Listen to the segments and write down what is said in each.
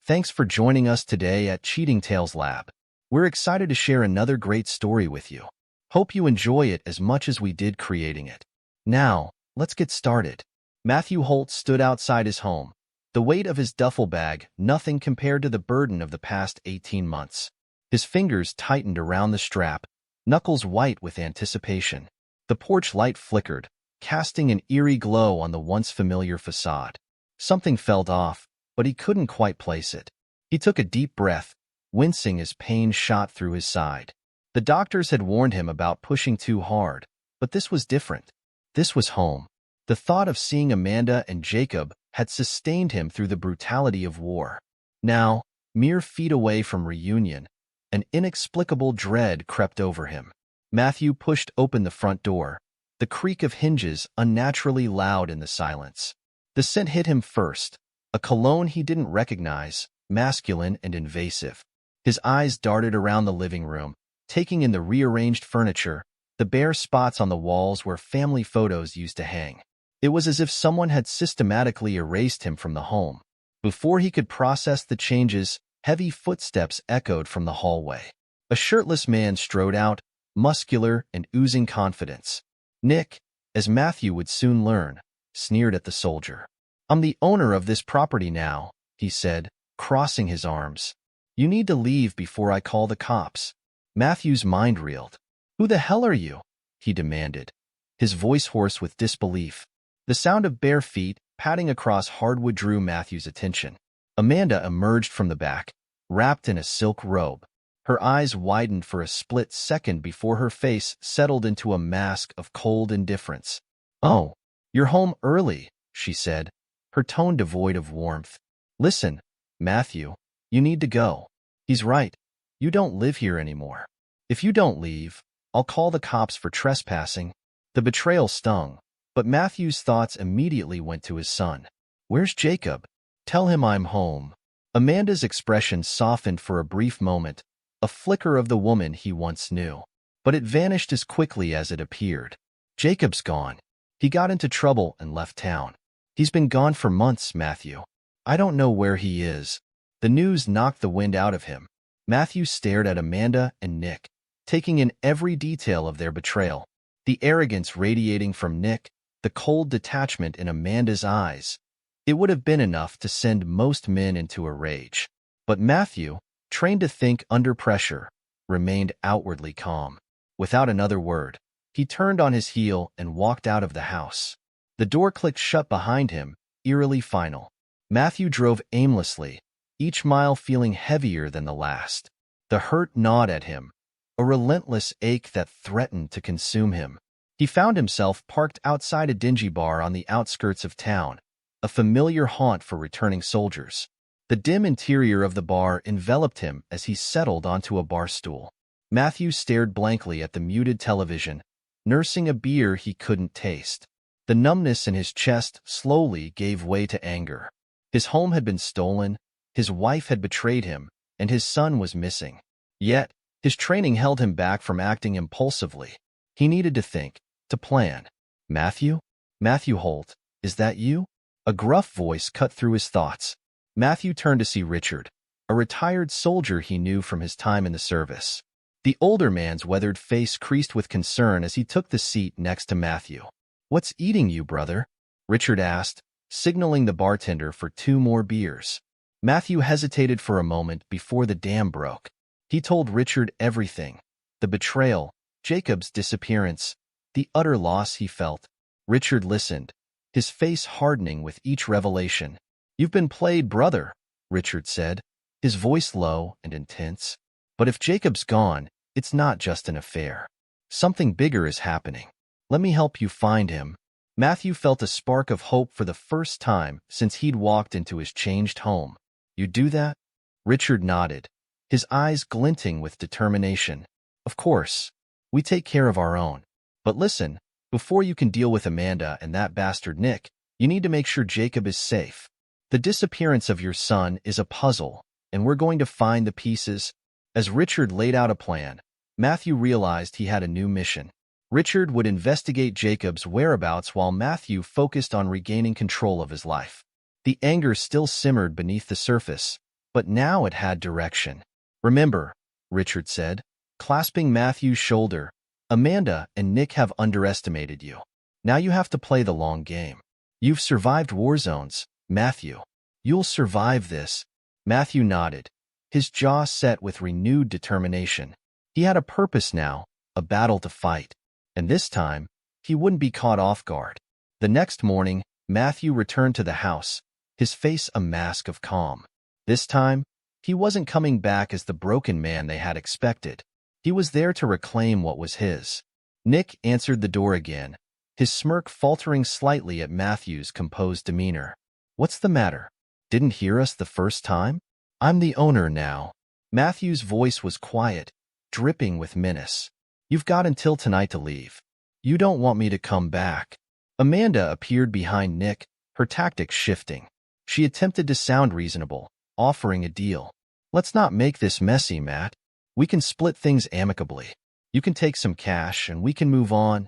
Thanks for joining us today at Cheating Tales Lab. We're excited to share another great story with you. Hope you enjoy it as much as we did creating it. Now, let's get started. Matthew Holt stood outside his home. The weight of his duffel bag, nothing compared to the burden of the past 18 months. His fingers tightened around the strap, knuckles white with anticipation. The porch light flickered, casting an eerie glow on the once familiar facade. Something felt off, but he couldn't quite place it. He took a deep breath, wincing as pain shot through his side. The doctors had warned him about pushing too hard, but this was different. This was home. The thought of seeing Amanda and Jacob had sustained him through the brutality of war. Now, mere feet away from reunion, an inexplicable dread crept over him. Matthew pushed open the front door, the creak of hinges unnaturally loud in the silence. The scent hit him first, a cologne he didn't recognize, masculine and invasive. His eyes darted around the living room, taking in the rearranged furniture, the bare spots on the walls where family photos used to hang. It was as if someone had systematically erased him from the home. Before he could process the changes, heavy footsteps echoed from the hallway. A shirtless man strode out, muscular and oozing confidence. Nick, as Matthew would soon learn, sneered at the soldier. "I'm the owner of this property now," he said, crossing his arms. "You need to leave before I call the cops." Matthew's mind reeled. "Who the hell are you?" he demanded, his voice hoarse with disbelief. The sound of bare feet padding across hardwood drew Matthew's attention. Amanda emerged from the back, wrapped in a silk robe. Her eyes widened for a split second before her face settled into a mask of cold indifference. "Oh, you're home early," she said, her tone devoid of warmth. "Listen, Matthew, you need to go. He's right. You don't live here anymore. If you don't leave, I'll call the cops for trespassing." The betrayal stung, but Matthew's thoughts immediately went to his son. "Where's Jacob? Tell him I'm home." Amanda's expression softened for a brief moment, a flicker of the woman he once knew. But it vanished as quickly as it appeared. "Jacob's gone. He got into trouble and left town. He's been gone for months, Matthew. I don't know where he is." The news knocked the wind out of him. Matthew stared at Amanda and Nick, taking in every detail of their betrayal. The arrogance radiating from Nick, the cold detachment in Amanda's eyes. It would have been enough to send most men into a rage. But Matthew, trained to think under pressure, remained outwardly calm. Without another word, he turned on his heel and walked out of the house. The door clicked shut behind him, eerily final. Matthew drove aimlessly, each mile feeling heavier than the last. The hurt gnawed at him, a relentless ache that threatened to consume him. He found himself parked outside a dingy bar on the outskirts of town, a familiar haunt for returning soldiers. The dim interior of the bar enveloped him as he settled onto a bar stool. Matthew stared blankly at the muted television, nursing a beer he couldn't taste. The numbness in his chest slowly gave way to anger. His home had been stolen, his wife had betrayed him, and his son was missing. Yet, his training held him back from acting impulsively. He needed to think, to plan. "Matthew? Matthew Holt, is that you?" A gruff voice cut through his thoughts. Matthew turned to see Richard, a retired soldier he knew from his time in the service. The older man's weathered face creased with concern as he took the seat next to Matthew. "What's eating you, brother?" Richard asked, signaling the bartender for 2 more beers. Matthew hesitated for a moment before the dam broke. He told Richard everything: the betrayal, Jacob's disappearance, the utter loss he felt. Richard listened, his face hardening with each revelation. "You've been played, brother," Richard said, his voice low and intense. "But if Jacob's gone, it's not just an affair. Something bigger is happening. Let me help you find him." Matthew felt a spark of hope for the first time since he'd walked into his changed home. "You do that?" Richard nodded, his eyes glinting with determination. "Of course. We take care of our own. But listen, before you can deal with Amanda and that bastard Nick, you need to make sure Jacob is safe. The disappearance of your son is a puzzle, and we're going to find the pieces." As Richard laid out a plan, Matthew realized he had a new mission. Richard would investigate Jacob's whereabouts while Matthew focused on regaining control of his life. The anger still simmered beneath the surface, but now it had direction. "Remember," Richard said, clasping Matthew's shoulder, "Amanda and Nick have underestimated you. Now you have to play the long game. You've survived war zones, Matthew. You'll survive this." Matthew nodded, his jaw set with renewed determination. He had a purpose now, a battle to fight. And this time, he wouldn't be caught off guard. The next morning, Matthew returned to the house, his face a mask of calm. This time, he wasn't coming back as the broken man they had expected. He was there to reclaim what was his. Nick answered the door again, his smirk faltering slightly at Matthew's composed demeanor. "What's the matter? Didn't hear us the first time? I'm the owner now." Matthew's voice was quiet, dripping with menace. "You've got until tonight to leave. You don't want me to come back." Amanda appeared behind Nick, her tactics shifting. She attempted to sound reasonable, offering a deal. "Let's not make this messy, Matt. We can split things amicably. You can take some cash and we can move on."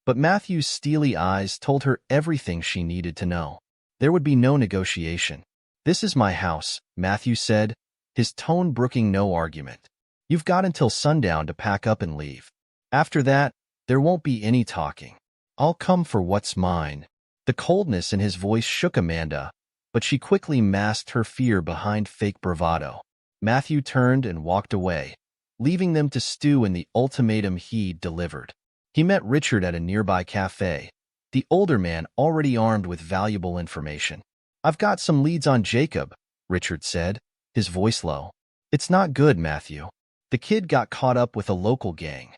But Matthew's steely eyes told her everything she needed to know. There would be no negotiation. "This is my house," Matthew said, his tone brooking no argument. "You've got until sundown to pack up and leave. After that, there won't be any talking. I'll come for what's mine." The coldness in his voice shook Amanda, but she quickly masked her fear behind fake bravado. Matthew turned and walked away, leaving them to stew in the ultimatum he'd delivered. He met Richard at a nearby cafe, the older man already armed with valuable information. "I've got some leads on Jacob," Richard said, his voice low. "It's not good, Matthew. The kid got caught up with a local gang.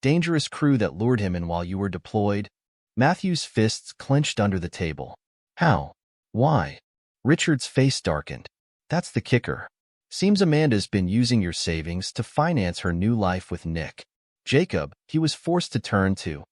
Dangerous crew that lured him in while you were deployed." Matthew's fists clenched under the table. "How? Why?" Richard's face darkened. "That's the kicker. Seems Amanda's been using your savings to finance her new life with Nick. Jacob, he was forced to turn to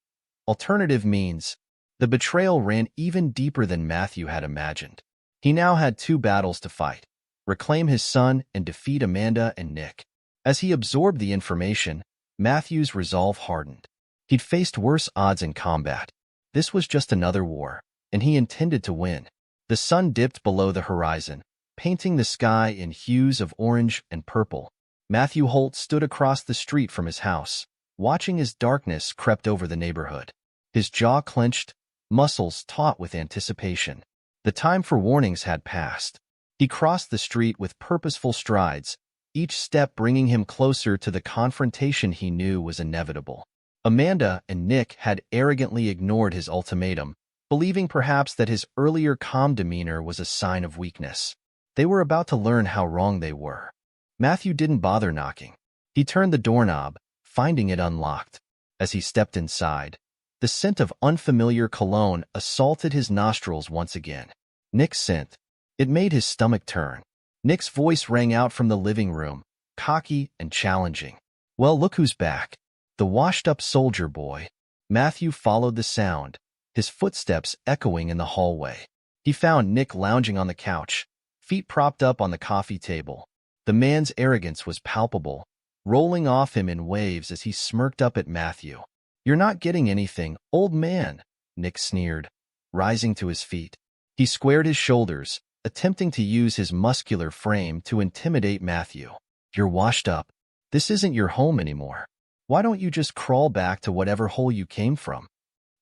alternative means." The betrayal ran even deeper than Matthew had imagined. He now had two battles to fight: reclaim his son and defeat Amanda and Nick. As he absorbed the information, Matthew's resolve hardened. He'd faced worse odds in combat. This was just another war, and he intended to win. The sun dipped below the horizon, painting the sky in hues of orange and purple. Matthew Holt stood across the street from his house, watching as darkness crept over the neighborhood. His jaw clenched, muscles taut with anticipation. The time for warnings had passed. He crossed the street with purposeful strides, each step bringing him closer to the confrontation he knew was inevitable. Amanda and Nick had arrogantly ignored his ultimatum, believing perhaps that his earlier calm demeanor was a sign of weakness. They were about to learn how wrong they were. Matthew didn't bother knocking. He turned the doorknob, finding it unlocked. As he stepped inside, the scent of unfamiliar cologne assaulted his nostrils once again. Nick's scent. It made his stomach turn. Nick's voice rang out from the living room, cocky and challenging. "Well, look who's back. The washed-up soldier boy." Matthew followed the sound, his footsteps echoing in the hallway. He found Nick lounging on the couch, feet propped up on the coffee table. The man's arrogance was palpable, rolling off him in waves as he smirked up at Matthew. "You're not getting anything, old man," Nick sneered, rising to his feet. He squared his shoulders, attempting to use his muscular frame to intimidate Matthew. "You're washed up. This isn't your home anymore. Why don't you just crawl back to whatever hole you came from?"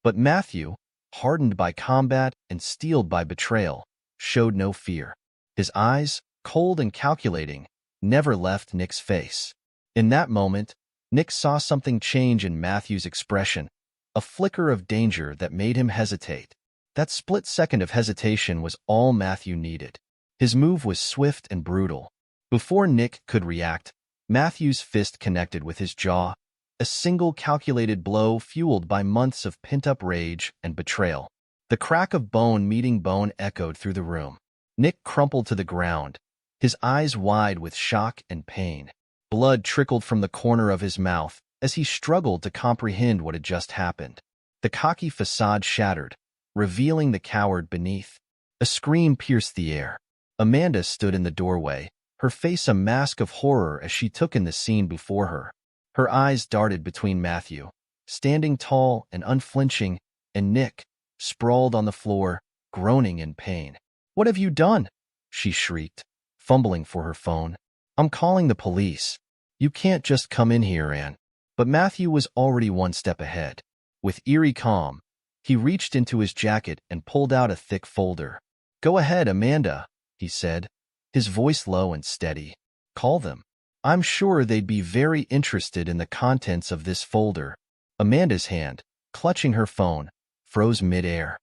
But Matthew, hardened by combat and steeled by betrayal, showed no fear. His eyes, cold and calculating, never left Nick's face. In that moment, Nick saw something change in Matthew's expression, a flicker of danger that made him hesitate. That split second of hesitation was all Matthew needed. His move was swift and brutal. Before Nick could react, Matthew's fist connected with his jaw, a single calculated blow fueled by months of pent-up rage and betrayal. The crack of bone meeting bone echoed through the room. Nick crumpled to the ground, his eyes wide with shock and pain. Blood trickled from the corner of his mouth as he struggled to comprehend what had just happened. The cocky facade shattered, revealing the coward beneath. A scream pierced the air. Amanda stood in the doorway, her face a mask of horror as she took in the scene before her. Her eyes darted between Matthew, standing tall and unflinching, and Nick, sprawled on the floor, groaning in pain. "What have you done?" she shrieked, fumbling for her phone. "I'm calling the police. You can't just come in here and—" But Matthew was already one step ahead. With eerie calm, he reached into his jacket and pulled out a thick folder. "Go ahead, Amanda," he said, his voice low and steady. "Call them. I'm sure they'd be very interested in the contents of this folder." Amanda's hand, clutching her phone, froze mid-air.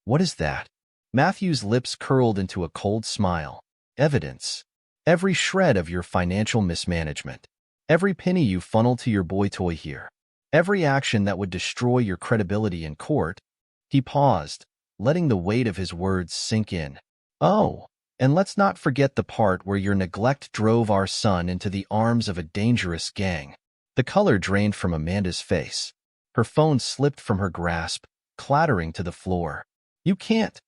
What is that?" Matthew's lips curled into a cold smile. "Evidence. Every shred of your financial mismanagement. Every penny you funneled to your boy toy here. Every action that would destroy your credibility in court." He paused, letting the weight of his words sink in. "Oh, and let's not forget the part where your neglect drove our son into the arms of a dangerous gang." The color drained from Amanda's face. Her phone slipped from her grasp, clattering to the floor. You can't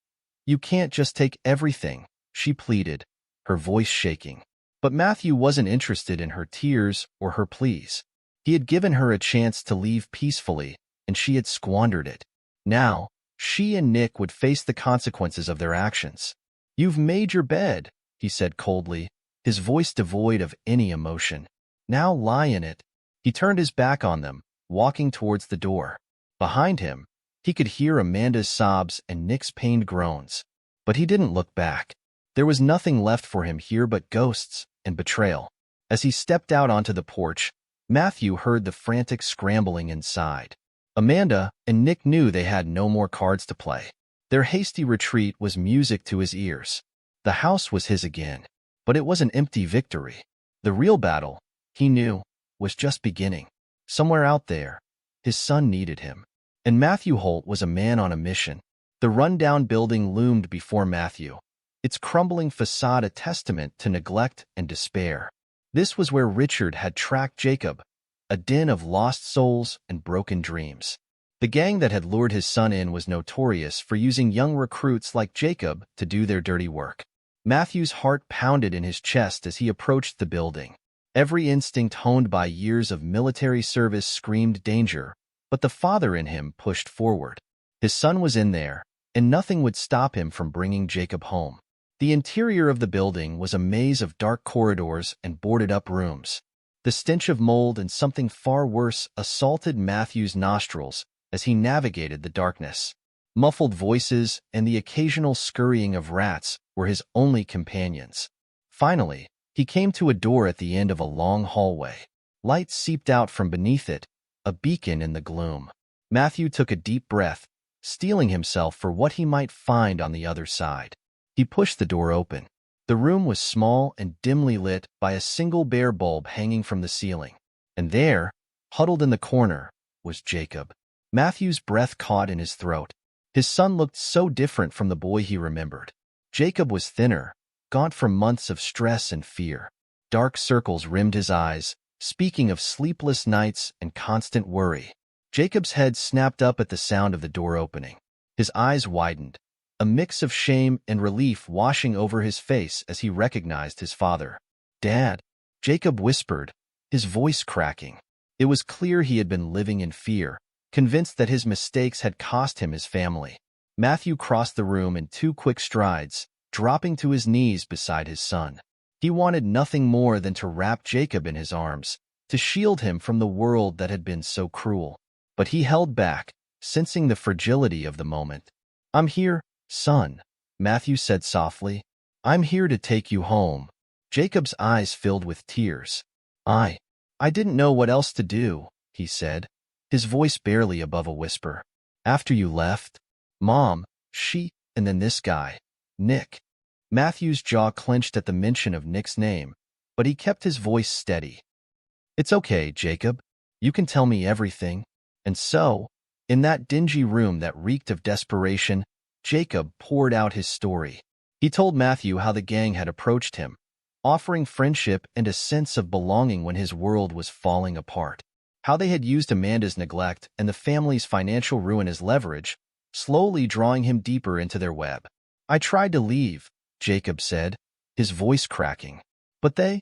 just take everything," she pleaded, her voice shaking. But Matthew wasn't interested in her tears or her pleas. He had given her a chance to leave peacefully, and she had squandered it. Now, she and Nick would face the consequences of their actions. "You've made your bed," he said coldly, his voice devoid of any emotion. "Now lie in it." He turned his back on them, walking towards the door. Behind him, he could hear Amanda's sobs and Nick's pained groans. But he didn't look back. There was nothing left for him here but ghosts and betrayal. As he stepped out onto the porch, Matthew heard the frantic scrambling inside. Amanda and Nick knew they had no more cards to play. Their hasty retreat was music to his ears. The house was his again, but it was an empty victory. The real battle, he knew, was just beginning. Somewhere out there, his son needed him. And Matthew Holt was a man on a mission. The rundown building loomed before Matthew, its crumbling facade a testament to neglect and despair. This was where Richard had tracked Jacob, a den of lost souls and broken dreams. The gang that had lured his son in was notorious for using young recruits like Jacob to do their dirty work. Matthew's heart pounded in his chest as he approached the building. Every instinct honed by years of military service screamed danger, but the father in him pushed forward. His son was in there, and nothing would stop him from bringing Jacob home. The interior of the building was a maze of dark corridors and boarded-up rooms. The stench of mold and something far worse assaulted Matthew's nostrils as he navigated the darkness. Muffled voices and the occasional scurrying of rats were his only companions. Finally, he came to a door at the end of a long hallway. Light seeped out from beneath it, a beacon in the gloom. Matthew took a deep breath, steeling himself for what he might find on the other side. He pushed the door open. The room was small and dimly lit by a single bare bulb hanging from the ceiling. And there, huddled in the corner, was Jacob. Matthew's breath caught in his throat. His son looked so different from the boy he remembered. Jacob was thinner, gaunt from months of stress and fear. Dark circles rimmed his eyes, speaking of sleepless nights and constant worry. Jacob's head snapped up at the sound of the door opening. His eyes widened, a mix of shame and relief washing over his face as he recognized his father. "Dad," Jacob whispered, his voice cracking. It was clear he had been living in fear, convinced that his mistakes had cost him his family. Matthew crossed the room in 2 quick strides, dropping to his knees beside his son. He wanted nothing more than to wrap Jacob in his arms, to shield him from the world that had been so cruel. But he held back, sensing the fragility of the moment. "I'm here, son," Matthew said softly. "I'm here to take you home." Jacob's eyes filled with tears. I didn't know what else to do," he said, his voice barely above a whisper. "After you left, Mom, and then this guy, Nick." Matthew's jaw clenched at the mention of Nick's name, but he kept his voice steady. "It's okay, Jacob. You can tell me everything." And so, in that dingy room that reeked of desperation, Jacob poured out his story. He told Matthew how the gang had approached him, offering friendship and a sense of belonging when his world was falling apart. How they had used Amanda's neglect and the family's financial ruin as leverage, slowly drawing him deeper into their web. "I tried to leave," Jacob said, his voice cracking. "But they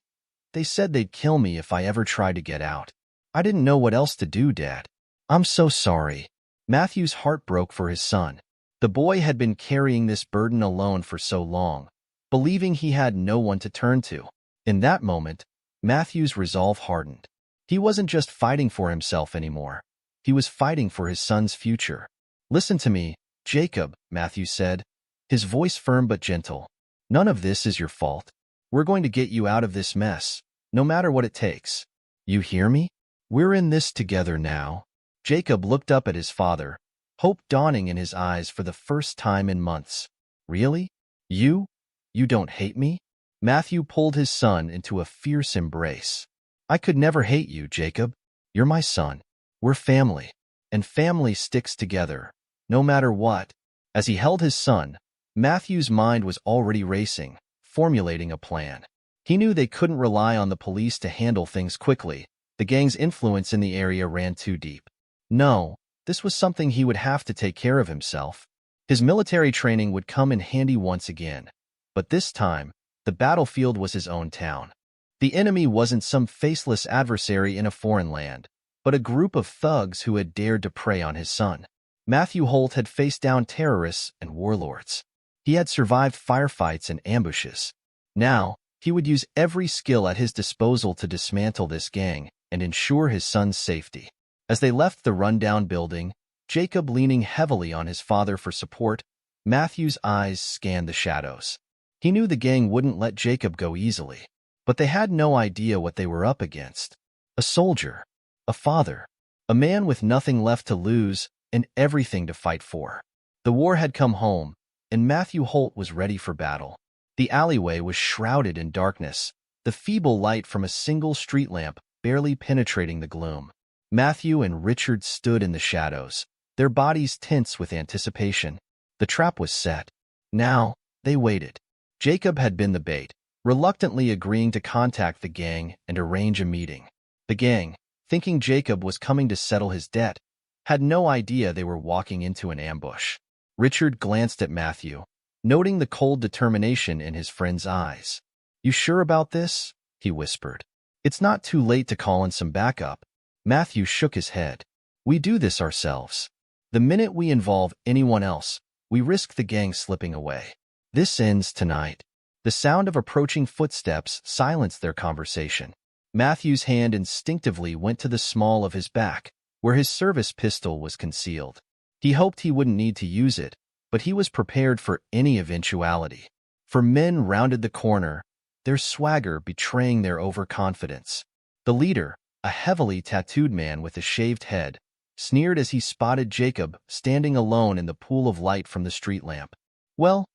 said they'd kill me if I ever tried to get out. I didn't know what else to do, Dad. I'm so sorry." Matthew's heart broke for his son. The boy had been carrying this burden alone for so long, believing he had no one to turn to. In that moment, Matthew's resolve hardened. He wasn't just fighting for himself anymore. He was fighting for his son's future. "Listen to me, Jacob," Matthew said, his voice firm but gentle. "None of this is your fault. We're going to get you out of this mess, no matter what it takes. You hear me? We're in this together now." Jacob looked up at his father, hope dawning in his eyes for the first time in months. "Really? You? You don't hate me?" Matthew pulled his son into a fierce embrace. "I could never hate you, Jacob. You're my son. We're family, and family sticks together, no matter what." As he held his son, Matthew's mind was already racing, formulating a plan. He knew they couldn't rely on the police to handle things quickly. The gang's influence in the area ran too deep. No, this was something he would have to take care of himself. His military training would come in handy once again, but this time, the battlefield was his own town. The enemy wasn't some faceless adversary in a foreign land, but a group of thugs who had dared to prey on his son. Matthew Holt had faced down terrorists and warlords. He had survived firefights and ambushes. Now, he would use every skill at his disposal to dismantle this gang and ensure his son's safety. As they left the rundown building, Jacob leaning heavily on his father for support, Matthew's eyes scanned the shadows. He knew the gang wouldn't let Jacob go easily, but they had no idea what they were up against. A soldier, a father, a man with nothing left to lose and everything to fight for. The war had come home, and Matthew Holt was ready for battle. The alleyway was shrouded in darkness, the feeble light from a single street lamp barely penetrating the gloom. Matthew and Richard stood in the shadows, their bodies tense with anticipation. The trap was set. Now, they waited. Jacob had been the bait, reluctantly agreeing to contact the gang and arrange a meeting. The gang, thinking Jacob was coming to settle his debt, had no idea they were walking into an ambush. Richard glanced at Matthew, noting the cold determination in his friend's eyes. "You sure about this?" he whispered. "It's not too late to call in some backup." Matthew shook his head. "We do this ourselves. The minute we involve anyone else, we risk the gang slipping away. This ends tonight." The sound of approaching footsteps silenced their conversation. Matthew's hand instinctively went to the small of his back, where his service pistol was concealed. He hoped he wouldn't need to use it, but he was prepared for any eventuality. For men rounded the corner, their swagger betraying their overconfidence. The leader, a heavily tattooed man with a shaved head, sneered as he spotted Jacob standing alone in the pool of light from the street lamp. Well,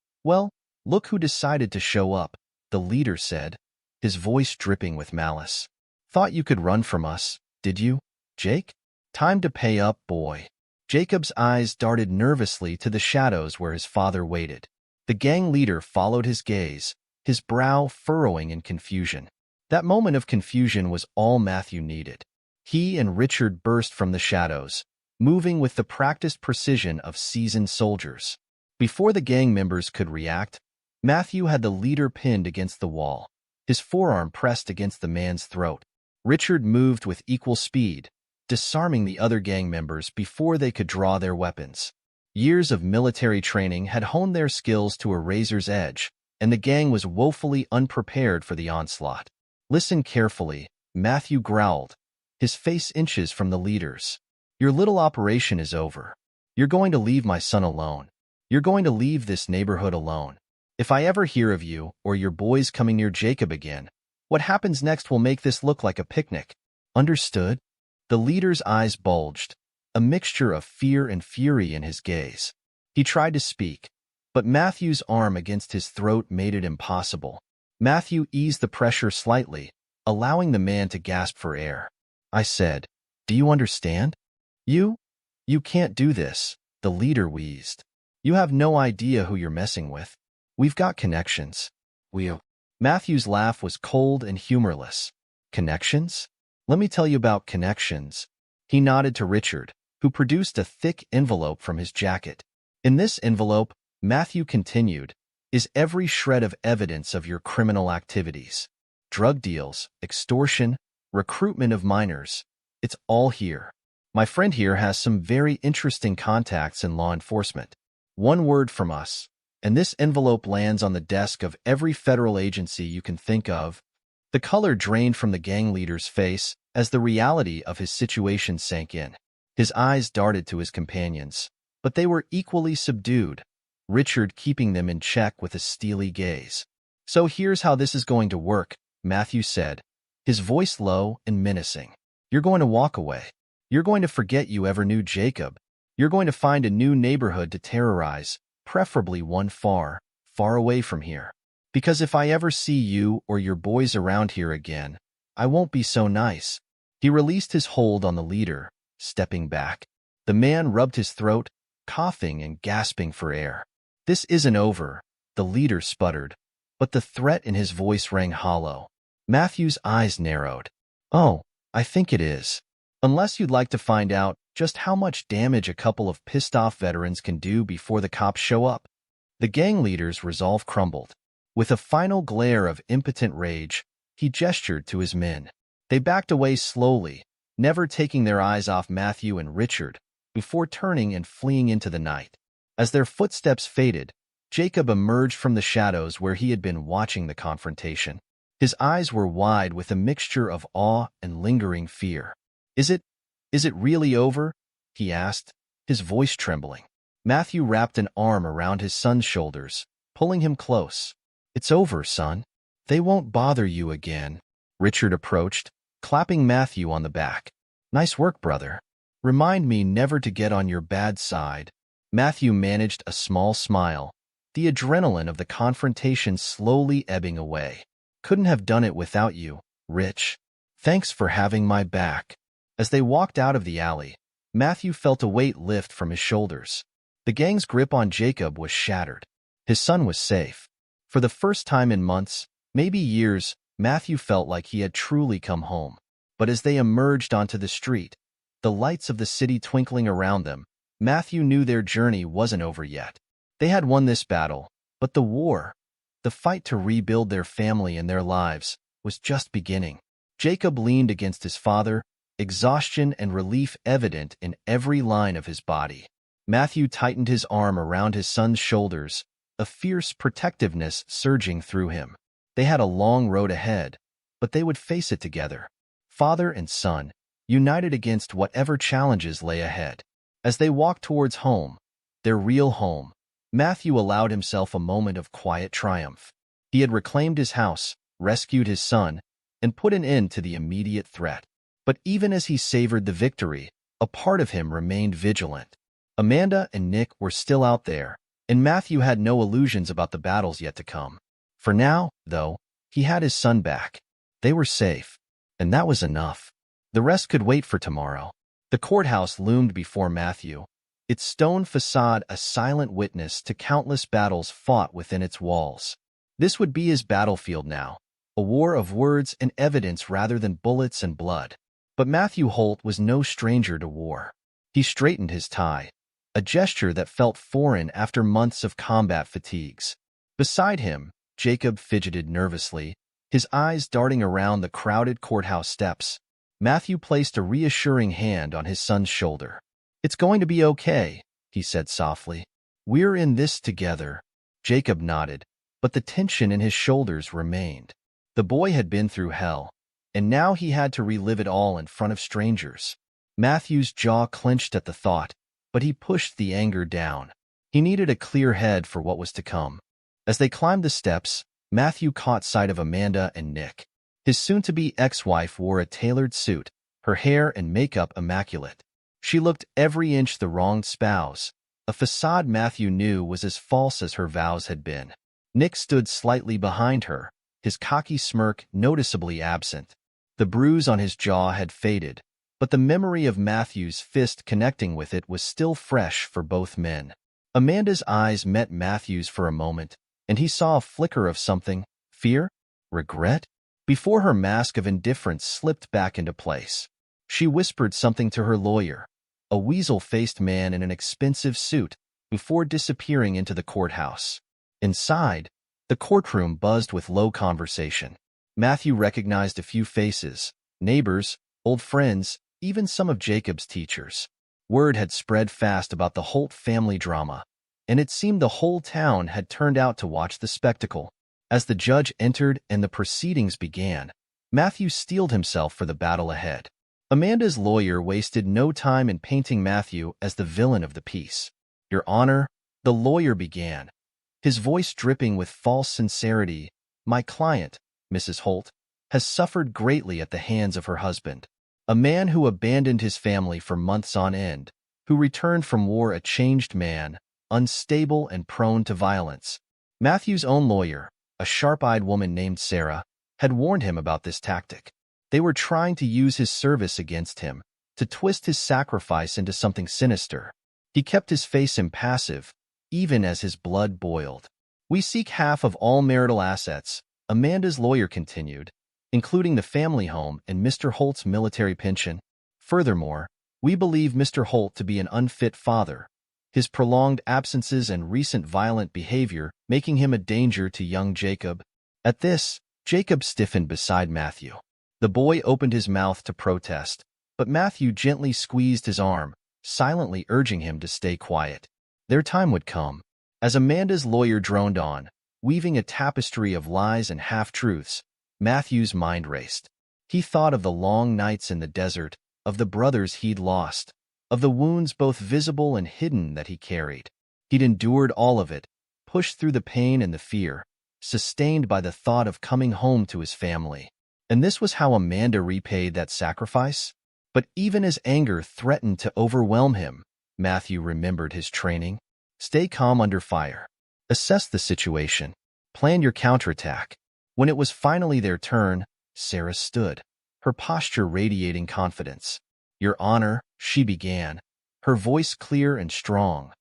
look who decided to show up," the leader said, his voice dripping with malice. "Thought you could run from us, did you, Jake? Time to pay up, boy." Jacob's eyes darted nervously to the shadows where his father waited. The gang leader followed his gaze, his brow furrowing in confusion. That moment of confusion was all Matthew needed. He and Richard burst from the shadows, moving with the practiced precision of seasoned soldiers. Before the gang members could react, Matthew had the leader pinned against the wall, his forearm pressed against the man's throat. Richard moved with equal speed, disarming the other gang members before they could draw their weapons. Years of military training had honed their skills to a razor's edge, and the gang was woefully unprepared for the onslaught. "Listen carefully," Matthew growled, his face inches from the leader's. "Your little operation is over. You're going to leave my son alone. You're going to leave this neighborhood alone. If I ever hear of you or your boys coming near Jacob again, what happens next will make this look like a picnic. Understood?" The leader's eyes bulged, a mixture of fear and fury in his gaze. He tried to speak, but Matthew's arm against his throat made it impossible. Matthew eased the pressure slightly, allowing the man to gasp for air. "I said, do you understand? You can't do this," the leader wheezed. "You have no idea who you're messing with. We've got connections." Matthew's laugh was cold and humorless. "Connections? Let me tell you about connections." He nodded to Richard, who produced a thick envelope from his jacket. "In this envelope," Matthew continued, "is every shred of evidence of your criminal activities. Drug deals, extortion, recruitment of minors. It's all here. My friend here has some very interesting contacts in law enforcement. One word from us, and this envelope lands on the desk of every federal agency you can think of. The color drained from the gang leader's face as the reality of his situation sank in. His eyes darted to his companions, but they were equally subdued, Richard keeping them in check with a steely gaze. "So here's how this is going to work," Matthew said, his voice low and menacing. "You're going to walk away. You're going to forget you ever knew Jacob. You're going to find a new neighborhood to terrorize, preferably one far, far away from here. Because if I ever see you or your boys around here again, I won't be so nice." He released his hold on the leader, stepping back. The man rubbed his throat, coughing and gasping for air. "This isn't over," the leader sputtered, but the threat in his voice rang hollow. Matthew's eyes narrowed. "Oh, I think it is. Unless you'd like to find out just how much damage a couple of pissed-off veterans can do before the cops show up." The gang leader's resolve crumbled. With a final glare of impotent rage, he gestured to his men. They backed away slowly, never taking their eyes off Matthew and Richard, before turning and fleeing into the night. As their footsteps faded, Jacob emerged from the shadows where he had been watching the confrontation. His eyes were wide with a mixture of awe and lingering fear. Is it really over?" he asked, his voice trembling. Matthew wrapped an arm around his son's shoulders, pulling him close. "It's over, son. They won't bother you again." Richard approached, clapping Matthew on the back. "Nice work, brother. Remind me never to get on your bad side." Matthew managed a small smile, the adrenaline of the confrontation slowly ebbing away. "Couldn't have done it without you, Rich. Thanks for having my back." As they walked out of the alley, Matthew felt a weight lift from his shoulders. The gang's grip on Jacob was shattered. His son was safe. For the first time in months, maybe years, Matthew felt like he had truly come home. But as they emerged onto the street, the lights of the city twinkling around them, Matthew knew their journey wasn't over yet. They had won this battle, but the war, the fight to rebuild their family and their lives, was just beginning. Jacob leaned against his father, exhaustion and relief evident in every line of his body. Matthew tightened his arm around his son's shoulders, a fierce protectiveness surging through him. They had a long road ahead, but they would face it together. Father and son, united against whatever challenges lay ahead. As they walked towards home, their real home, Matthew allowed himself a moment of quiet triumph. He had reclaimed his house, rescued his son, and put an end to the immediate threat. But even as he savored the victory, a part of him remained vigilant. Amanda and Nick were still out there, and Matthew had no illusions about the battles yet to come. For now, though, he had his son back. They were safe, and that was enough. The rest could wait for tomorrow. The courthouse loomed before Matthew, its stone facade a silent witness to countless battles fought within its walls. This would be his battlefield now, a war of words and evidence rather than bullets and blood. But Matthew Holt was no stranger to war. He straightened his tie, a gesture that felt foreign after months of combat fatigues. Beside him, Jacob fidgeted nervously, his eyes darting around the crowded courthouse steps. Matthew placed a reassuring hand on his son's shoulder. "It's going to be okay," he said softly. "We're in this together." Jacob nodded, but the tension in his shoulders remained. The boy had been through hell, and now he had to relive it all in front of strangers. Matthew's jaw clenched at the thought, but he pushed the anger down. He needed a clear head for what was to come. As they climbed the steps, Matthew caught sight of Amanda and Nick. His soon-to-be ex-wife wore a tailored suit, her hair and makeup immaculate. She looked every inch the wronged spouse, a facade Matthew knew was as false as her vows had been. Nick stood slightly behind her, his cocky smirk noticeably absent. The bruise on his jaw had faded, but the memory of Matthew's fist connecting with it was still fresh for both men. Amanda's eyes met Matthew's for a moment, and he saw a flicker of something, fear, regret, before her mask of indifference slipped back into place. She whispered something to her lawyer, a weasel-faced man in an expensive suit, before disappearing into the courthouse. Inside, the courtroom buzzed with low conversation. Matthew recognized a few faces, neighbors, old friends, even some of Jacob's teachers. Word had spread fast about the Holt family drama, and it seemed the whole town had turned out to watch the spectacle. As the judge entered and the proceedings began, Matthew steeled himself for the battle ahead. Amanda's lawyer wasted no time in painting Matthew as the villain of the piece. "Your Honor," the lawyer began, his voice dripping with false sincerity, "my client, Mrs. Holt, has suffered greatly at the hands of her husband, a man who abandoned his family for months on end, who returned from war a changed man, unstable and prone to violence." Matthew's own lawyer, a sharp-eyed woman named Sarah, had warned him about this tactic. They were trying to use his service against him, to twist his sacrifice into something sinister. He kept his face impassive, even as his blood boiled. "We seek half of all marital assets," Amanda's lawyer continued, "including the family home and Mr. Holt's military pension. Furthermore, we believe Mr. Holt to be an unfit father, his prolonged absences and recent violent behavior making him a danger to young Jacob." At this, Jacob stiffened beside Matthew. The boy opened his mouth to protest, but Matthew gently squeezed his arm, silently urging him to stay quiet. Their time would come. As Amanda's lawyer droned on, weaving a tapestry of lies and half-truths, Matthew's mind raced. He thought of the long nights in the desert, of the brothers he'd lost, of the wounds both visible and hidden that he carried. He'd endured all of it, pushed through the pain and the fear, sustained by the thought of coming home to his family. And this was how Amanda repaid that sacrifice? But even as anger threatened to overwhelm him, Matthew remembered his training. Stay calm under fire. Assess the situation. Plan your counterattack. When it was finally their turn, Sarah stood, her posture radiating confidence. "Your Honor," she began, her voice clear and strong.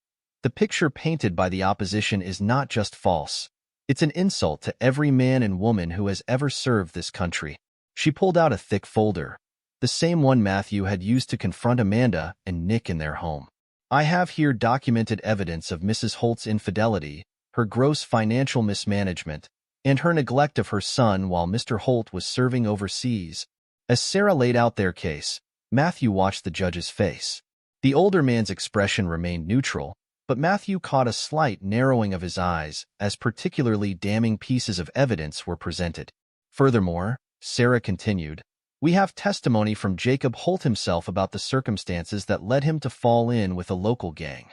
"The picture painted by the opposition is not just false. It's an insult to every man and woman who has ever served this country." She pulled out a thick folder, the same one Matthew had used to confront Amanda and Nick in their home. "I have here documented evidence of Mrs. Holt's infidelity, her gross financial mismanagement, and her neglect of her son while Mr. Holt was serving overseas." As Sarah laid out their case, Matthew watched the judge's face. The older man's expression remained neutral, but Matthew caught a slight narrowing of his eyes as particularly damning pieces of evidence were presented. "Furthermore," Sarah continued, "we have testimony from Jacob Holt himself about the circumstances that led him to fall in with a local gang.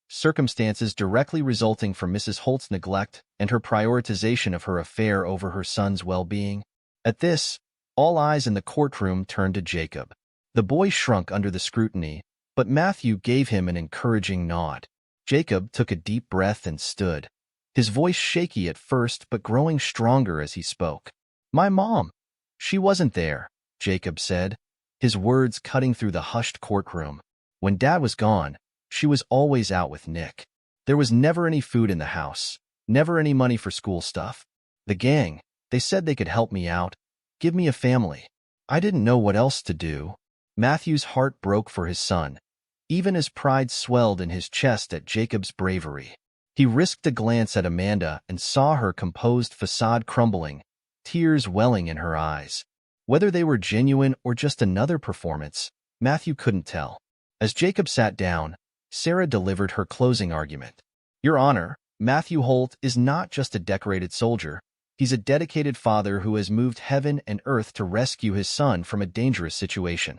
Circumstances directly resulting from Mrs. Holt's neglect and her prioritization of her affair over her son's well-being." At this, all eyes in the courtroom turned to Jacob. The boy shrunk under the scrutiny, but Matthew gave him an encouraging nod. Jacob took a deep breath and stood, his voice shaky at first but growing stronger as he spoke. "My mom. She wasn't there," Jacob said, his words cutting through the hushed courtroom. "When Dad was gone, she was always out with Nick. There was never any food in the house, never any money for school stuff. The gang, they said they could help me out, give me a family. I didn't know what else to do." Matthew's heart broke for his son, even as pride swelled in his chest at Jacob's bravery. He risked a glance at Amanda and saw her composed facade crumbling, tears welling in her eyes. Whether they were genuine or just another performance, Matthew couldn't tell. As Jacob sat down, Sarah delivered her closing argument. "Your Honor, Matthew Holt is not just a decorated soldier. He's a dedicated father who has moved heaven and earth to rescue his son from a dangerous situation.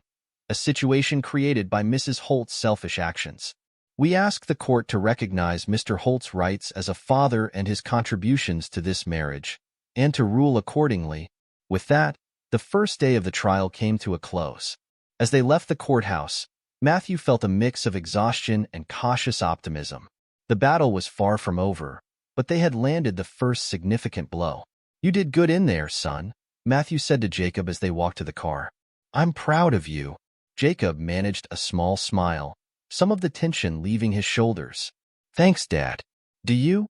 A situation created by Mrs. Holt's selfish actions. We ask the court to recognize Mr. Holt's rights as a father and his contributions to this marriage, and to rule accordingly." With that, the first day of the trial came to a close. As they left the courthouse, Matthew felt a mix of exhaustion and cautious optimism. The battle was far from over, but they had landed the first significant blow. "You did good in there, son," Matthew said to Jacob as they walked to the car. "I'm proud of you." Jacob managed a small smile, some of the tension leaving his shoulders. "Thanks, Dad. Do you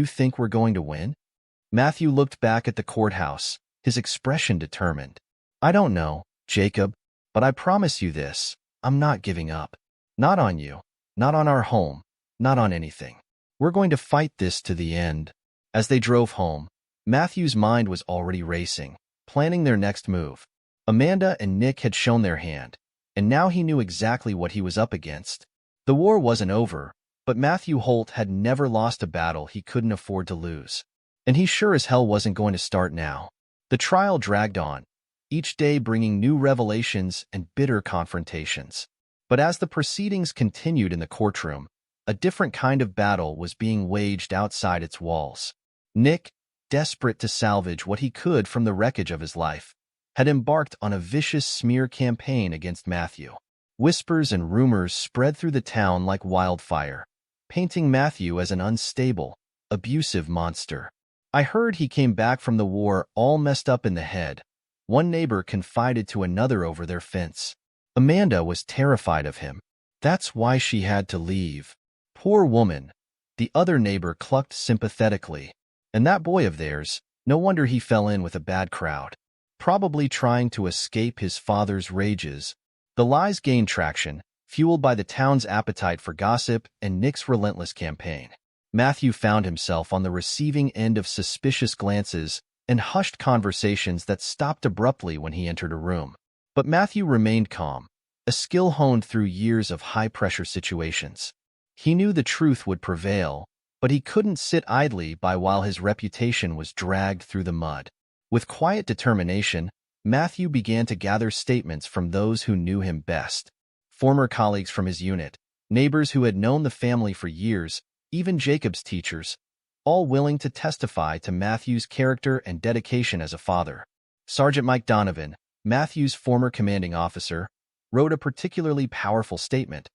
think we're going to win?" Matthew looked back at the courthouse, his expression determined. "I don't know, Jacob, but I promise you this, I'm not giving up. Not on you, not on our home, not on anything. We're going to fight this to the end." As they drove home, Matthew's mind was already racing, planning their next move. Amanda and Nick had shown their hand, and now he knew exactly what he was up against. The war wasn't over, But Matthew Holt had never lost a battle he couldn't afford to lose. And he sure as hell wasn't going to start now. The trial dragged on, each day bringing new revelations and bitter confrontations. But as the proceedings continued in the courtroom, a different kind of battle was being waged outside its walls. Nick, desperate to salvage what he could from the wreckage of his life, had embarked on a vicious smear campaign against Matthew. Whispers and rumors spread through the town like wildfire, painting Matthew as an unstable, abusive monster. "I heard he came back from the war all messed up in the head," one neighbor confided to another over their fence. Amanda was terrified of him. "That's why she had to leave." "Poor woman," the other neighbor clucked sympathetically. "And that boy of theirs, no wonder he fell in with a bad crowd. Probably trying to escape his father's rages." The lies gained traction, fueled by the town's appetite for gossip and Nick's relentless campaign. Matthew found himself on the receiving end of suspicious glances and hushed conversations that stopped abruptly when he entered a room. But Matthew remained calm, a skill honed through years of high-pressure situations. He knew the truth would prevail, but he couldn't sit idly by while his reputation was dragged through the mud. With quiet determination, Matthew began to gather statements from those who knew him best. Former colleagues from his unit, neighbors who had known the family for years, even Jacob's teachers, all willing to testify to Matthew's character and dedication as a father. Sergeant Mike Donovan, Matthew's former commanding officer, wrote a particularly powerful statement.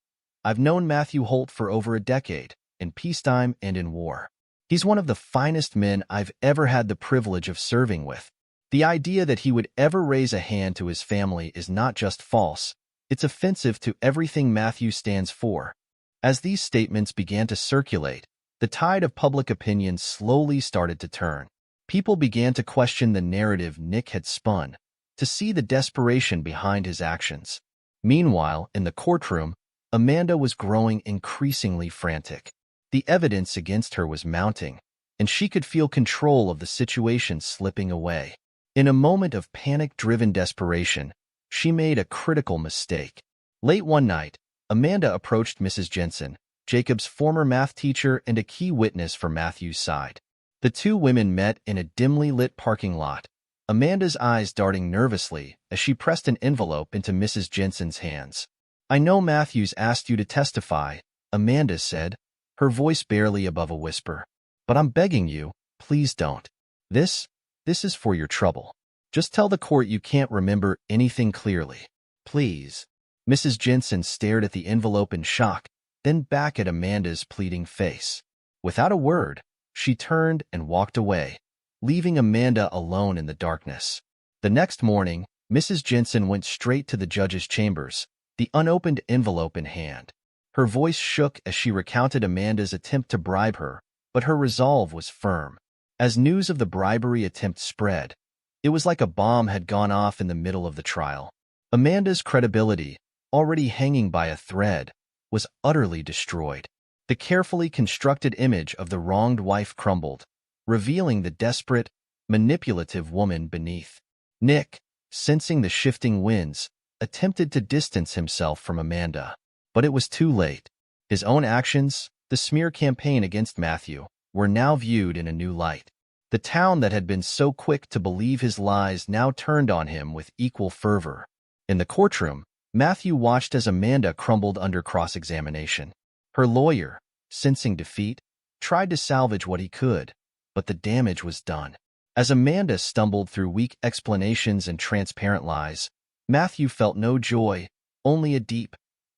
"I've known Matthew Holt for over a decade, in peacetime and in war. He's one of the finest men I've ever had the privilege of serving with. The idea that he would ever raise a hand to his family is not just false, it's offensive to everything Matthew stands for." As these statements began to circulate, the tide of public opinion slowly started to turn. People began to question the narrative Nick had spun, to see the desperation behind his actions. Meanwhile, in the courtroom, Amanda was growing increasingly frantic. The evidence against her was mounting, and she could feel control of the situation slipping away. In a moment of panic-driven desperation, she made a critical mistake. Late one night, Amanda approached Mrs. Jensen, Jacob's former math teacher and a key witness for Matthew's side. The two women met in a dimly lit parking lot, Amanda's eyes darting nervously as she pressed an envelope into Mrs. Jensen's hands. "I know Matthew's asked you to testify," Amanda said, her voice barely above a whisper. "But I'm begging you, please don't. This is for your trouble. Just tell the court you can't remember anything clearly. Please." Mrs. Jensen stared at the envelope in shock, then back at Amanda's pleading face. Without a word, she turned and walked away, leaving Amanda alone in the darkness. The next morning, Mrs. Jensen went straight to the judge's chambers, the unopened envelope in hand. Her voice shook as she recounted Amanda's attempt to bribe her, but her resolve was firm. As news of the bribery attempt spread, it was like a bomb had gone off in the middle of the trial. Amanda's credibility, already hanging by a thread, was utterly destroyed. The carefully constructed image of the wronged wife crumbled, revealing the desperate, manipulative woman beneath. Nick, sensing the shifting winds, attempted to distance himself from Amanda. But it was too late. His own actions, the smear campaign against Matthew, were now viewed in a new light. The town that had been so quick to believe his lies now turned on him with equal fervor. In the courtroom, Matthew watched as Amanda crumbled under cross-examination. Her lawyer, sensing defeat, tried to salvage what he could, but the damage was done. As Amanda stumbled through weak explanations and transparent lies, Matthew felt no joy, only a deep,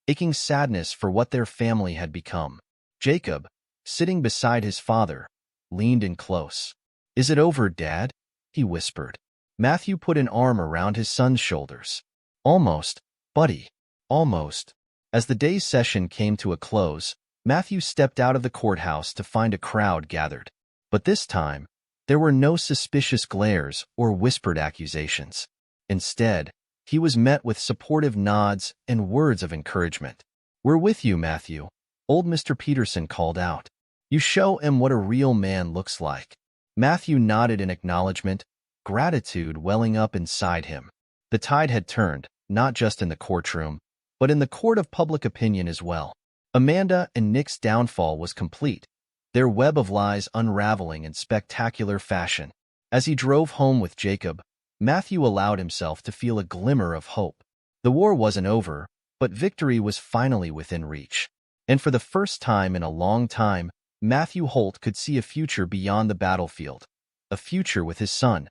aching sadness for what their family had become. Jacob, sitting beside his father, leaned in close. "Is it over, Dad?" he whispered. Matthew put an arm around his son's shoulders. "Almost, buddy, almost." As the day's session came to a close, Matthew stepped out of the courthouse to find a crowd gathered. But this time, there were no suspicious glares or whispered accusations. Instead, he was met with supportive nods and words of encouragement. "We're with you, Matthew," old Mr. Peterson called out. "You show him what a real man looks like." Matthew nodded in acknowledgement, gratitude welling up inside him. The tide had turned, not just in the courtroom, but in the court of public opinion as well. Amanda and Nick's downfall was complete, their web of lies unraveling in spectacular fashion. As he drove home with Jacob, Matthew allowed himself to feel a glimmer of hope. The war wasn't over, but victory was finally within reach. And for the first time in a long time, Matthew Holt could see a future beyond the battlefield, a future with his son,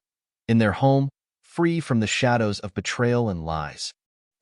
in their home, free from the shadows of betrayal and lies.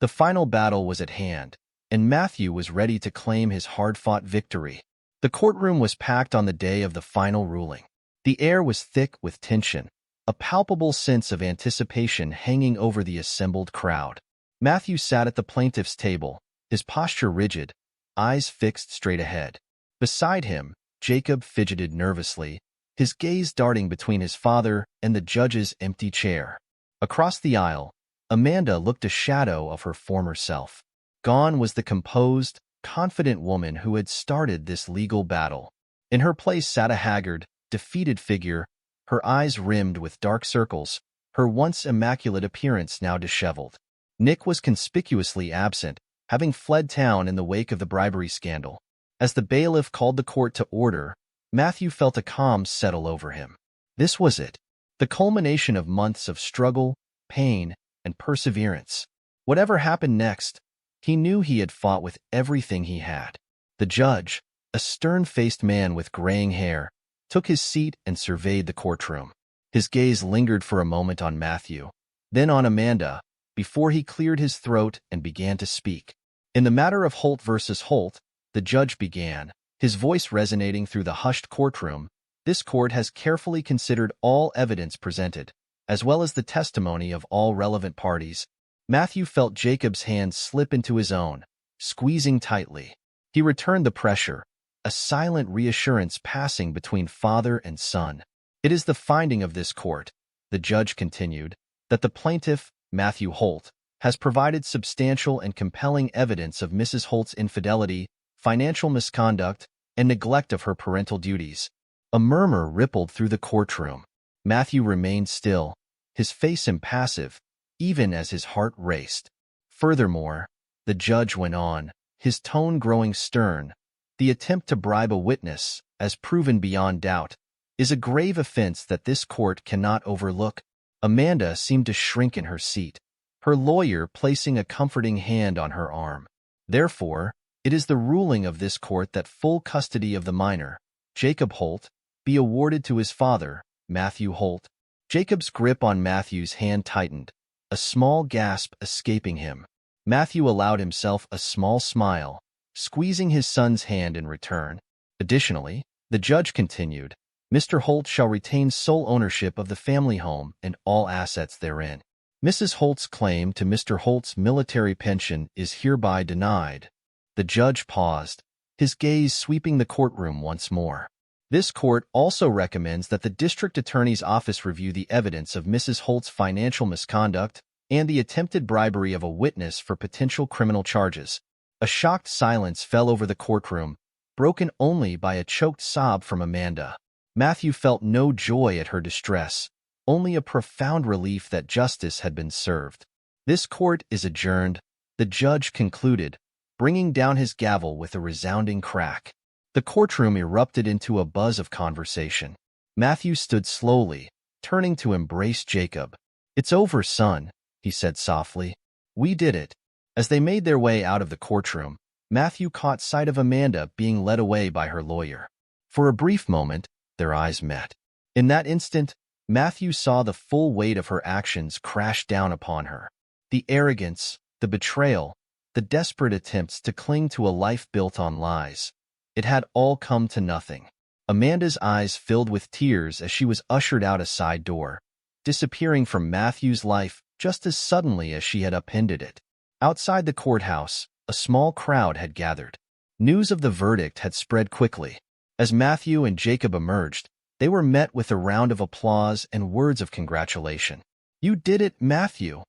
The final battle was at hand, and Matthew was ready to claim his hard-fought victory. The courtroom was packed on the day of the final ruling. The air was thick with tension, a palpable sense of anticipation hanging over the assembled crowd. Matthew sat at the plaintiff's table, his posture rigid, eyes fixed straight ahead. Beside him, Jacob fidgeted nervously, his gaze darting between his father and the judge's empty chair. Across the aisle, Amanda looked a shadow of her former self. Gone was the composed, confident woman who had started this legal battle. In her place sat a haggard, defeated figure, her eyes rimmed with dark circles, her once immaculate appearance now disheveled. Nick was conspicuously absent, having fled town in the wake of the bribery scandal. As the bailiff called the court to order, Matthew felt a calm settle over him. This was it, the culmination of months of struggle, pain, and perseverance. Whatever happened next, he knew he had fought with everything he had. The judge, a stern-faced man with graying hair, took his seat and surveyed the courtroom. His gaze lingered for a moment on Matthew, then on Amanda, before he cleared his throat and began to speak. In the matter of Holt versus Holt, the judge began, his voice resonating through the hushed courtroom. This court has carefully considered all evidence presented, as well as the testimony of all relevant parties. Matthew felt Jacob's hand slip into his own, squeezing tightly. He returned the pressure, a silent reassurance passing between father and son. It is the finding of this court, the judge continued, that the plaintiff, Matthew Holt, has provided substantial and compelling evidence of Mrs. Holt's infidelity, financial misconduct, and neglect of her parental duties. A murmur rippled through the courtroom. Matthew remained still, his face impassive, even as his heart raced. Furthermore, the judge went on, his tone growing stern, the attempt to bribe a witness, as proven beyond doubt, is a grave offense that this court cannot overlook. Amanda seemed to shrink in her seat, her lawyer placing a comforting hand on her arm. Therefore, it is the ruling of this court that full custody of the minor, Jacob Holt, be awarded to his father, Matthew Holt. Jacob's grip on Matthew's hand tightened, a small gasp escaping him. Matthew allowed himself a small smile, squeezing his son's hand in return. Additionally, the judge continued, Mr. Holt shall retain sole ownership of the family home and all assets therein. Mrs. Holt's claim to Mr. Holt's military pension is hereby denied. The judge paused, his gaze sweeping the courtroom once more. This court also recommends that the district attorney's office review the evidence of Mrs. Holt's financial misconduct and the attempted bribery of a witness for potential criminal charges. A shocked silence fell over the courtroom, broken only by a choked sob from Amanda. Matthew felt no joy at her distress, only a profound relief that justice had been served. This court is adjourned, the judge concluded, bringing down his gavel with a resounding crack. The courtroom erupted into a buzz of conversation. Matthew stood slowly, turning to embrace Jacob. It's over, son, he said softly. We did it. As they made their way out of the courtroom, Matthew caught sight of Amanda being led away by her lawyer. For a brief moment, their eyes met. In that instant, Matthew saw the full weight of her actions crash down upon her. The arrogance, the betrayal, the desperate attempts to cling to a life built on lies. It had all come to nothing. Amanda's eyes filled with tears as she was ushered out a side door, disappearing from Matthew's life just as suddenly as she had upended it. Outside the courthouse, a small crowd had gathered. News of the verdict had spread quickly. As Matthew and Jacob emerged, they were met with a round of applause and words of congratulation. You did it, Matthew,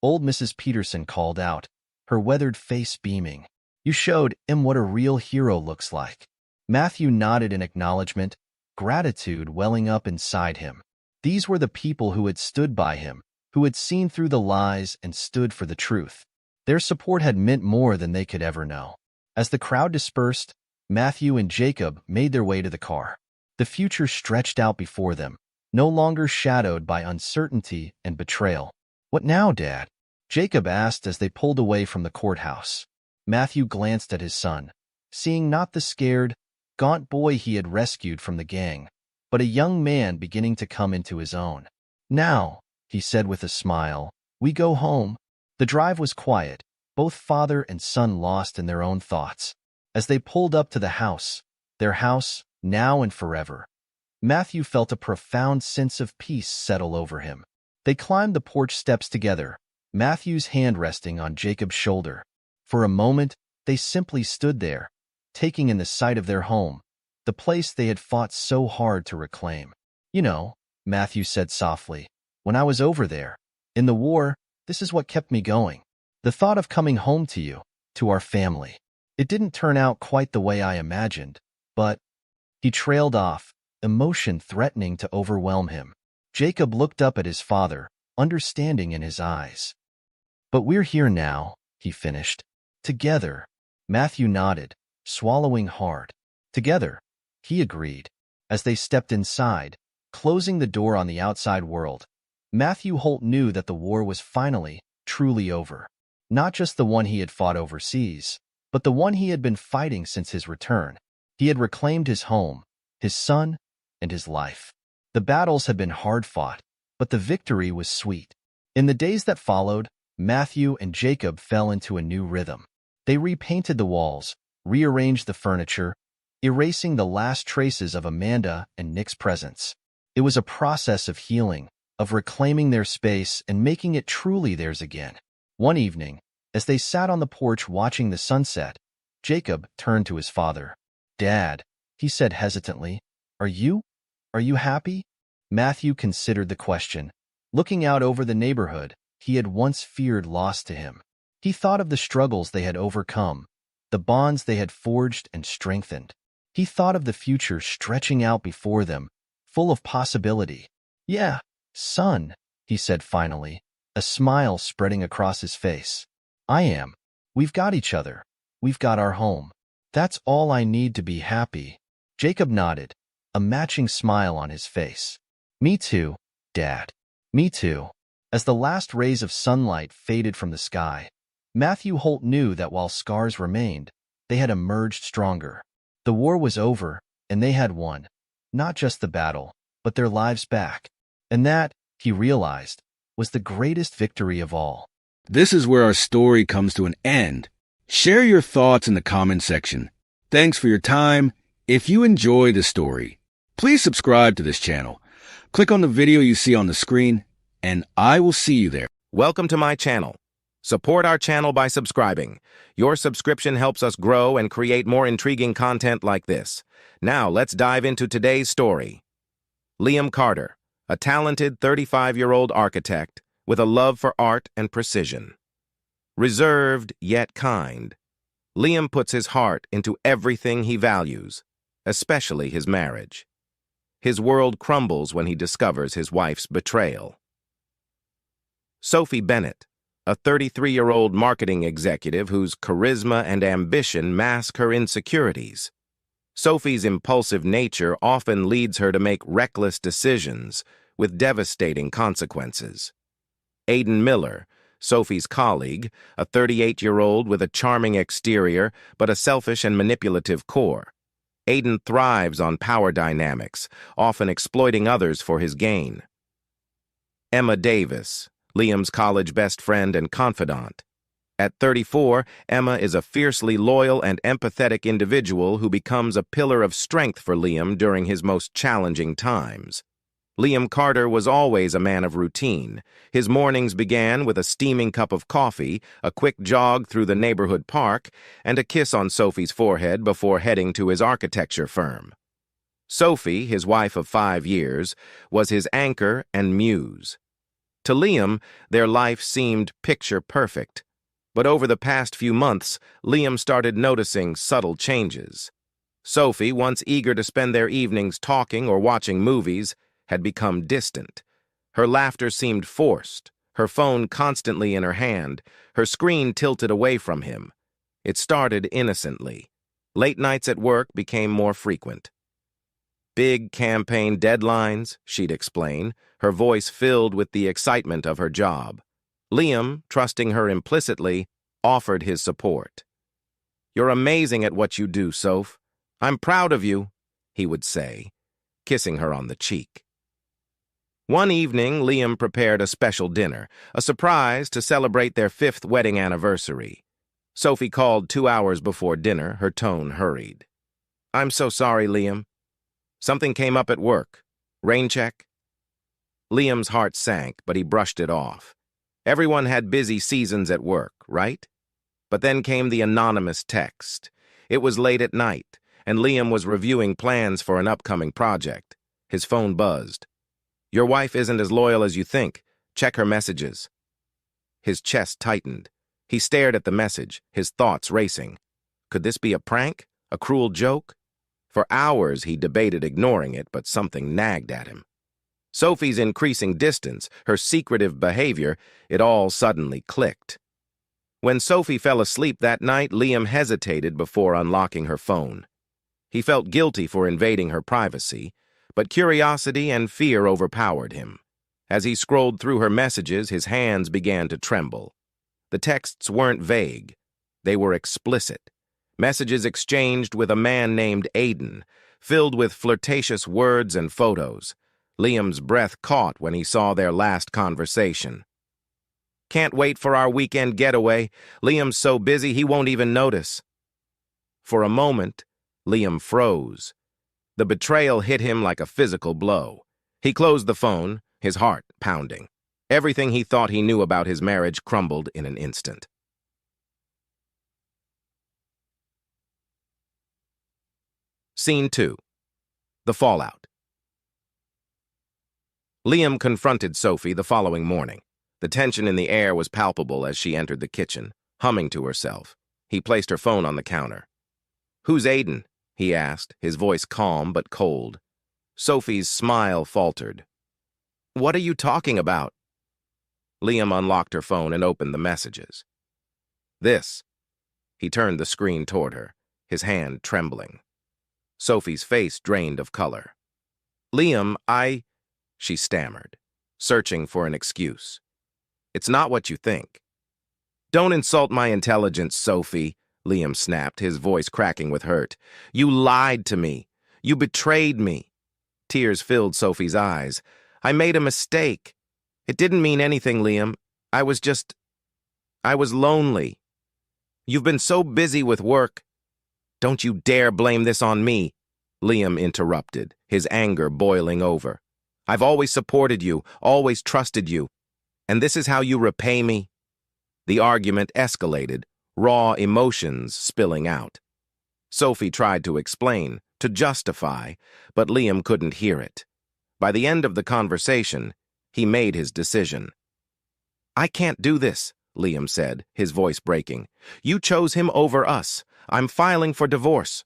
old Mrs. Peterson called out, her weathered face beaming. You showed him what a real hero looks like. Matthew nodded in acknowledgement, gratitude welling up inside him. These were the people who had stood by him, who had seen through the lies and stood for the truth. Their support had meant more than they could ever know. As the crowd dispersed, Matthew and Jacob made their way to the car. The future stretched out before them, no longer shadowed by uncertainty and betrayal. "What now, Dad?" Jacob asked as they pulled away from the courthouse. Matthew glanced at his son, seeing not the scared, gaunt boy he had rescued from the gang, but a young man beginning to come into his own. "Now," he said with a smile, "we go home." The drive was quiet, both father and son lost in their own thoughts. As they pulled up to the house, their house, now and forever, Matthew felt a profound sense of peace settle over him. They climbed the porch steps together, Matthew's hand resting on Jacob's shoulder. For a moment, they simply stood there, taking in the sight of their home, the place they had fought so hard to reclaim. "You know," Matthew said softly, "when I was over there, in the war, this is what kept me going. The thought of coming home to you, to our family. It didn't turn out quite the way I imagined, but—" He trailed off, emotion threatening to overwhelm him. Jacob looked up at his father, understanding in his eyes. "But we're here now," he finished. "Together." Matthew nodded, swallowing hard. "Together," he agreed. As they stepped inside, closing the door on the outside world, Matthew Holt knew that the war was finally, truly over. Not just the one he had fought overseas, but the one he had been fighting since his return. He had reclaimed his home, his son, and his life. The battles had been hard-fought, but the victory was sweet. In the days that followed, Matthew and Jacob fell into a new rhythm. They repainted the walls, rearranged the furniture, erasing the last traces of Amanda and Nick's presence. It was a process of healing, of reclaiming their space and making it truly theirs again. One evening, as they sat on the porch watching the sunset, Jacob turned to his father. "Dad," he said hesitantly, Are you happy?" Matthew considered the question, looking out over the neighborhood he had once feared lost to him. He thought of the struggles they had overcome, the bonds they had forged and strengthened. He thought of the future stretching out before them, full of possibility. "Yeah, son," he said finally, a smile spreading across his face. "I am. We've got each other. We've got our home. That's all I need to be happy." Jacob nodded, a matching smile on his face. "Me too, Dad. Me too." As the last rays of sunlight faded from the sky, Matthew Holt knew that while scars remained, they had emerged stronger. The war was over, and they had won, not just the battle, but their lives back. And that, he realized, was the greatest victory of all. This is where our story comes to an end. Share your thoughts in the comment section. Thanks for your time. If you enjoy the story, please subscribe to this channel. Click on the video you see on the screen, and I will see you there. Welcome to my channel. Support our channel by subscribing. Your subscription helps us grow and create more intriguing content like this. Now, let's dive into today's story. Liam Carter, a talented 35-year-old architect with a love for art and precision. Reserved yet kind, Liam puts his heart into everything he values, especially his marriage. His world crumbles when he discovers his wife's betrayal. Sophie Bennett, a 33-year-old marketing executive whose charisma and ambition mask her insecurities. Sophie's impulsive nature often leads her to make reckless decisions with devastating consequences. Aidan Miller, Sophie's colleague, a 38-year-old with a charming exterior but a selfish and manipulative core. Aidan thrives on power dynamics, often exploiting others for his gain. Emma Davis, Liam's college best friend and confidant. At 34, Emma is a fiercely loyal and empathetic individual who becomes a pillar of strength for Liam during his most challenging times. Liam Carter was always a man of routine. His mornings began with a steaming cup of coffee, a quick jog through the neighborhood park, and a kiss on Sophie's forehead before heading to his architecture firm. Sophie, his wife of 5 years, was his anchor and muse. To Liam, their life seemed picture-perfect. But over the past few months, Liam started noticing subtle changes. Sophie, once eager to spend their evenings talking or watching movies, had become distant. Her laughter seemed forced, her phone constantly in her hand, her screen tilted away from him. It started innocently. Late nights at work became more frequent. Big campaign deadlines, she'd explain, her voice filled with the excitement of her job. Liam, trusting her implicitly, offered his support. "You're amazing at what you do, Soph. I'm proud of you," he would say, kissing her on the cheek. One evening, Liam prepared a special dinner, a surprise to celebrate their 5th wedding anniversary. Sophie called 2 hours before dinner, her tone hurried. "I'm so sorry, Liam. Something came up at work. Rain check?" Liam's heart sank, but he brushed it off. Everyone had busy seasons at work, right? But then came the anonymous text. It was late at night, and Liam was reviewing plans for an upcoming project. His phone buzzed. "Your wife isn't as loyal as you think. Check her messages." His chest tightened. He stared at the message, his thoughts racing. Could this be a prank? A cruel joke? For hours he debated ignoring it, but something nagged at him. Sophie's increasing distance, her secretive behavior, it all suddenly clicked. When Sophie fell asleep that night, Liam hesitated before unlocking her phone. He felt guilty for invading her privacy, but curiosity and fear overpowered him. As he scrolled through her messages, his hands began to tremble. The texts weren't vague. They were explicit. Messages exchanged with a man named Aiden, filled with flirtatious words and photos. Liam's breath caught when he saw their last conversation. "Can't wait for our weekend getaway. Liam's so busy he won't even notice." For a moment, Liam froze. The betrayal hit him like a physical blow. He closed the phone, his heart pounding. Everything he thought he knew about his marriage crumbled in an instant. Scene 2. The Fallout. Liam confronted Sophie the following morning. The tension in the air was palpable as she entered the kitchen, humming to herself. He placed her phone on the counter. "Who's Aiden?" he asked, his voice calm but cold. Sophie's smile faltered. "What are you talking about?" Liam unlocked her phone and opened the messages. "This." He turned the screen toward her, his hand trembling. Sophie's face drained of color. "Liam, she stammered, searching for an excuse. "It's not what you think." "Don't insult my intelligence, Sophie," Liam snapped, his voice cracking with hurt. "You lied to me. You betrayed me." Tears filled Sophie's eyes. "I made a mistake. It didn't mean anything, Liam. I was lonely. You've been so busy with work." "Don't you dare blame this on me," Liam interrupted, his anger boiling over. "I've always supported you, always trusted you. And this is how you repay me?" The argument escalated, raw emotions spilling out. Sophie tried to explain, to justify, but Liam couldn't hear it. By the end of the conversation, he made his decision. "I can't do this," Liam said, his voice breaking. "You chose him over us. I'm filing for divorce."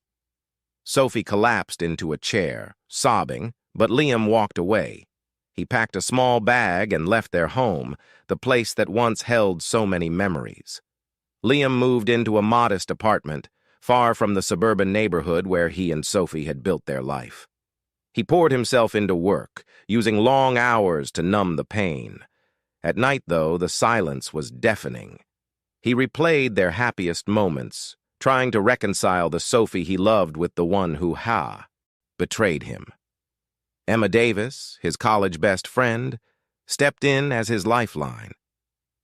Sophie collapsed into a chair, sobbing, but Liam walked away. He packed a small bag and left their home, the place that once held so many memories. Liam moved into a modest apartment, far from the suburban neighborhood where he and Sophie had built their life. He poured himself into work, using long hours to numb the pain. At night, though, the silence was deafening. He replayed their happiest moments, trying to reconcile the Sophie he loved with the one who betrayed him. Emma Davis, his college best friend, stepped in as his lifeline.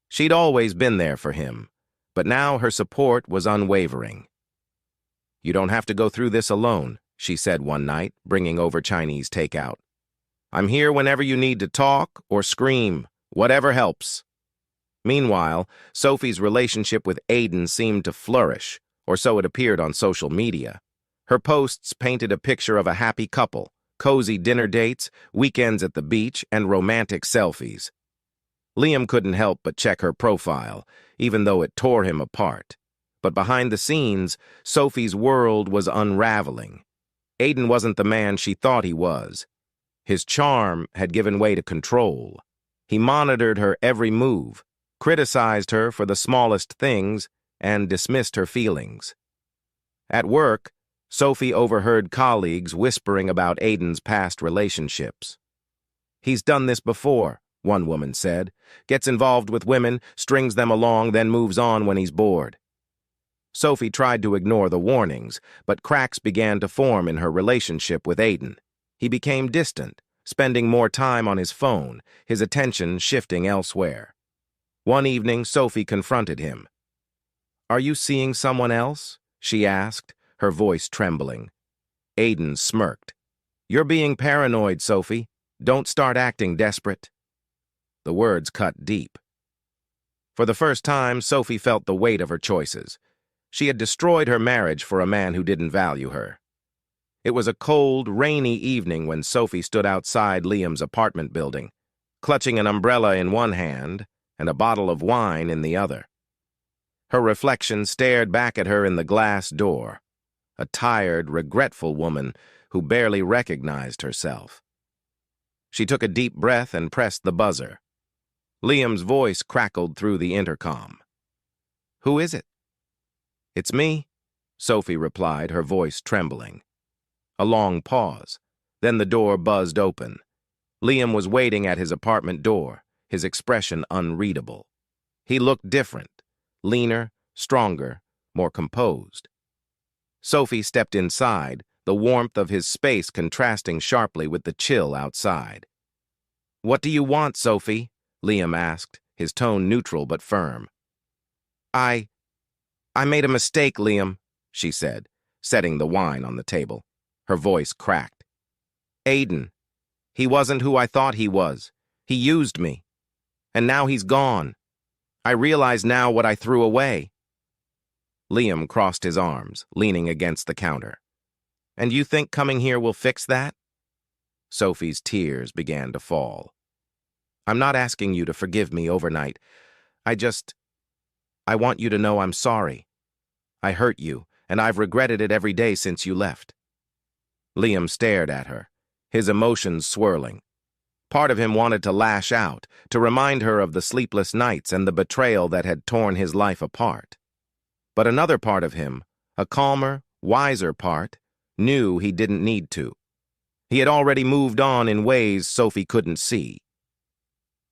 She'd always been there for him, but now her support was unwavering. "You don't have to go through this alone," she said one night, bringing over Chinese takeout. "I'm here whenever you need to talk or scream, whatever helps." Meanwhile, Sophie's relationship with Aiden seemed to flourish, or so it appeared on social media. Her posts painted a picture of a happy couple, cozy dinner dates, weekends at the beach, and romantic selfies. Liam couldn't help but check her profile, even though it tore him apart. But behind the scenes, Sophie's world was unraveling. Aiden wasn't the man she thought he was. His charm had given way to control. He monitored her every move, criticized her for the smallest things, and dismissed her feelings. At work, Sophie overheard colleagues whispering about Aiden's past relationships. "He's done this before," one woman said. "Gets involved with women, strings them along, then moves on when he's bored." Sophie tried to ignore the warnings, but cracks began to form in her relationship with Aiden. He became distant, spending more time on his phone, his attention shifting elsewhere. One evening, Sophie confronted him. "Are you seeing someone else?" she asked, her voice trembling. Aiden smirked. "You're being paranoid, Sophie. Don't start acting desperate." The words cut deep. For the first time, Sophie felt the weight of her choices. She had destroyed her marriage for a man who didn't value her. It was a cold, rainy evening when Sophie stood outside Liam's apartment building, clutching an umbrella in one hand and a bottle of wine in the other. Her reflection stared back at her in the glass door, a tired, regretful woman who barely recognized herself. She took a deep breath and pressed the buzzer. Liam's voice crackled through the intercom. "Who is it?" "It's me," Sophie replied, her voice trembling. A long pause. Then the door buzzed open. Liam was waiting at his apartment door, his expression unreadable. He looked different, leaner, stronger, more composed. Sophie stepped inside, the warmth of his space contrasting sharply with the chill outside. "What do you want, Sophie?" Liam asked, his tone neutral but firm. I made a mistake, Liam," she said, setting the wine on the table. Her voice cracked. "Aiden. He wasn't who I thought he was. He used me. And now he's gone. I realize now what I threw away." Liam crossed his arms, leaning against the counter. "And you think coming here will fix that?" Sophie's tears began to fall. "I'm not asking you to forgive me overnight. I want you to know I'm sorry. I hurt you, and I've regretted it every day since you left." Liam stared at her, his emotions swirling. Part of him wanted to lash out, to remind her of the sleepless nights and the betrayal that had torn his life apart. But another part of him, a calmer, wiser part, knew he didn't need to. He had already moved on in ways Sophie couldn't see.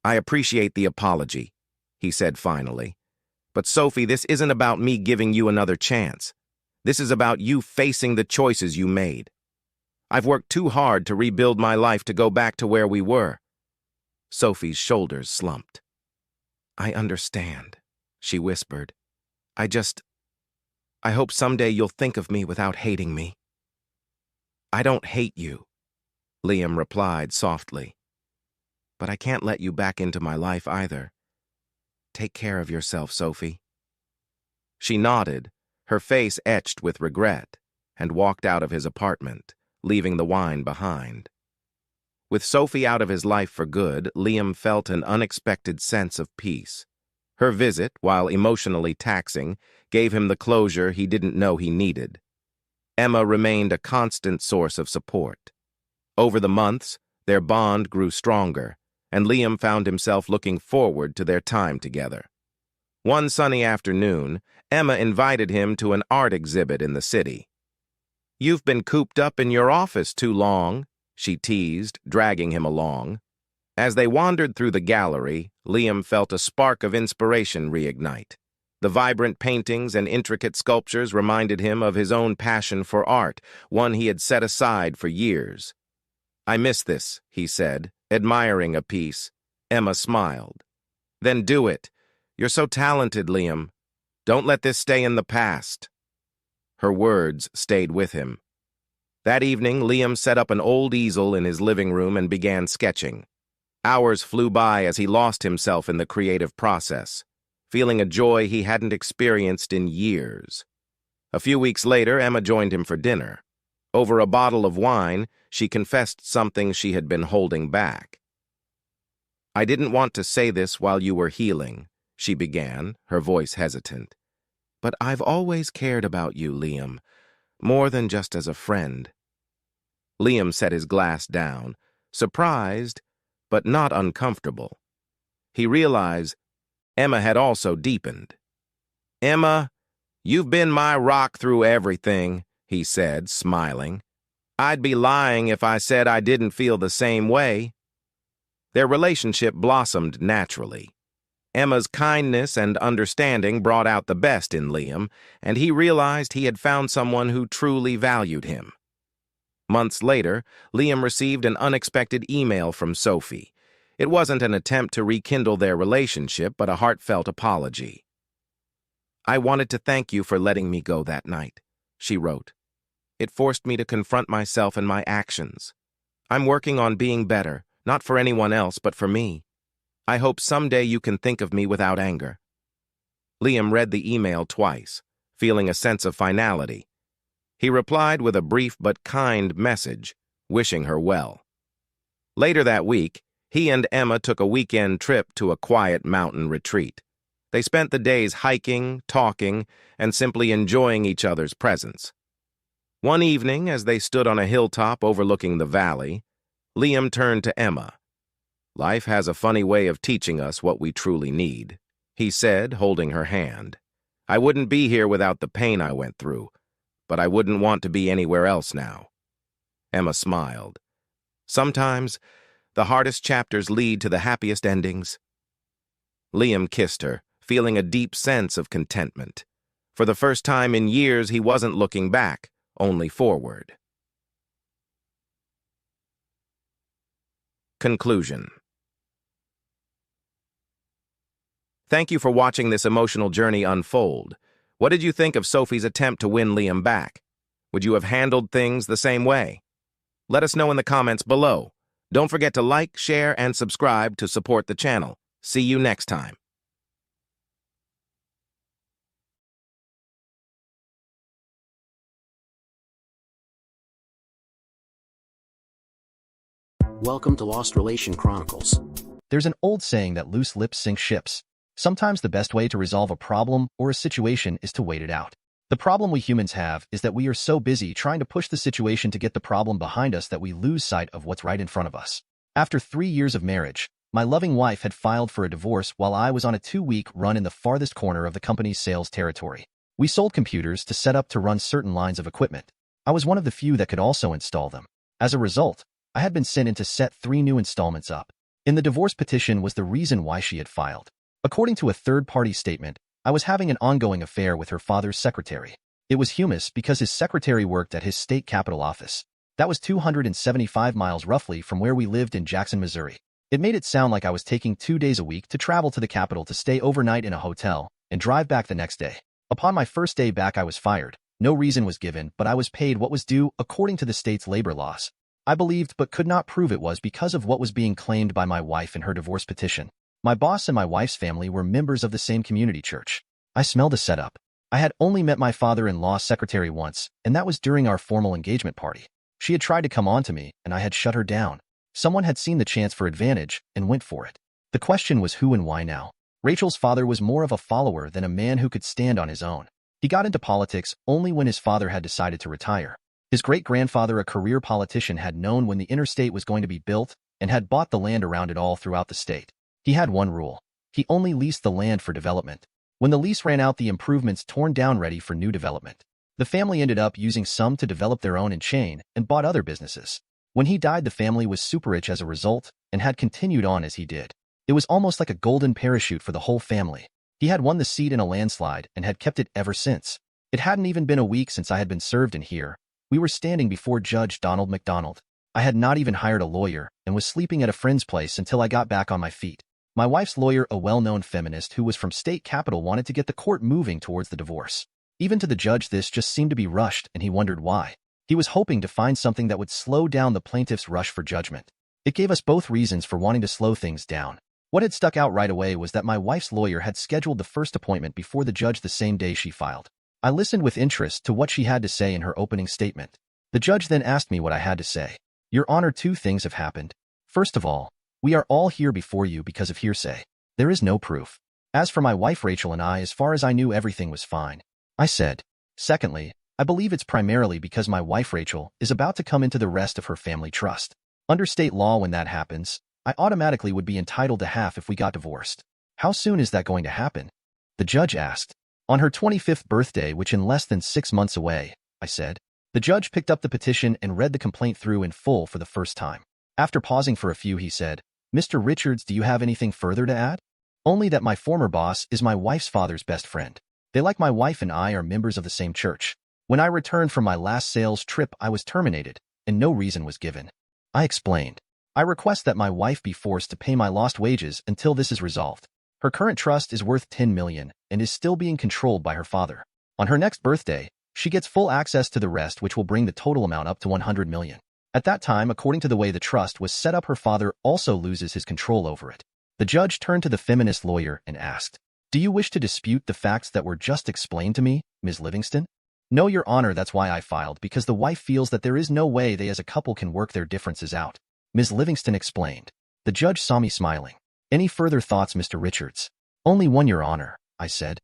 "I appreciate the apology," he said finally. "But Sophie, this isn't about me giving you another chance. This is about you facing the choices you made. I've worked too hard to rebuild my life to go back to where we were." Sophie's shoulders slumped. "I understand," she whispered. I hope someday you'll think of me without hating me." "I don't hate you," Liam replied softly. "But I can't let you back into my life either. Take care of yourself, Sophie." She nodded, her face etched with regret, and walked out of his apartment, leaving the wine behind. With Sophie out of his life for good, Liam felt an unexpected sense of peace. Her visit, while emotionally taxing, gave him the closure he didn't know he needed. Emma remained a constant source of support. Over the months, their bond grew stronger, and Liam found himself looking forward to their time together. One sunny afternoon, Emma invited him to an art exhibit in the city. "You've been cooped up in your office too long," she teased, dragging him along. As they wandered through the gallery, Liam felt a spark of inspiration reignite. The vibrant paintings and intricate sculptures reminded him of his own passion for art, one he had set aside for years. "I miss this," he said, admiring a piece. Emma smiled. "Then do it. You're so talented, Liam. Don't let this stay in the past." Her words stayed with him. That evening, Liam set up an old easel in his living room and began sketching. Hours flew by as he lost himself in the creative process, feeling a joy he hadn't experienced in years. A few weeks later, Emma joined him for dinner. Over a bottle of wine, she confessed something she had been holding back. "I didn't want to say this while you were healing," she began, her voice hesitant. "But I've always cared about you, Liam, more than just as a friend." Liam set his glass down, surprised, but not uncomfortable. He realized Emma had also deepened. "Emma, "You've been my rock through everything," he said, smiling. "I'd be lying if I said I didn't feel the same way." Their relationship blossomed naturally. Emma's kindness and understanding brought out the best in Liam, and he realized he had found someone who truly valued him. Months later, Liam received an unexpected email from Sophie. It wasn't an attempt to rekindle their relationship, but a heartfelt apology. "I wanted to thank you for letting me go that night," she wrote. "It forced me to confront myself and my actions. I'm working on being better, not for anyone else, but for me. I hope someday you can think of me without anger." Liam read the email twice, feeling a sense of finality. He replied with a brief but kind message, wishing her well. Later that week, he and Emma took a weekend trip to a quiet mountain retreat. They spent the days hiking, talking, and simply enjoying each other's presence. One evening, as they stood on a hilltop overlooking the valley, Liam turned to Emma. "Life has a funny way of teaching us what we truly need," he said, holding her hand. "I wouldn't be here without the pain I went through, but I wouldn't want to be anywhere else now." Emma smiled. "Sometimes, the hardest chapters lead to the happiest endings." Liam kissed her, feeling a deep sense of contentment. For the first time in years, he wasn't looking back, only forward. Conclusion. Thank you for watching this emotional journey unfold. What did you think of Sophie's attempt to win Liam back? Would you have handled things the same way? Let us know in the comments below. Don't forget to like, share, and subscribe to support the channel. See you next time. Welcome to Lost Relation Chronicles. There's an old saying that loose lips sink ships. Sometimes the best way to resolve a problem or a situation is to wait it out. The problem we humans have is that we are so busy trying to push the situation to get the problem behind us that we lose sight of what's right in front of us. After 3 years of marriage, my loving wife had filed for a divorce while I was on a 2-week run in the farthest corner of the company's sales territory. We sold computers to set up to run certain lines of equipment. I was one of the few that could also install them. As a result, I had been sent in to set 3 new installments up. In the divorce petition was the reason why she had filed. According to a third-party statement, I was having an ongoing affair with her father's secretary. It was humorous because his secretary worked at his state capitol office. That was 275 miles roughly from where we lived in Jackson, Missouri. It made it sound like I was taking 2 days a week to travel to the Capitol to stay overnight in a hotel and drive back the next day. Upon my first day back, I was fired. No reason was given, but I was paid what was due according to the state's labor laws. I believed but could not prove it was because of what was being claimed by my wife in her divorce petition. My boss and my wife's family were members of the same community church. I smelled a setup. I had only met my father-in-law's secretary once, and that was during our formal engagement party. She had tried to come on to me, and I had shut her down. Someone had seen the chance for advantage and went for it. The question was who and why now. Rachel's father was more of a follower than a man who could stand on his own. He got into politics only when his father had decided to retire. His great-grandfather, a career politician, had known when the interstate was going to be built and had bought the land around it all throughout the state. He had one rule. He only leased the land for development. When the lease ran out, the improvements torn down ready for new development. The family ended up using some to develop their own in chain and bought other businesses. When he died, the family was super rich as a result and had continued on as he did. It was almost like a golden parachute for the whole family. He had won the seat in a landslide and had kept it ever since. It hadn't even been a week since I had been served in here. We were standing before Judge Donald McDonald. I had not even hired a lawyer and was sleeping at a friend's place until I got back on my feet. My wife's lawyer, a well-known feminist who was from state capitol, wanted to get the court moving towards the divorce. Even to the judge, this just seemed to be rushed, and he wondered why. He was hoping to find something that would slow down the plaintiff's rush for judgment. It gave us both reasons for wanting to slow things down. What had stuck out right away was that my wife's lawyer had scheduled the first appointment before the judge the same day she filed. I listened with interest to what she had to say in her opening statement. The judge then asked me what I had to say. "Your Honor, 2 things have happened. First of all, we are all here before you because of hearsay. There is no proof. As for my wife Rachel and I, as far as I knew, everything was fine," I said. "Secondly, I believe it's primarily because my wife Rachel is about to come into the rest of her family trust. Under state law, when that happens, I automatically would be entitled to half if we got divorced." "How soon is that going to happen?" the judge asked. On her 25th birthday, which in less than 6 months away, I said. The judge picked up the petition and read the complaint through in full for the first time. After pausing for a few, he said, "Mr. Richards, do you have anything further to add?" "Only that my former boss is my wife's father's best friend. They, like my wife and I, are members of the same church. When I returned from my last sales trip, I was terminated, and no reason was given." I explained. "I request that my wife be forced to pay my lost wages until this is resolved. Her current trust is worth $10 million and is still being controlled by her father. On her next birthday, she gets full access to the rest, which will bring the total amount up to $100 million. At that time, according to the way the trust was set up, her father also loses his control over it." The judge turned to the feminist lawyer and asked, "Do you wish to dispute the facts that were just explained to me, Ms. Livingston?" "No, Your Honor, that's why I filed, because the wife feels that there is no way they as a couple can work their differences out," Ms. Livingston explained. The judge saw me smiling. "Any further thoughts, Mr. Richards?" "Only one, Your Honor," I said.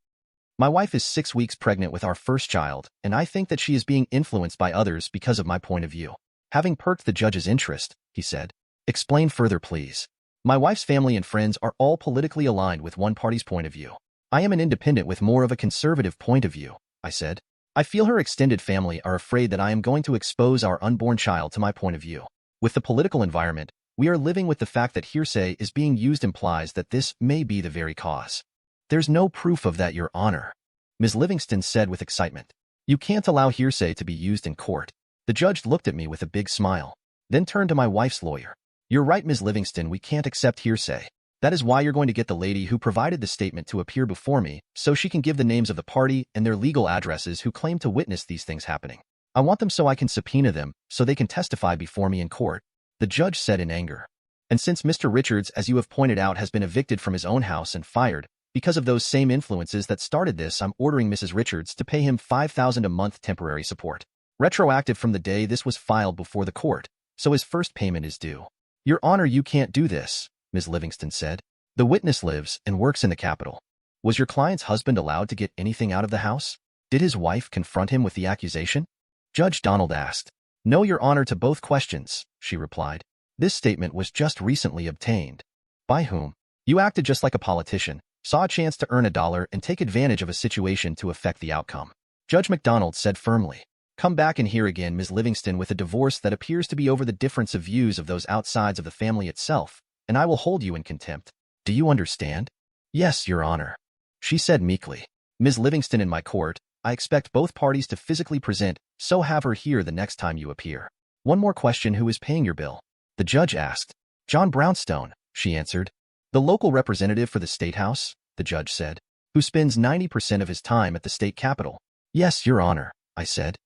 "My wife is 6 weeks pregnant with our first child, and I think that she is being influenced by others because of my point of view." Having perked the judge's interest, he said, "Explain further, please." "My wife's family and friends are all politically aligned with one party's point of view. I am an independent with more of a conservative point of view," I said. "I feel her extended family are afraid that I am going to expose our unborn child to my point of view. With the political environment we are living with, the fact that hearsay is being used implies that this may be the very cause." "There's no proof of that, Your Honor," Ms. Livingston said with excitement. "You can't allow hearsay to be used in court." The judge looked at me with a big smile, then turned to my wife's lawyer. "You're right, Ms. Livingston, we can't accept hearsay. That is why you're going to get the lady who provided the statement to appear before me so she can give the names of the party and their legal addresses who claim to witness these things happening. I want them so I can subpoena them so they can testify before me in court," the judge said in anger. "And since Mr. Richards, as you have pointed out, has been evicted from his own house and fired because of those same influences that started this, I'm ordering Mrs. Richards to pay him $5,000 a month temporary support, retroactive from the day this was filed before the court, so his first payment is due." "Your Honor, you can't do this," Ms. Livingston said. "The witness lives and works in the Capitol. Was your client's husband allowed to get anything out of the house? Did his wife confront him with the accusation?" Judge Donald asked. "No, Your Honor, to both questions," she replied. "This statement was just recently obtained." "By whom?" "You acted just like a politician, saw a chance to earn $1 and take advantage of a situation to affect the outcome," Judge McDonald said firmly. "Come back and hear again, Ms. Livingston, with a divorce that appears to be over the difference of views of those outsides of the family itself, and I will hold you in contempt. Do you understand?" "Yes, Your Honor," she said meekly. "Ms. Livingston, in my court, I expect both parties to physically present, so have her here the next time you appear." "One more question, who is paying your bill?" the judge asked. "John Brownstone," she answered. "The local representative for the State House," the judge said, "who spends 90% of his time at the state capitol." "Yes, Your Honor," I said.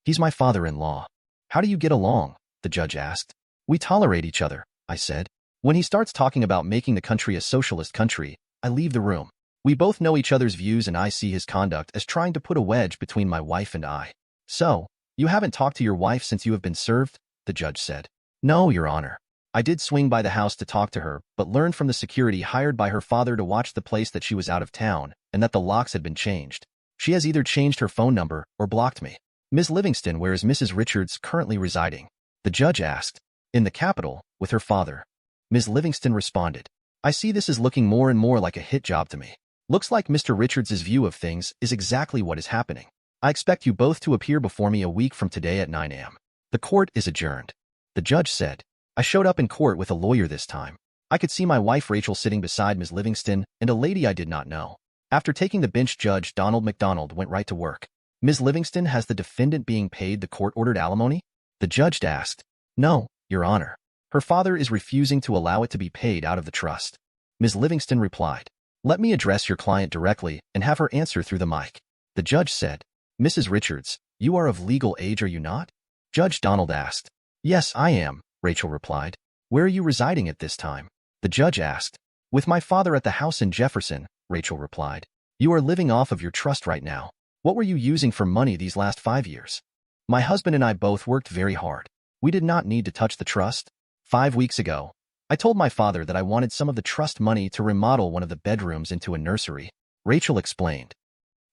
"He's my father-in-law." "How do you get along?" the judge asked. "We tolerate each other," I said. "When he starts talking about making the country a socialist country, I leave the room. We both know each other's views, and I see his conduct as trying to put a wedge between my wife and I." "So, you haven't talked to your wife since you have been served?" the judge said. "No, Your Honor. I did swing by the house to talk to her, but learned from the security hired by her father to watch the place that she was out of town and that the locks had been changed. She has either changed her phone number or blocked me." "Ms. Livingston, where is Mrs. Richards currently residing?" the judge asked. "In the Capitol, with her father," Ms. Livingston responded. "I see this is looking more and more like a hit job to me. Looks like Mr. Richards' view of things is exactly what is happening. I expect you both to appear before me a week from today at 9 a.m. The court is adjourned," the judge said. I showed up in court with a lawyer this time. I could see my wife Rachel sitting beside Ms. Livingston and a lady I did not know. After taking the bench, Judge Donald McDonald went right to work. "Ms. Livingston, has the defendant being paid the court-ordered alimony?" the judge asked. "No, Your Honor. Her father is refusing to allow it to be paid out of the trust," Ms. Livingston replied. "Let me address your client directly and have her answer through the mic," the judge said. "Mrs. Richards, you are of legal age, are you not?" Judge Donald asked. "Yes, I am," Rachel replied. "Where are you residing at this time?" the judge asked. "With my father at the house in Jefferson," Rachel replied. "You are living off of your trust right now. What were you using for money these last 5 years?" "My husband and I both worked very hard. We did not need to touch the trust. 5 weeks ago, I told my father that I wanted some of the trust money to remodel one of the bedrooms into a nursery," Rachel explained.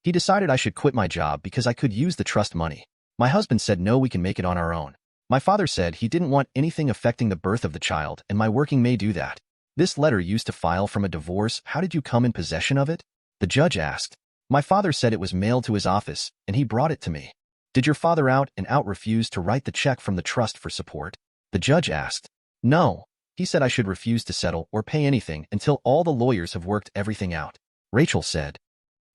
"He decided I should quit my job because I could use the trust money. My husband said no, we can make it on our own. My father said he didn't want anything affecting the birth of the child, and my working may do that. This letter used to file from a divorce. How did you come in possession of it?" the judge asked. My father said it was mailed to his office, and he brought it to me. Did your father out and out refuse to write the check from the trust for support? The judge asked. No. He said I should refuse to settle or pay anything until all the lawyers have worked everything out. Rachel said.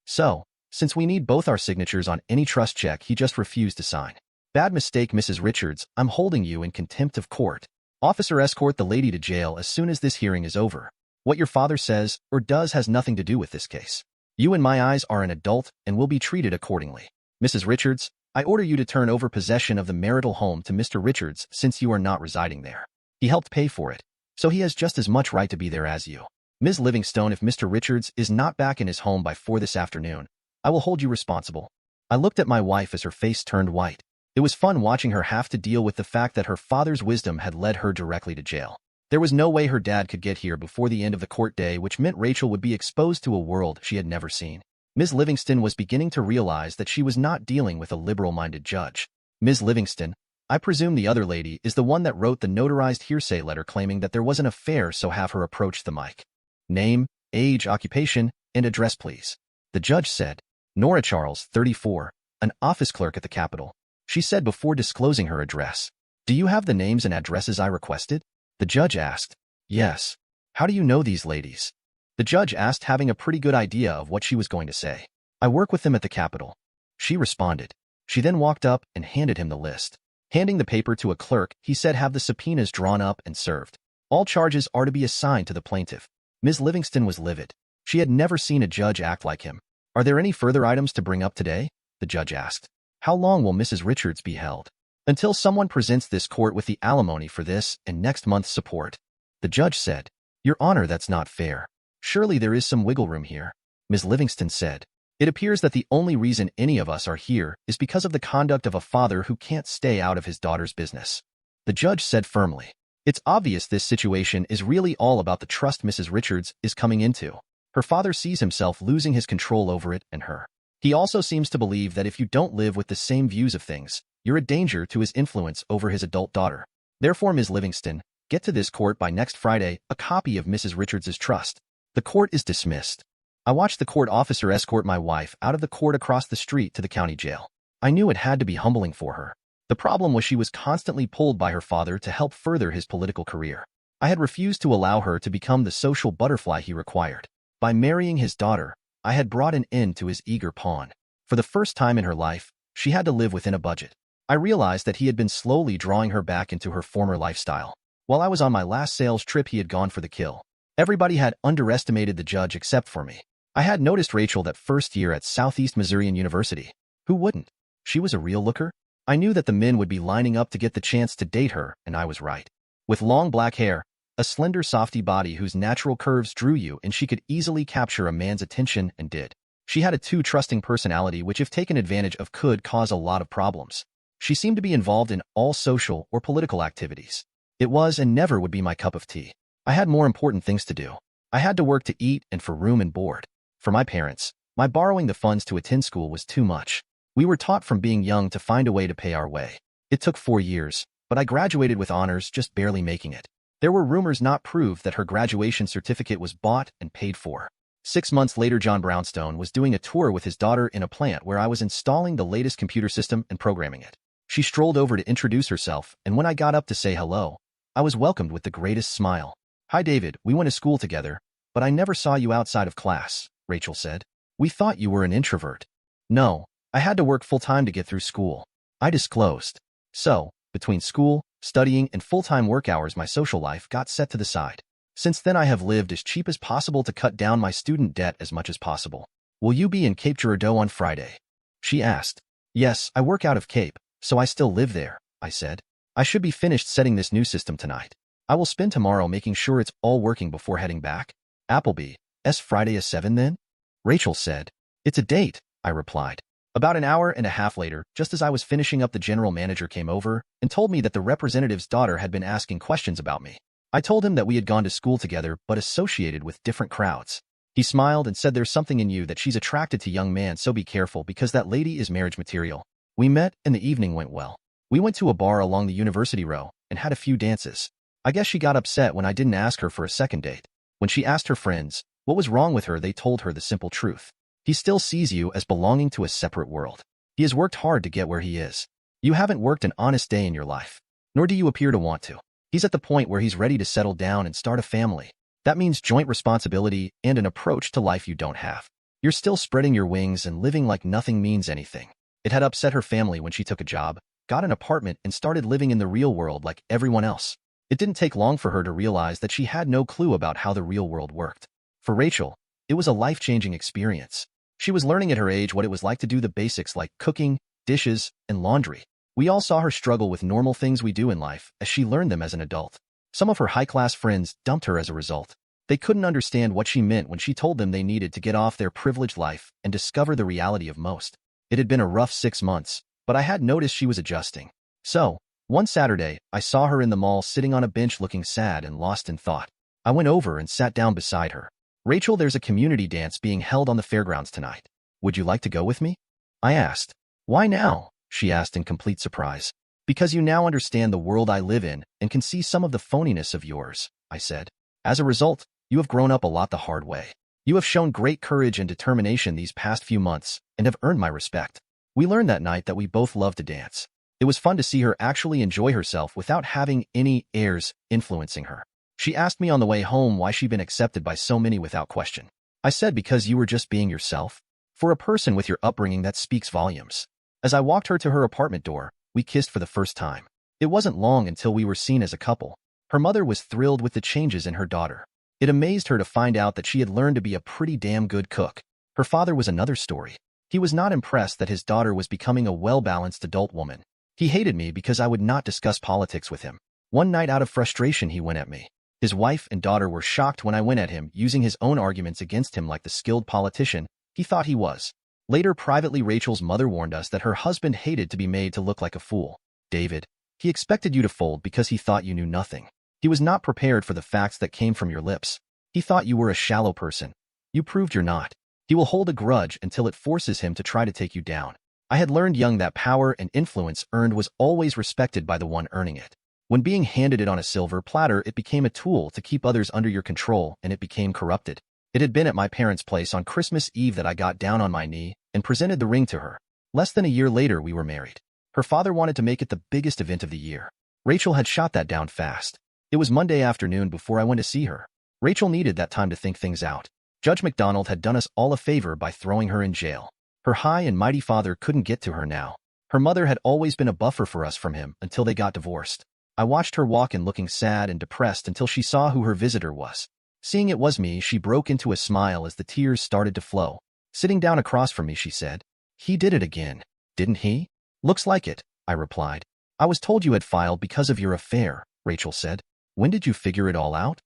So, since we need both our signatures on any trust check, he just refused to sign. Bad mistake, Mrs. Richards. I'm holding you in contempt of court. Officer, escort the lady to jail as soon as this hearing is over. What your father says or does has nothing to do with this case. You, in my eyes, are an adult and will be treated accordingly. Mrs. Richards, I order you to turn over possession of the marital home to Mr. Richards since you are not residing there. He helped pay for it, so he has just as much right to be there as you. Ms. Livingstone, if Mr. Richards is not back in his home by 4 this afternoon, I will hold you responsible. I looked at my wife as her face turned white. It was fun watching her have to deal with the fact that her father's wisdom had led her directly to jail. There was no way her dad could get here before the end of the court day, which meant Rachel would be exposed to a world she had never seen. Ms. Livingston was beginning to realize that she was not dealing with a liberal-minded judge. Ms. Livingston, I presume the other lady is the one that wrote the notarized hearsay letter claiming that there was an affair, so have her approach the mic. Name, age, occupation, and address, please. The judge said. Nora Charles, 34, an office clerk at the Capitol. She said before disclosing her address. Do you have the names and addresses I requested? The judge asked. Yes. How do you know these ladies? The judge asked, having a pretty good idea of what she was going to say. I work with them at the Capitol. She responded. She then walked up and handed him the list. Handing the paper to a clerk, he said, have the subpoenas drawn up and served. All charges are to be assigned to the plaintiff. Ms. Livingston was livid. She had never seen a judge act like him. Are there any further items to bring up today? The judge asked. How long will Mrs. Richards be held? Until someone presents this court with the alimony for this and next month's support. The judge said. Your Honor, that's not fair. Surely there is some wiggle room here. Ms. Livingston said. It appears that the only reason any of us are here is because of the conduct of a father who can't stay out of his daughter's business. The judge said firmly. It's obvious this situation is really all about the trust Mrs. Richards is coming into. Her father sees himself losing his control over it and her. He also seems to believe that if you don't live with the same views of things, you're a danger to his influence over his adult daughter. Therefore, Ms. Livingston, get to this court by next Friday a copy of Mrs. Richards's trust. The court is dismissed. I watched the court officer escort my wife out of the court across the street to the county jail. I knew it had to be humbling for her. The problem was she was constantly pulled by her father to help further his political career. I had refused to allow her to become the social butterfly he required. By marrying his daughter, I had brought an end to his eager pawn. For the first time in her life, she had to live within a budget. I realized that he had been slowly drawing her back into her former lifestyle. While I was on my last sales trip, he had gone for the kill. Everybody had underestimated the judge except for me. I had noticed Rachel that first year at Southeast Missourian University. Who wouldn't? She was a real looker. I knew that the men would be lining up to get the chance to date her, and I was right. With long black hair, a slender softy body whose natural curves drew you, and she could easily capture a man's attention and did. She had a too trusting personality which, if taken advantage of, could cause a lot of problems. She seemed to be involved in all social or political activities. It was and never would be my cup of tea. I had more important things to do. I had to work to eat and for room and board. For my parents, my borrowing the funds to attend school was too much. We were taught from being young to find a way to pay our way. It took 4 years, but I graduated with honors, just barely making it. There were rumors not proved that her graduation certificate was bought and paid for. 6 months later, John Brownstone was doing a tour with his daughter in a plant where I was installing the latest computer system and programming it. She strolled over to introduce herself, and when I got up to say hello, I was welcomed with the greatest smile. Hi, David, we went to school together, but I never saw you outside of class, Rachel said. We thought you were an introvert. No, I had to work full-time to get through school, I disclosed. So, between school, studying, and full-time work hours, my social life got set to the side. Since then, I have lived as cheap as possible to cut down my student debt as much as possible. Will you be in Cape Girardeau on Friday? She asked. Yes, I work out of Cape, so I still live there, I said. I should be finished setting this new system tonight. I will spend tomorrow making sure it's all working before heading back. Applebee's Friday is 7 then? Rachel said. It's a date, I replied. About an hour and a half later, just as I was finishing up, the general manager came over and told me that the representative's daughter had been asking questions about me. I told him that we had gone to school together but associated with different crowds. He smiled and said, there's something in you that she's attracted to, young man, so be careful because that lady is marriage material. We met and the evening went well. We went to a bar along the University Row and had a few dances. I guess she got upset when I didn't ask her for a second date. When she asked her friends what was wrong with her, they told her the simple truth. He still sees you as belonging to a separate world. He has worked hard to get where he is. You haven't worked an honest day in your life, nor do you appear to want to. He's at the point where he's ready to settle down and start a family. That means joint responsibility and an approach to life you don't have. You're still spreading your wings and living like nothing means anything. It had upset her family when she took a job, got an apartment, and started living in the real world like everyone else. It didn't take long for her to realize that she had no clue about how the real world worked. For Rachel, it was a life-changing experience. She was learning at her age what it was like to do the basics like cooking, dishes, and laundry. We all saw her struggle with normal things we do in life as she learned them as an adult. Some of her high-class friends dumped her as a result. They couldn't understand what she meant when she told them they needed to get off their privileged life and discover the reality of most. It had been a rough 6 months, but I had noticed she was adjusting. So, one Saturday, I saw her in the mall sitting on a bench looking sad and lost in thought. I went over and sat down beside her. "Rachel, there's a community dance being held on the fairgrounds tonight. Would you like to go with me?" I asked. "Why now?" she asked in complete surprise. "Because you now understand the world I live in and can see some of the phoniness of yours," I said. "As a result, you have grown up a lot the hard way. You have shown great courage and determination these past few months and have earned my respect." We learned that night that we both love to dance. It was fun to see her actually enjoy herself without having any airs influencing her. She asked me on the way home why she'd been accepted by so many without question. I said because you were just being yourself. For a person with your upbringing, that speaks volumes. As I walked her to her apartment door, we kissed for the first time. It wasn't long until we were seen as a couple. Her mother was thrilled with the changes in her daughter. It amazed her to find out that she had learned to be a pretty damn good cook. Her father was another story. He was not impressed that his daughter was becoming a well-balanced adult woman. He hated me because I would not discuss politics with him. One night out of frustration, he went at me. His wife and daughter were shocked when I went at him, using his own arguments against him like the skilled politician he thought he was. Later, privately, Rachel's mother warned us that her husband hated to be made to look like a fool. "David, he expected you to fold because he thought you knew nothing. He was not prepared for the facts that came from your lips. He thought you were a shallow person. You proved you're not. He will hold a grudge until it forces him to try to take you down." I had learned young that power and influence earned was always respected by the one earning it. When being handed it on a silver platter, it became a tool to keep others under your control, and it became corrupted. It had been at my parents' place on Christmas Eve that I got down on my knee and presented the ring to her. Less than a year later, we were married. Her father wanted to make it the biggest event of the year. Rachel had shot that down fast. It was Monday afternoon before I went to see her. Rachel needed that time to think things out. Judge McDonald had done us all a favor by throwing her in jail. Her high and mighty father couldn't get to her now. Her mother had always been a buffer for us from him until they got divorced. I watched her walk in looking sad and depressed until she saw who her visitor was. Seeing it was me, she broke into a smile as the tears started to flow. Sitting down across from me, she said, "He did it again, didn't he?" "Looks like it," I replied. "I was told you had filed because of your affair," Rachel said. "When did you figure it all out?"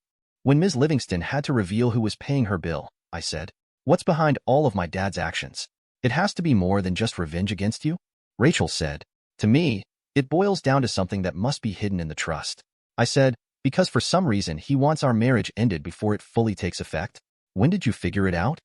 "When Ms. Livingston had to reveal who was paying her bill," I said. "What's behind all of my dad's actions? It has to be more than just revenge against you?" Rachel said, "To me, it boils down to something that must be hidden in the trust." I said, "Because for some reason he wants our marriage ended before it fully takes effect." "When did you figure it out?"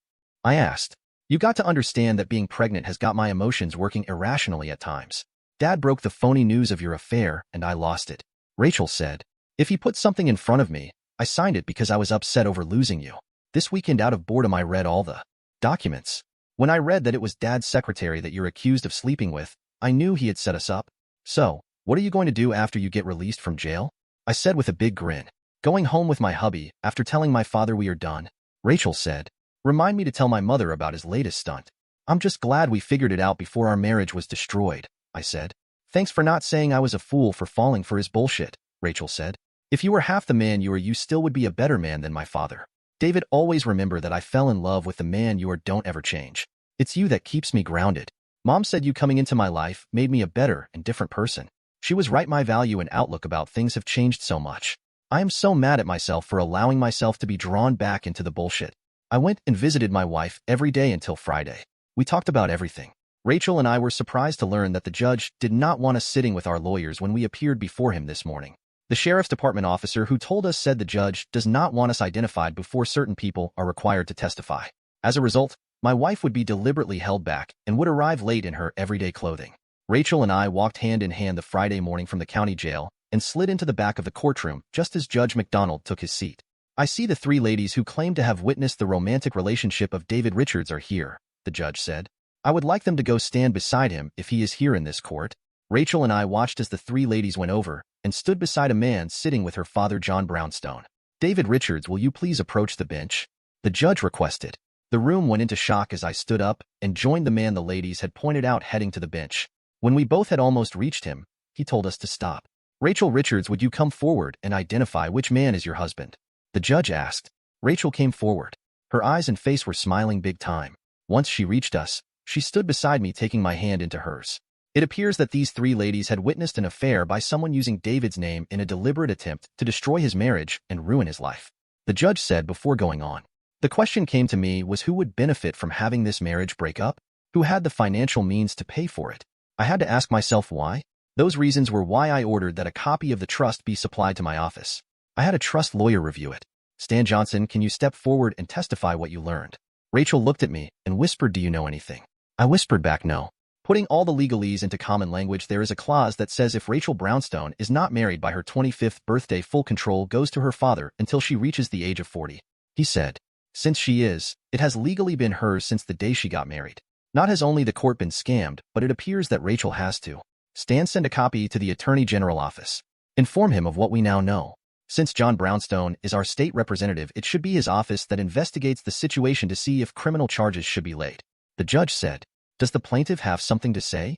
I asked. "You got to understand that being pregnant has got my emotions working irrationally at times. Dad broke the phony news of your affair and I lost it." Rachel said, "If he put something in front of me, I signed it because I was upset over losing you. This weekend out of boredom I read all the documents. When I read that it was Dad's secretary that you're accused of sleeping with, I knew he had set us up. So, what are you going to do after you get released from jail?" I said with a big grin. "Going home with my hubby after telling my father we are done." Rachel said, "Remind me to tell my mother about his latest stunt." "I'm just glad we figured it out before our marriage was destroyed," I said. "Thanks for not saying I was a fool for falling for his bullshit," Rachel said. "If you were half the man you are, you still would be a better man than my father. David, always remember that I fell in love with the man you are. Don't ever change. It's you that keeps me grounded. Mom said you coming into my life made me a better and different person. She was right. My value and outlook about things have changed so much. I am so mad at myself for allowing myself to be drawn back into the bullshit." I went and visited my wife every day until Friday. We talked about everything. Rachel and I were surprised to learn that the judge did not want us sitting with our lawyers when we appeared before him this morning. The sheriff's department officer who told us said the judge does not want us identified before certain people are required to testify. As a result, my wife would be deliberately held back and would arrive late in her everyday clothing. Rachel and I walked hand in hand the Friday morning from the county jail and slid into the back of the courtroom just as Judge McDonald took his seat. "I see the three ladies who claim to have witnessed the romantic relationship of David Richards are here," the judge said. I would like them to go stand beside him if he is here in this court. Rachel and I watched as the three ladies went over and stood beside a man sitting with her father, John Brownstone. David Richards, will you please approach the bench? The judge requested. The room went into shock as I stood up and joined the man the ladies had pointed out heading to the bench. When we both had almost reached him, he told us to stop. Rachel Richards, would you come forward and identify which man is your husband? The judge asked. Rachel came forward. Her eyes and face were smiling big time. Once she reached us, she stood beside me, taking my hand into hers. It appears that these three ladies had witnessed an affair by someone using David's name in a deliberate attempt to destroy his marriage and ruin his life. The judge said before going on. The question came to me was who would benefit from having this marriage break up? Who had the financial means to pay for it? I had to ask myself why. Those reasons were why I ordered that a copy of the trust be supplied to my office. I had a trust lawyer review it. Stan Johnson, can you step forward and testify what you learned? Rachel looked at me and whispered, do you know anything? I whispered back, no. Putting all the legalese into common language, there is a clause that says if Rachel Brownstone is not married by her 25th birthday, full control goes to her father until she reaches the age of 40. He said, since she is, it has legally been hers since the day she got married. Not has only the court been scammed, but it appears that Rachel has too. Stan, send a copy to the Attorney General office. Inform him of what we now know. Since John Brownstone is our state representative, it should be his office that investigates the situation to see if criminal charges should be laid. The judge said, does the plaintiff have something to say?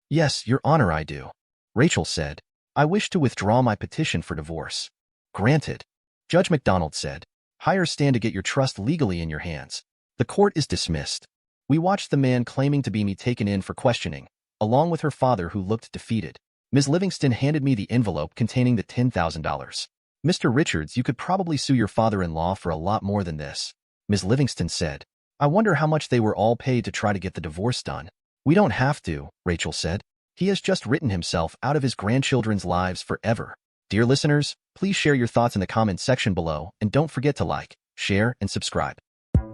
Yes, Your Honor, I do. Rachel said, I wish to withdraw my petition for divorce. Granted. Judge McDonald said, hire Stan to get your trust legally in your hands. The court is dismissed. We watched the man claiming to be me taken in for questioning, along with her father who looked defeated. Ms. Livingston handed me the envelope containing the $10,000. Mr. Richards, you could probably sue your father-in-law for a lot more than this. Ms. Livingston said, I wonder how much they were all paid to try to get the divorce done. We don't have to, Rachel said. He has just written himself out of his grandchildren's lives forever. Dear listeners, please share your thoughts in the comments section below and don't forget to like, share, and subscribe.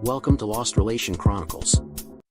Welcome to Lost Relation Chronicles.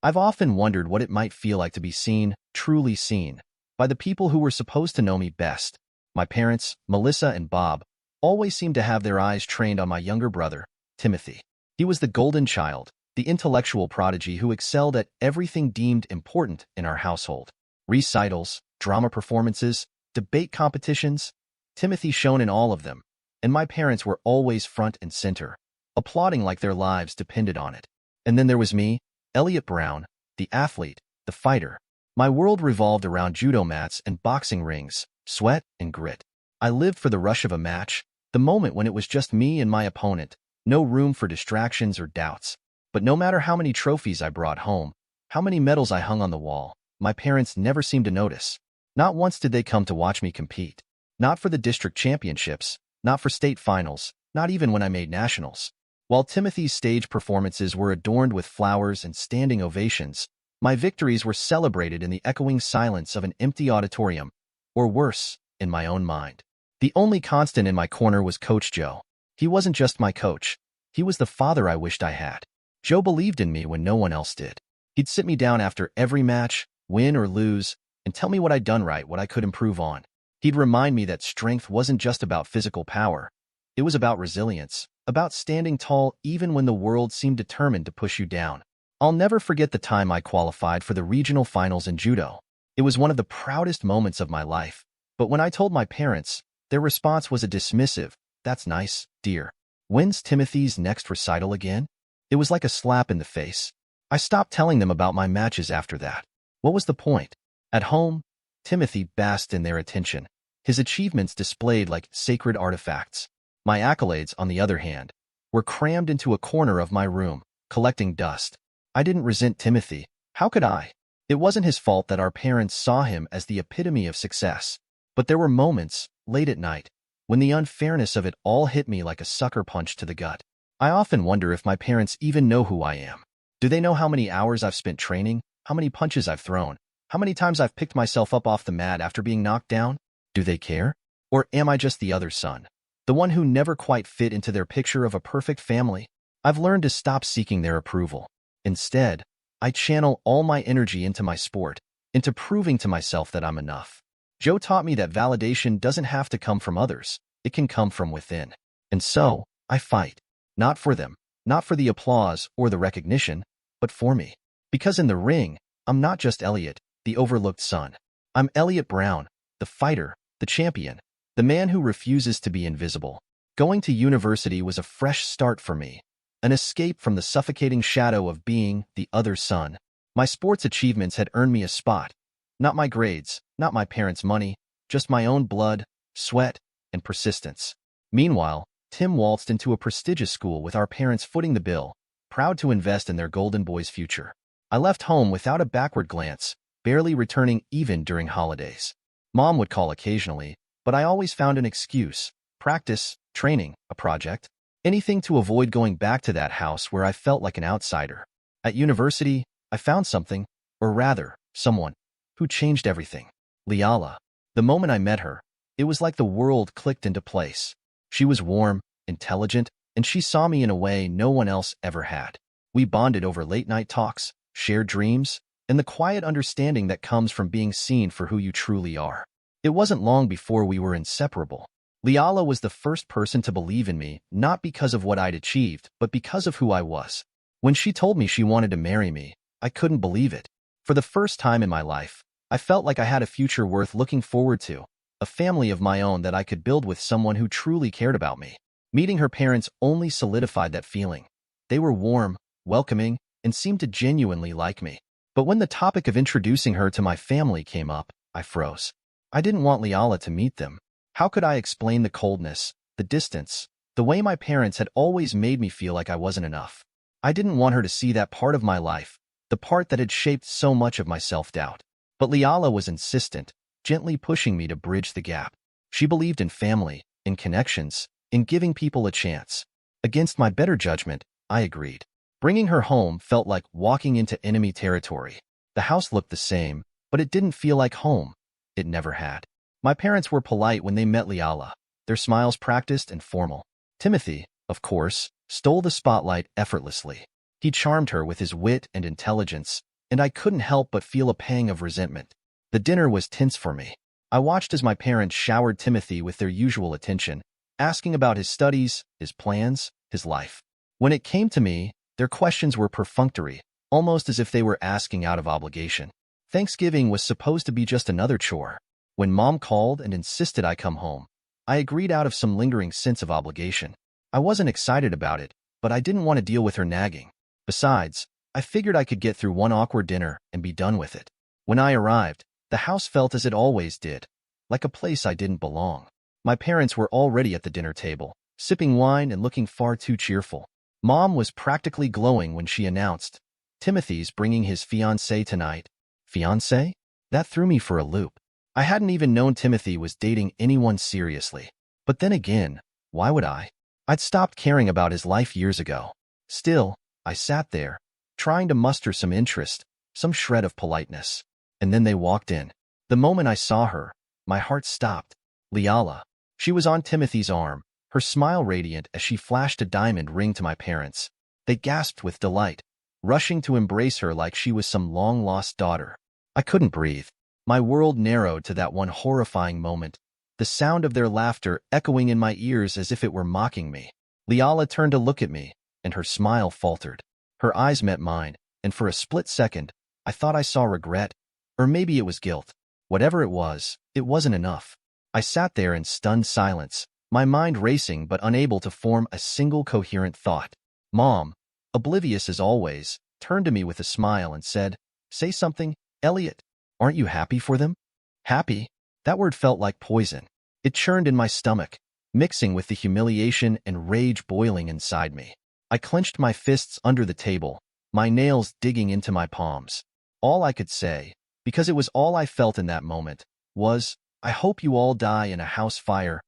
I've often wondered what it might feel like to be seen, truly seen, by the people who were supposed to know me best. My parents, Melissa and Bob, always seemed to have their eyes trained on my younger brother, Timothy. He was the golden child, the intellectual prodigy who excelled at everything deemed important in our household. Recitals, drama performances, debate competitions. Timothy shone in all of them, and my parents were always front and center, applauding like their lives depended on it. And then there was me, Elliot Brown, the athlete, the fighter. My world revolved around judo mats and boxing rings, sweat and grit. I lived for the rush of a match, the moment when it was just me and my opponent, no room for distractions or doubts. But no matter how many trophies I brought home, how many medals I hung on the wall, my parents never seemed to notice. Not once did they come to watch me compete. Not for the district championships, not for state finals, not even when I made nationals. While Timothy's stage performances were adorned with flowers and standing ovations, my victories were celebrated in the echoing silence of an empty auditorium, or worse, in my own mind. The only constant in my corner was Coach Joe. He wasn't just my coach. He was the father I wished I had. Joe believed in me when no one else did. He'd sit me down after every match, win or lose, and tell me what I'd done right, what I could improve on. He'd remind me that strength wasn't just about physical power. It was about resilience, about standing tall even when the world seemed determined to push you down. I'll never forget the time I qualified for the regional finals in judo. It was one of the proudest moments of my life. But when I told my parents, their response was a dismissive, "That's nice, dear. When's Timothy's next recital again?" It was like a slap in the face. I stopped telling them about my matches after that. What was the point? At home, Timothy basked in their attention, his achievements displayed like sacred artifacts. My accolades, on the other hand, were crammed into a corner of my room, collecting dust. I didn't resent Timothy. How could I? It wasn't his fault that our parents saw him as the epitome of success. But there were moments, late at night, when the unfairness of it all hit me like a sucker punch to the gut. I often wonder if my parents even know who I am. Do they know how many hours I've spent training, how many punches I've thrown, how many times I've picked myself up off the mat after being knocked down? Do they care? Or am I just the other son, the one who never quite fit into their picture of a perfect family? I've learned to stop seeking their approval. Instead, I channel all my energy into my sport, into proving to myself that I'm enough. Joe taught me that validation doesn't have to come from others, it can come from within. And so, I fight. Not for them, not for the applause or the recognition, but for me. Because in the ring, I'm not just Elliot, the overlooked son. I'm Elliot Brown, the fighter, the champion, the man who refuses to be invisible. Going to university was a fresh start for me, an escape from the suffocating shadow of being the other son. My sports achievements had earned me a spot. Not my grades, not my parents' money, just my own blood, sweat, and persistence. Meanwhile, Tim waltzed into a prestigious school with our parents footing the bill, proud to invest in their golden boy's future. I left home without a backward glance, barely returning even during holidays. Mom would call occasionally, but I always found an excuse: practice, training, a project, anything to avoid going back to that house where I felt like an outsider. At university, I found something, or rather, someone, who changed everything. Liala. The moment I met her, it was like the world clicked into place. She was warm, intelligent, and she saw me in a way no one else ever had. We bonded over late-night talks, shared dreams, and the quiet understanding that comes from being seen for who you truly are. It wasn't long before we were inseparable. Liala was the first person to believe in me, not because of what I'd achieved, but because of who I was. When she told me she wanted to marry me, I couldn't believe it. For the first time in my life, I felt like I had a future worth looking forward to, a family of my own that I could build with someone who truly cared about me. Meeting her parents only solidified that feeling. They were warm, welcoming, and seemed to genuinely like me. But when the topic of introducing her to my family came up, I froze. I didn't want Liala to meet them. How could I explain the coldness, the distance, the way my parents had always made me feel like I wasn't enough? I didn't want her to see that part of my life, the part that had shaped so much of my self-doubt. But Liala was insistent, gently pushing me to bridge the gap. She believed in family, in connections, in giving people a chance. Against my better judgment, I agreed. Bringing her home felt like walking into enemy territory. The house looked the same, but it didn't feel like home. It never had. My parents were polite when they met Liala, their smiles practiced and formal. Timothy, of course, stole the spotlight effortlessly. He charmed her with his wit and intelligence, and I couldn't help but feel a pang of resentment. The dinner was tense for me. I watched as my parents showered Timothy with their usual attention, asking about his studies, his plans, his life. When it came to me, their questions were perfunctory, almost as if they were asking out of obligation. Thanksgiving was supposed to be just another chore. When Mom called and insisted I come home, I agreed out of some lingering sense of obligation. I wasn't excited about it, but I didn't want to deal with her nagging. Besides, I figured I could get through one awkward dinner and be done with it. When I arrived, the house felt as it always did, like a place I didn't belong. My parents were already at the dinner table, sipping wine and looking far too cheerful. Mom was practically glowing when she announced, "Timothy's bringing his fiancée tonight." Fiancée? That threw me for a loop. I hadn't even known Timothy was dating anyone seriously. But then again, why would I? I'd stopped caring about his life years ago. Still, I sat there, trying to muster some interest, some shred of politeness. And then they walked in. The moment I saw her, my heart stopped. Liala. She was on Timothy's arm, her smile radiant as she flashed a diamond ring to my parents. They gasped with delight, rushing to embrace her like she was some long-lost daughter. I couldn't breathe. My world narrowed to that one horrifying moment, the sound of their laughter echoing in my ears as if it were mocking me. Liala turned to look at me, and her smile faltered. Her eyes met mine, and for a split second, I thought I saw regret, or maybe it was guilt. Whatever it wasn't enough. I sat there in stunned silence, my mind racing but unable to form a single coherent thought. Mom, oblivious as always, turned to me with a smile and said, "Say something, Elliot. Aren't you happy for them?" Happy? That word felt like poison. It churned in my stomach, mixing with the humiliation and rage boiling inside me. I clenched my fists under the table, my nails digging into my palms. All I could say, because it was all I felt in that moment, was, "I hope you all die in a house fire."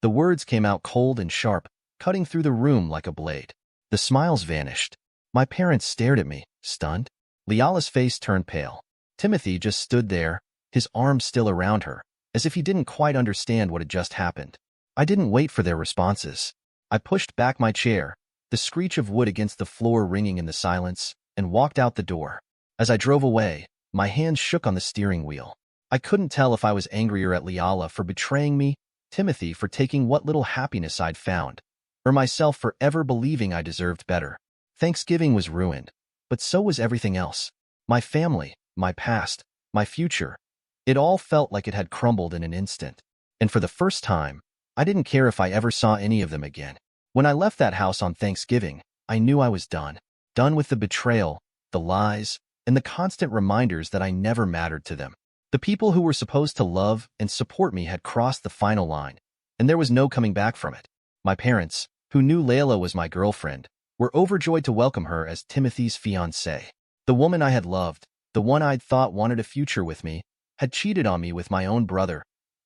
The words came out cold and sharp, cutting through the room like a blade. The smiles vanished. My parents stared at me, stunned. Liala's face turned pale. Timothy just stood there, his arms still around her, as if he didn't quite understand what had just happened. I didn't wait for their responses. I pushed back my chair, the screech of wood against the floor ringing in the silence, and walked out the door. As I drove away, my hands shook on the steering wheel. I couldn't tell if I was angrier at Liala for betraying me, Timothy for taking what little happiness I'd found, or myself for ever believing I deserved better. Thanksgiving was ruined, but so was everything else. My family, my past, my future. It all felt like it had crumbled in an instant. And for the first time, I didn't care if I ever saw any of them again. When I left that house on Thanksgiving, I knew I was done. Done with the betrayal, the lies, and the constant reminders that I never mattered to them. The people who were supposed to love and support me had crossed the final line, and there was no coming back from it. My parents, who knew Layla was my girlfriend, were overjoyed to welcome her as Timothy's fiancée. The woman I had loved, the one I'd thought wanted a future with me, had cheated on me with my own brother,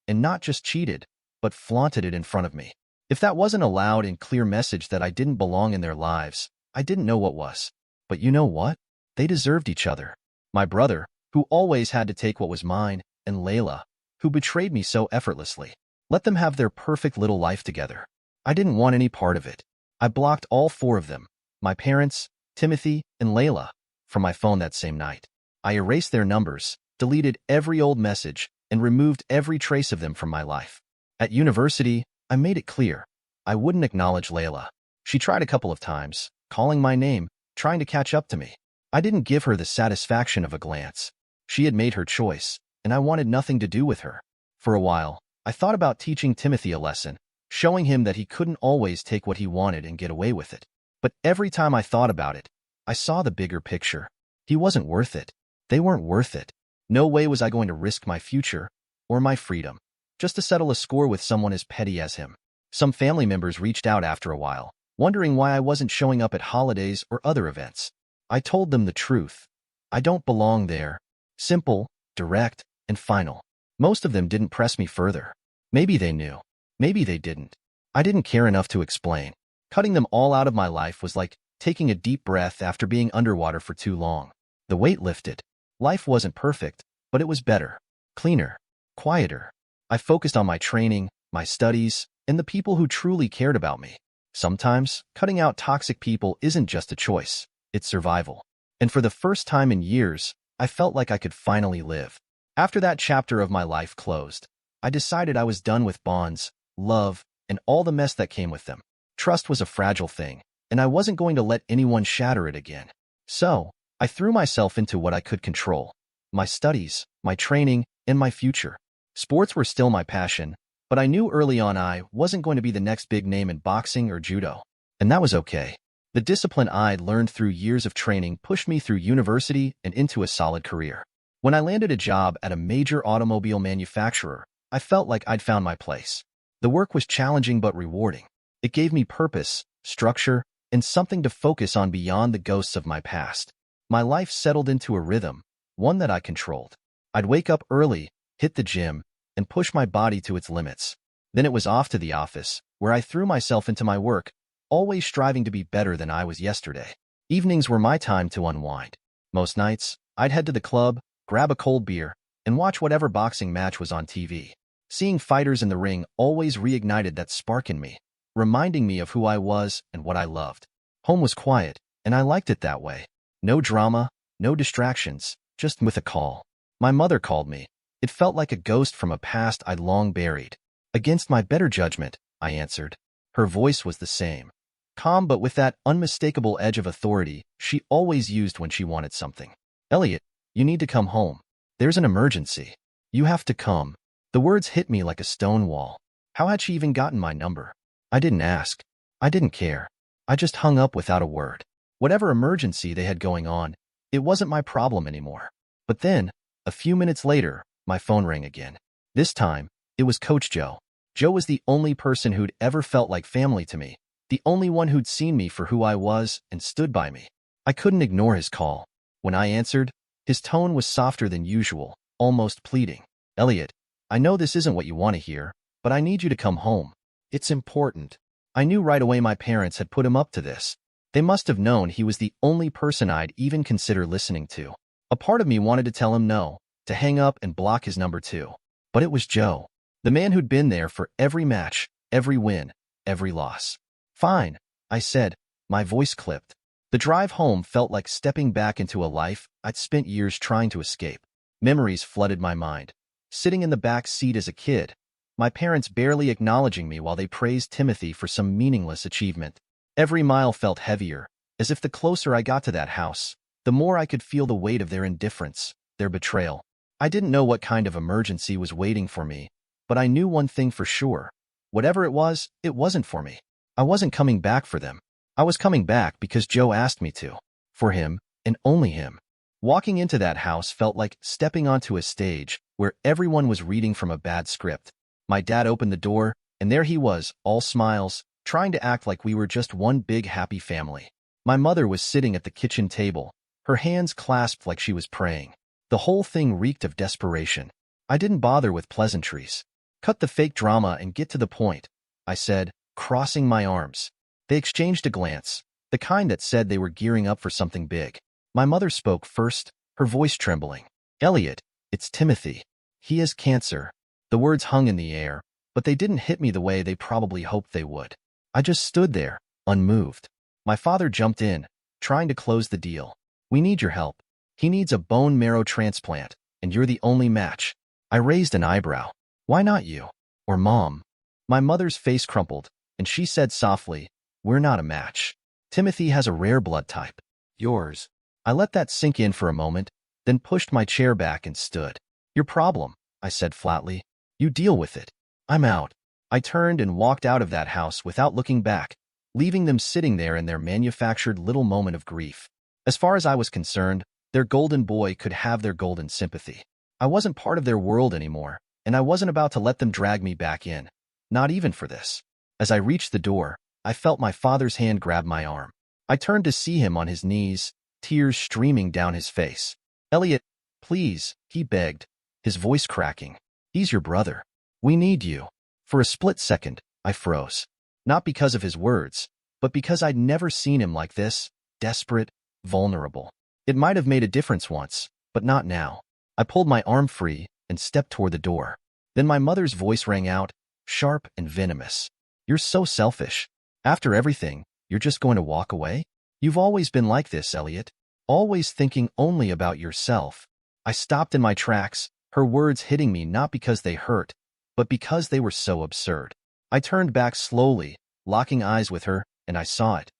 and not just cheated, but flaunted it in front of me. If that wasn't a loud and clear message that I didn't belong in their lives, I didn't know what was. But you know what? They deserved each other. My brother, who always had to take what was mine, and Layla, who betrayed me so effortlessly. Let them have their perfect little life together. I didn't want any part of it. I blocked all four of them, my parents, Timothy, and Layla, from my phone that same night. I erased their numbers, deleted every old message, and removed every trace of them from my life. At university, I made it clear. I wouldn't acknowledge Layla. She tried a couple of times, calling my name, trying to catch up to me. I didn't give her the satisfaction of a glance. She had made her choice, and I wanted nothing to do with her. For a while, I thought about teaching Timothy a lesson, showing him that he couldn't always take what he wanted and get away with it. But every time I thought about it, I saw the bigger picture. He wasn't worth it. They weren't worth it. No way was I going to risk my future or my freedom just to settle a score with someone as petty as him. Some family members reached out after a while, wondering why I wasn't showing up at holidays or other events. I told them the truth. I don't belong there. Simple, direct, and final. Most of them didn't press me further. Maybe they knew. Maybe they didn't. I didn't care enough to explain. Cutting them all out of my life was like taking a deep breath after being underwater for too long. The weight lifted. Life wasn't perfect, but it was better, cleaner, quieter. I focused on my training, my studies, and the people who truly cared about me. Sometimes, cutting out toxic people isn't just a choice, it's survival. And for the first time in years, I felt like I could finally live. After that chapter of my life closed, I decided I was done with bonds, love, and all the mess that came with them. Trust was a fragile thing, and I wasn't going to let anyone shatter it again. So, I threw myself into what I could control: my studies, my training, and my future. Sports were still my passion, but I knew early on I wasn't going to be the next big name in boxing or judo. And that was okay. The discipline I'd learned through years of training pushed me through university and into a solid career. When I landed a job at a major automobile manufacturer, I felt like I'd found my place. The work was challenging but rewarding. It gave me purpose, structure, and something to focus on beyond the ghosts of my past. My life settled into a rhythm, one that I controlled. I'd wake up early, hit the gym, and push my body to its limits. Then it was off to the office, where I threw myself into my work, always striving to be better than I was yesterday. Evenings were my time to unwind. Most nights, I'd head to the club, grab a cold beer, and watch whatever boxing match was on TV. Seeing fighters in the ring always reignited that spark in me, reminding me of who I was and what I loved. Home was quiet, and I liked it that way. No drama, no distractions, just with a call. My mother called me. It felt like a ghost from a past I'd long buried. Against my better judgment, I answered. Her voice was the same. Calm but with that unmistakable edge of authority she always used when she wanted something. Elliot, you need to come home. There's an emergency. You have to come. The words hit me like a stone wall. How had she even gotten my number? I didn't ask. I didn't care. I just hung up without a word. Whatever emergency they had going on, it wasn't my problem anymore. But then, a few minutes later, my phone rang again. This time, it was Coach Joe. Joe was the only person who'd ever felt like family to me, the only one who'd seen me for who I was and stood by me. I couldn't ignore his call. When I answered, his tone was softer than usual, almost pleading. Elliot, I know this isn't what you want to hear, but I need you to come home. It's important. I knew right away my parents had put him up to this. They must have known he was the only person I'd even consider listening to. A part of me wanted to tell him no, to hang up and block his number too. But it was Joe, the man who'd been there for every match, every win, every loss. Fine, I said, my voice clipped. The drive home felt like stepping back into a life I'd spent years trying to escape. Memories flooded my mind. Sitting in the back seat as a kid, my parents barely acknowledging me while they praised Timothy for some meaningless achievement. Every mile felt heavier, as if the closer I got to that house, the more I could feel the weight of their indifference, their betrayal. I didn't know what kind of emergency was waiting for me, but I knew one thing for sure. Whatever it wasn't for me. I wasn't coming back for them. I was coming back because Joe asked me to. For him, and only him. Walking into that house felt like stepping onto a stage where everyone was reading from a bad script. My dad opened the door, and there he was, all smiles, trying to act like we were just one big happy family. My mother was sitting at the kitchen table, her hands clasped like she was praying. The whole thing reeked of desperation. I didn't bother with pleasantries. Cut the fake drama and get to the point, I said, crossing my arms. They exchanged a glance, the kind that said they were gearing up for something big. My mother spoke first, her voice trembling. Elliot, it's Timothy. He has cancer. The words hung in the air, but they didn't hit me the way they probably hoped they would. I just stood there, unmoved. My father jumped in, trying to close the deal. We need your help. He needs a bone marrow transplant, and you're the only match. I raised an eyebrow. Why not you? Or Mom? My mother's face crumpled, and she said softly, we're not a match. Timothy has a rare blood type. Yours. I let that sink in for a moment, then pushed my chair back and stood. Your problem, I said flatly. You deal with it. I'm out. I turned and walked out of that house without looking back, leaving them sitting there in their manufactured little moment of grief. As far as I was concerned, their golden boy could have their golden sympathy. I wasn't part of their world anymore, and I wasn't about to let them drag me back in. Not even for this. As I reached the door, I felt my father's hand grab my arm. I turned to see him on his knees, tears streaming down his face. Elliot, please, he begged, his voice cracking. He's your brother. We need you. For a split second, I froze. Not because of his words, but because I'd never seen him like this, desperate, vulnerable. It might have made a difference once, but not now. I pulled my arm free and stepped toward the door. Then my mother's voice rang out, sharp and venomous. You're so selfish. After everything, you're just going to walk away? You've always been like this, Elliot. Always thinking only about yourself. I stopped in my tracks, her words hitting me not because they hurt, but because they were so absurd. I turned back slowly, locking eyes with her, and I saw it.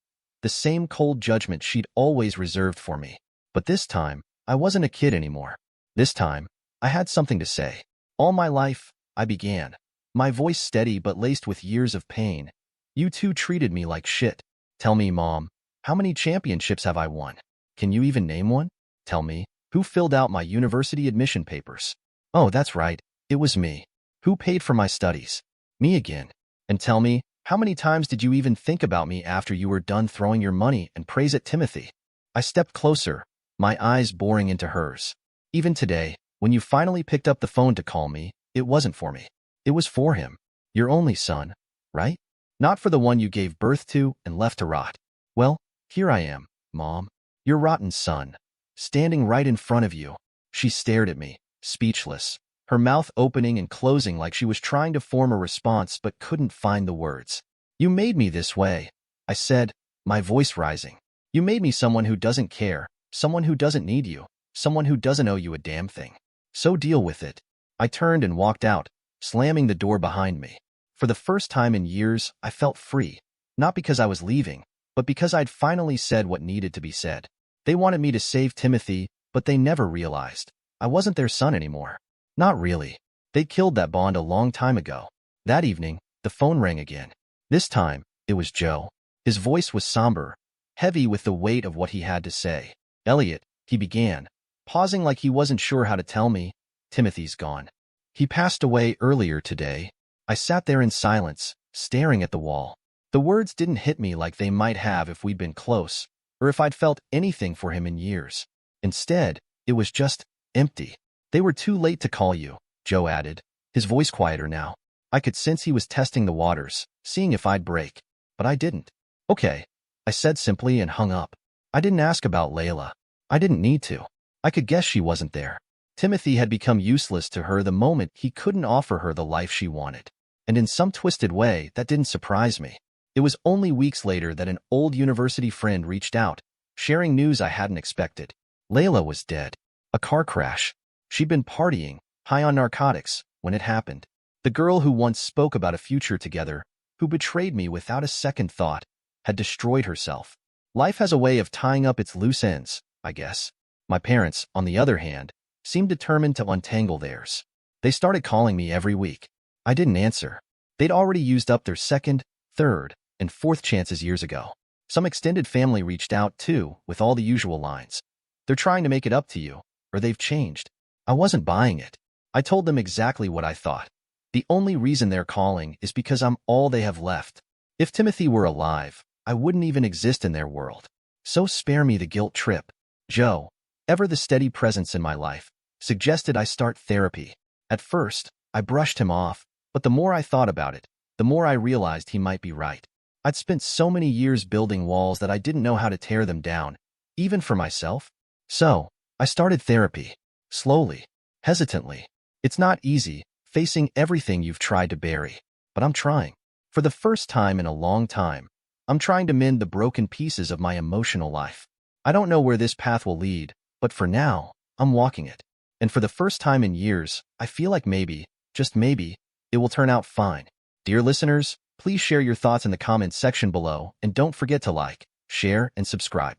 The same cold judgment she'd always reserved for me. But this time, I wasn't a kid anymore. This time, I had something to say. All my life, I began. My voice steady but laced with years of pain. You two treated me like shit. Tell me, Mom, how many championships have I won? Can you even name one? Tell me, who filled out my university admission papers? Oh, that's right, it was me. Who paid for my studies? Me again. And tell me, how many times did you even think about me after you were done throwing your money and praise at Timothy? I stepped closer, my eyes boring into hers. Even today, when you finally picked up the phone to call me, it wasn't for me. It was for him. Your only son, right? Not for the one you gave birth to and left to rot. Well, here I am, Mom. Your rotten son. Standing right in front of you. She stared at me, speechless, her mouth opening and closing like she was trying to form a response but couldn't find the words. You made me this way, I said, my voice rising. You made me someone who doesn't care, someone who doesn't need you, someone who doesn't owe you a damn thing. So deal with it. I turned and walked out, slamming the door behind me. For the first time in years, I felt free. Not because I was leaving, but because I'd finally said what needed to be said. They wanted me to save Timothy, but they never realized I wasn't their son anymore. Not really. They killed that bond a long time ago. That evening, the phone rang again. This time, it was Joe. His voice was somber, heavy with the weight of what he had to say. Elliot, he began, pausing like he wasn't sure how to tell me, Timothy's gone. He passed away earlier today. I sat there in silence, staring at the wall. The words didn't hit me like they might have if we'd been close, or if I'd felt anything for him in years. Instead, it was just empty. They were too late to call you, Joe added, his voice quieter now. I could sense he was testing the waters, seeing if I'd break. But I didn't. Okay, I said simply and hung up. I didn't ask about Layla. I didn't need to. I could guess she wasn't there. Timothy had become useless to her the moment he couldn't offer her the life she wanted. And in some twisted way, that didn't surprise me. It was only weeks later that an old university friend reached out, sharing news I hadn't expected. Layla was dead. A car crash. She'd been partying, high on narcotics, when it happened. The girl who once spoke about a future together, who betrayed me without a second thought, had destroyed herself. Life has a way of tying up its loose ends, I guess. My parents, on the other hand, seemed determined to untangle theirs. They started calling me every week. I didn't answer. They'd already used up their second, third, and fourth chances years ago. Some extended family reached out too, with all the usual lines. They're trying to make it up to you, or they've changed. I wasn't buying it. I told them exactly what I thought. The only reason they're calling is because I'm all they have left. If Timothy were alive, I wouldn't even exist in their world. So spare me the guilt trip. Joe, ever the steady presence in my life, suggested I start therapy. At first, I brushed him off, but the more I thought about it, the more I realized he might be right. I'd spent so many years building walls that I didn't know how to tear them down, even for myself. So, I started therapy. Slowly, hesitantly. It's not easy, facing everything you've tried to bury. But I'm trying. For the first time in a long time, I'm trying to mend the broken pieces of my emotional life. I don't know where this path will lead, but for now, I'm walking it. And for the first time in years, I feel like maybe, just maybe, it will turn out fine. Dear listeners, please share your thoughts in the comments section below and don't forget to like, share, and subscribe.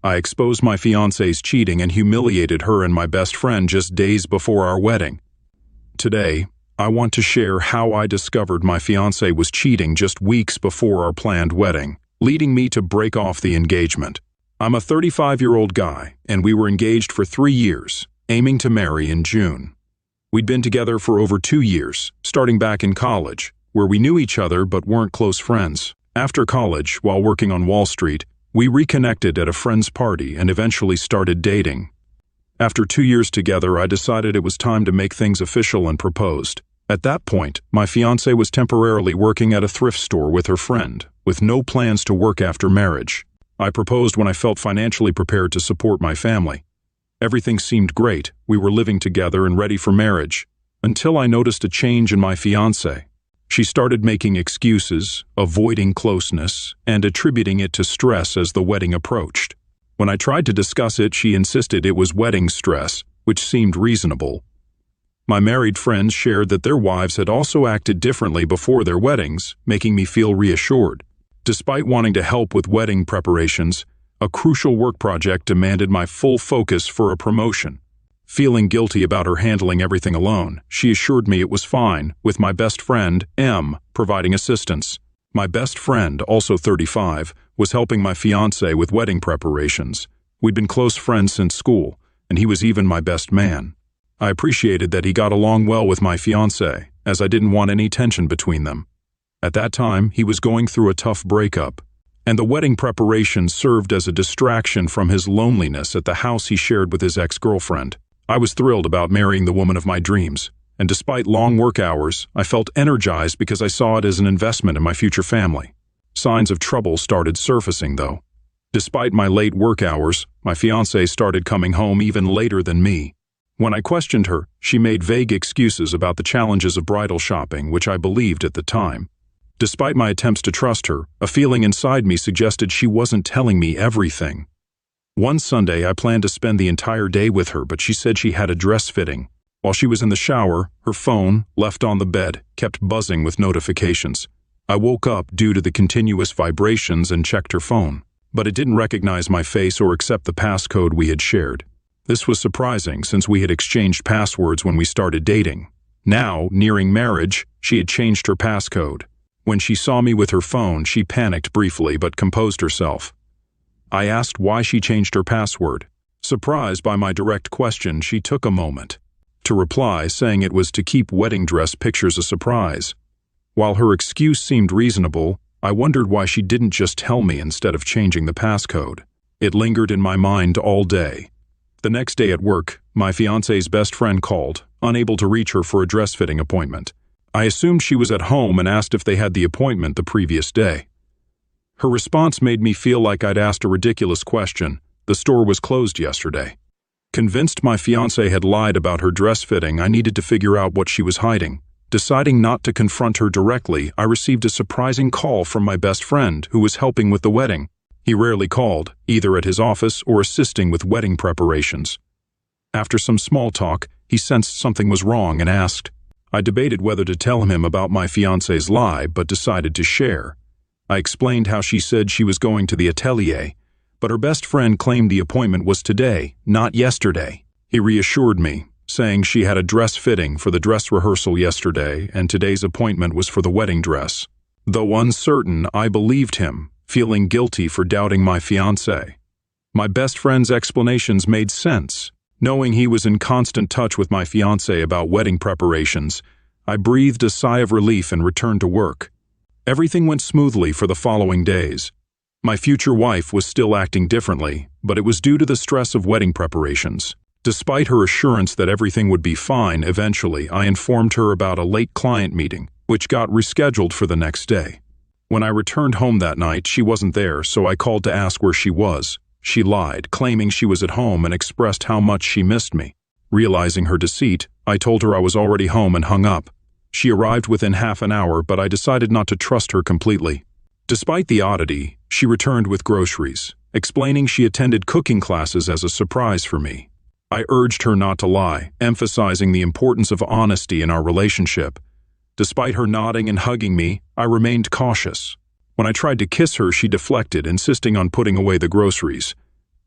I exposed my fiancé's cheating and humiliated her and my best friend just days before our wedding. Today, I want to share how I discovered my fiancé was cheating just weeks before our planned wedding, leading me to break off the engagement. I'm a 35-year-old guy, and we were engaged for 3 years, aiming to marry in June. We'd been together for over 2 years, starting back in college, where we knew each other but weren't close friends. After college, while working on Wall Street, we reconnected at a friend's party and eventually started dating. After 2 years together, I decided it was time to make things official and proposed. At that point, my fiancée was temporarily working at a thrift store with her friend, with no plans to work after marriage. I proposed when I felt financially prepared to support my family. Everything seemed great. We were living together and ready for marriage, until I noticed a change in my fiancée. She started making excuses, avoiding closeness, and attributing it to stress as the wedding approached. When I tried to discuss it, she insisted it was wedding stress, which seemed reasonable. My married friends shared that their wives had also acted differently before their weddings, making me feel reassured. Despite wanting to help with wedding preparations, a crucial work project demanded my full focus for a promotion. Feeling guilty about her handling everything alone, she assured me it was fine, with my best friend, M, providing assistance. My best friend, also 35, was helping my fiancé with wedding preparations. We'd been close friends since school, and he was even my best man. I appreciated that he got along well with my fiancé, as I didn't want any tension between them. At that time, he was going through a tough breakup, and the wedding preparations served as a distraction from his loneliness at the house he shared with his ex-girlfriend. I was thrilled about marrying the woman of my dreams, and despite long work hours, I felt energized because I saw it as an investment in my future family. Signs of trouble started surfacing, though. Despite my late work hours, my fiancée started coming home even later than me. When I questioned her, she made vague excuses about the challenges of bridal shopping, which I believed at the time. Despite my attempts to trust her, a feeling inside me suggested she wasn't telling me everything. One Sunday, I planned to spend the entire day with her, but she said she had a dress fitting. While she was in the shower, her phone, left on the bed, kept buzzing with notifications. I woke up due to the continuous vibrations and checked her phone, but it didn't recognize my face or accept the passcode we had shared. This was surprising since we had exchanged passwords when we started dating. Now, nearing marriage, she had changed her passcode. When she saw me with her phone, she panicked briefly but composed herself. I asked why she changed her password. Surprised by my direct question, she took a moment to reply, saying it was to keep wedding dress pictures a surprise. While her excuse seemed reasonable, I wondered why she didn't just tell me instead of changing the passcode. It lingered in my mind all day. The next day at work, my fiancé's best friend called, unable to reach her for a dress fitting appointment. I assumed she was at home and asked if they had the appointment the previous day. Her response made me feel like I'd asked a ridiculous question. The store was closed yesterday. Convinced my fiancé had lied about her dress fitting, I needed to figure out what she was hiding. Deciding not to confront her directly, I received a surprising call from my best friend, who was helping with the wedding. He rarely called, either at his office or assisting with wedding preparations. After some small talk, he sensed something was wrong and asked. I debated whether to tell him about my fiancé's lie, but decided to share. I explained how she said she was going to the atelier, but her best friend claimed the appointment was today, not yesterday. He reassured me, saying she had a dress fitting for the dress rehearsal yesterday and today's appointment was for the wedding dress. Though uncertain, I believed him, feeling guilty for doubting my fiancé. My best friend's explanations made sense. Knowing he was in constant touch with my fiancé about wedding preparations, I breathed a sigh of relief and returned to work. Everything went smoothly for the following days. My future wife was still acting differently, but it was due to the stress of wedding preparations. Despite her assurance that everything would be fine, eventually I informed her about a late client meeting, which got rescheduled for the next day. When I returned home that night, she wasn't there, so I called to ask where she was. She lied, claiming she was at home and expressed how much she missed me. Realizing her deceit, I told her I was already home and hung up. She arrived within half an hour, but I decided not to trust her completely. Despite the oddity, she returned with groceries, explaining she attended cooking classes as a surprise for me. I urged her not to lie, emphasizing the importance of honesty in our relationship. Despite her nodding and hugging me, I remained cautious. When I tried to kiss her, she deflected, insisting on putting away the groceries.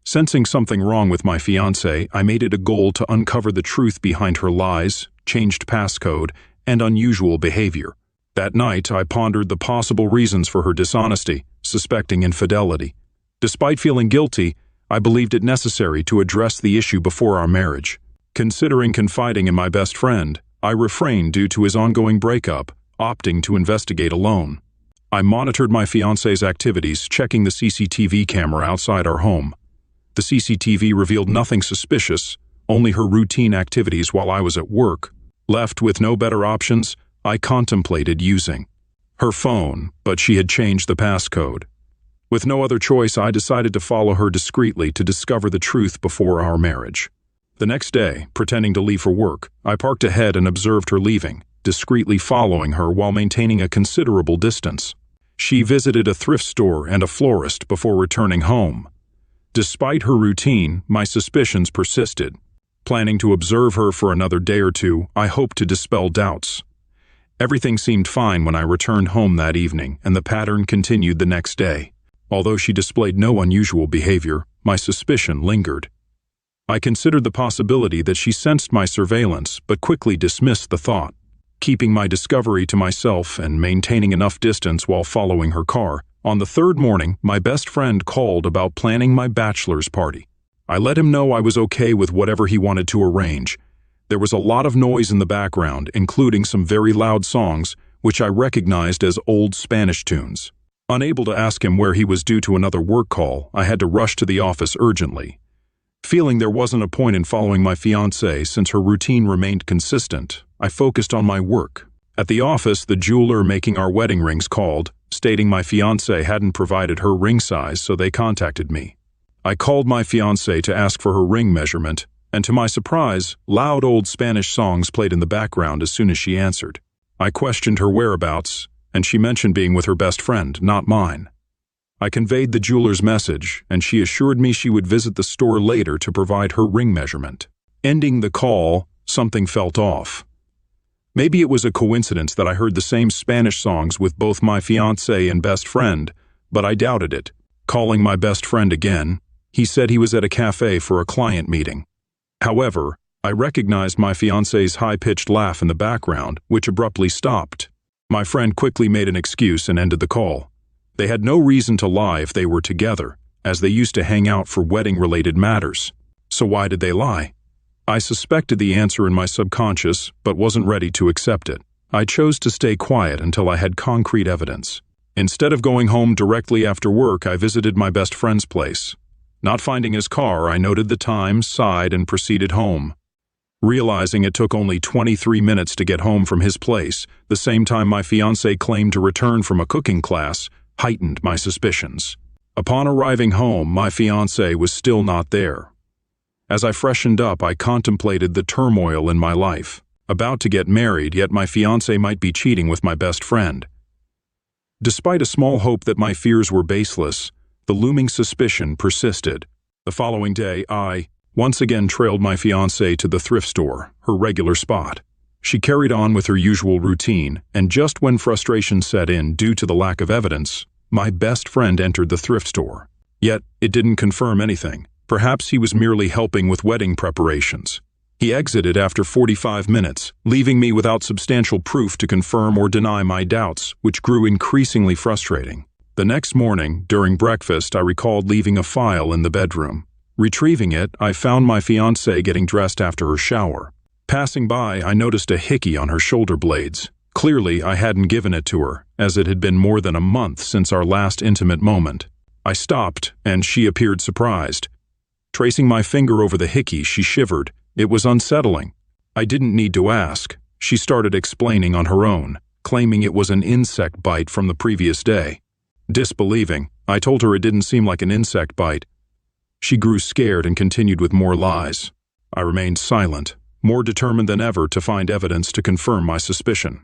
Sensing something wrong with my fiancée, I made it a goal to uncover the truth behind her lies, changed passcode, and unusual behavior. That night, I pondered the possible reasons for her dishonesty, suspecting infidelity. Despite feeling guilty, I believed it necessary to address the issue before our marriage. Considering confiding in my best friend, I refrained due to his ongoing breakup, opting to investigate alone. I monitored my fiancé's activities, checking the CCTV camera outside our home. The CCTV revealed nothing suspicious, only her routine activities while I was at work. Left with no better options, I contemplated using her phone, but she had changed the passcode. With no other choice, I decided to follow her discreetly to discover the truth before our marriage. The next day, pretending to leave for work, I parked ahead and observed her leaving, discreetly following her while maintaining a considerable distance. She visited a thrift store and a florist before returning home. Despite her routine, my suspicions persisted. Planning to observe her for another day or two, I hoped to dispel doubts. Everything seemed fine when I returned home that evening, and the pattern continued the next day. Although she displayed no unusual behavior, my suspicion lingered. I considered the possibility that she sensed my surveillance, but quickly dismissed the thought. Keeping my discovery to myself and maintaining enough distance while following her car, on the third morning, my best friend called about planning my bachelor's party. I let him know I was okay with whatever he wanted to arrange. There was a lot of noise in the background, including some very loud songs, which I recognized as old Spanish tunes. Unable to ask him where he was due to another work call, I had to rush to the office urgently. Feeling there wasn't a point in following my fiancée since her routine remained consistent, I focused on my work. At the office, the jeweler making our wedding rings called, stating my fiancée hadn't provided her ring size, so they contacted me. I called my fiancée to ask for her ring measurement, and to my surprise, loud old Spanish songs played in the background as soon as she answered. I questioned her whereabouts, and she mentioned being with her best friend, not mine. I conveyed the jeweler's message, and she assured me she would visit the store later to provide her ring measurement. Ending the call, something felt off. Maybe it was a coincidence that I heard the same Spanish songs with both my fiancé and best friend, but I doubted it. Calling my best friend again, he said he was at a cafe for a client meeting. However, I recognized my fiancé's high-pitched laugh in the background, which abruptly stopped. My friend quickly made an excuse and ended the call. They had no reason to lie if they were together, as they used to hang out for wedding-related matters. So why did they lie? I suspected the answer in my subconscious, but wasn't ready to accept it. I chose to stay quiet until I had concrete evidence. Instead of going home directly after work, I visited my best friend's place. Not finding his car, I noted the time, sighed, and proceeded home. Realizing it took only 23 minutes to get home from his place, the same time my fiancé claimed to return from a cooking class, heightened my suspicions. Upon arriving home, my fiancé was still not there. As I freshened up, I contemplated the turmoil in my life. About to get married, yet my fiancé might be cheating with my best friend. Despite a small hope that my fears were baseless, the looming suspicion persisted. The following day, I once again trailed my fiancée to the thrift store, her regular spot. She carried on with her usual routine, and just when frustration set in due to the lack of evidence, my best friend entered the thrift store. Yet, it didn't confirm anything. Perhaps he was merely helping with wedding preparations. He exited after 45 minutes, leaving me without substantial proof to confirm or deny my doubts, which grew increasingly frustrating. The next morning, during breakfast, I recalled leaving a file in the bedroom. Retrieving it, I found my fiancée getting dressed after her shower. Passing by, I noticed a hickey on her shoulder blades. Clearly, I hadn't given it to her, as it had been more than a month since our last intimate moment. I stopped, and she appeared surprised. Tracing my finger over the hickey, she shivered. It was unsettling. I didn't need to ask. She started explaining on her own, claiming it was an insect bite from the previous day. Disbelieving, I told her it didn't seem like an insect bite. She grew scared and continued with more lies. I remained silent, more determined than ever to find evidence to confirm my suspicion.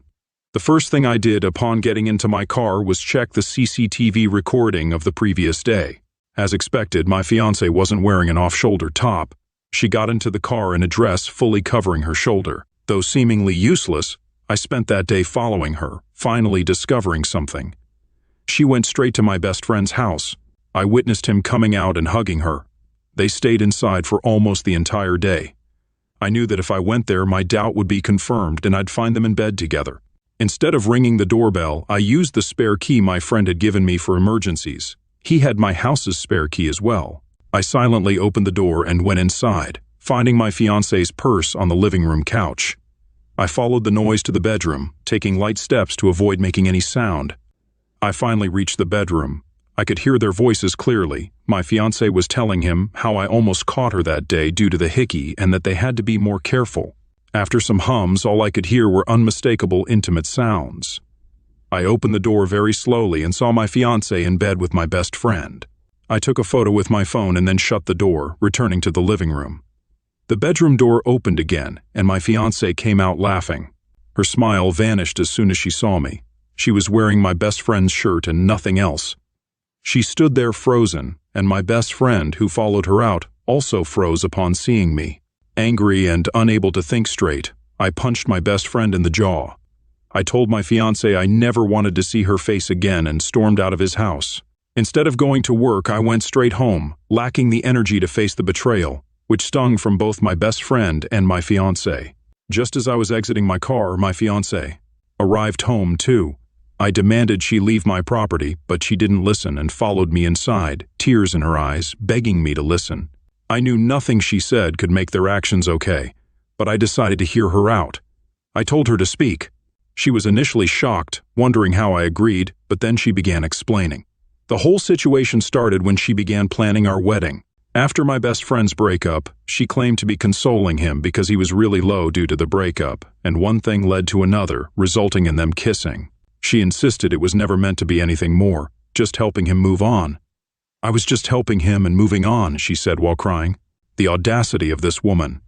The first thing I did upon getting into my car was check the CCTV recording of the previous day. As expected, my fiancée wasn't wearing an off-shoulder top. She got into the car in a dress fully covering her shoulder. Though seemingly useless, I spent that day following her, finally discovering something. She went straight to my best friend's house. I witnessed him coming out and hugging her. They stayed inside for almost the entire day. I knew that if I went there, my doubt would be confirmed and I'd find them in bed together. Instead of ringing the doorbell, I used the spare key my friend had given me for emergencies. He had my house's spare key as well. I silently opened the door and went inside, finding my fiancé's purse on the living room couch. I followed the noise to the bedroom, taking light steps to avoid making any sound. I finally reached the bedroom. I could hear their voices clearly. My fiancé was telling him how I almost caught her that day due to the hickey and that they had to be more careful. After some hums, all I could hear were unmistakable intimate sounds. I opened the door very slowly and saw my fiancé in bed with my best friend. I took a photo with my phone and then shut the door, returning to the living room. The bedroom door opened again, and my fiancé came out laughing. Her smile vanished as soon as she saw me. She was wearing my best friend's shirt and nothing else. She stood there frozen, and my best friend, who followed her out, also froze upon seeing me. Angry and unable to think straight, I punched my best friend in the jaw. I told my fiancé I never wanted to see her face again and stormed out of his house. Instead of going to work, I went straight home, lacking the energy to face the betrayal, which stung from both my best friend and my fiancé. Just as I was exiting my car, my fiancé arrived home too. I demanded she leave my property, but she didn't listen and followed me inside, tears in her eyes, begging me to listen. I knew nothing she said could make their actions okay, but I decided to hear her out. I told her to speak. She was initially shocked, wondering how I agreed, but then she began explaining. The whole situation started when she began planning our wedding. After my best friend's breakup, she claimed to be consoling him because he was really low due to the breakup, and one thing led to another, resulting in them kissing. She insisted it was never meant to be anything more, just helping him move on. I was just helping him and moving on, she said while crying. The audacity of this woman.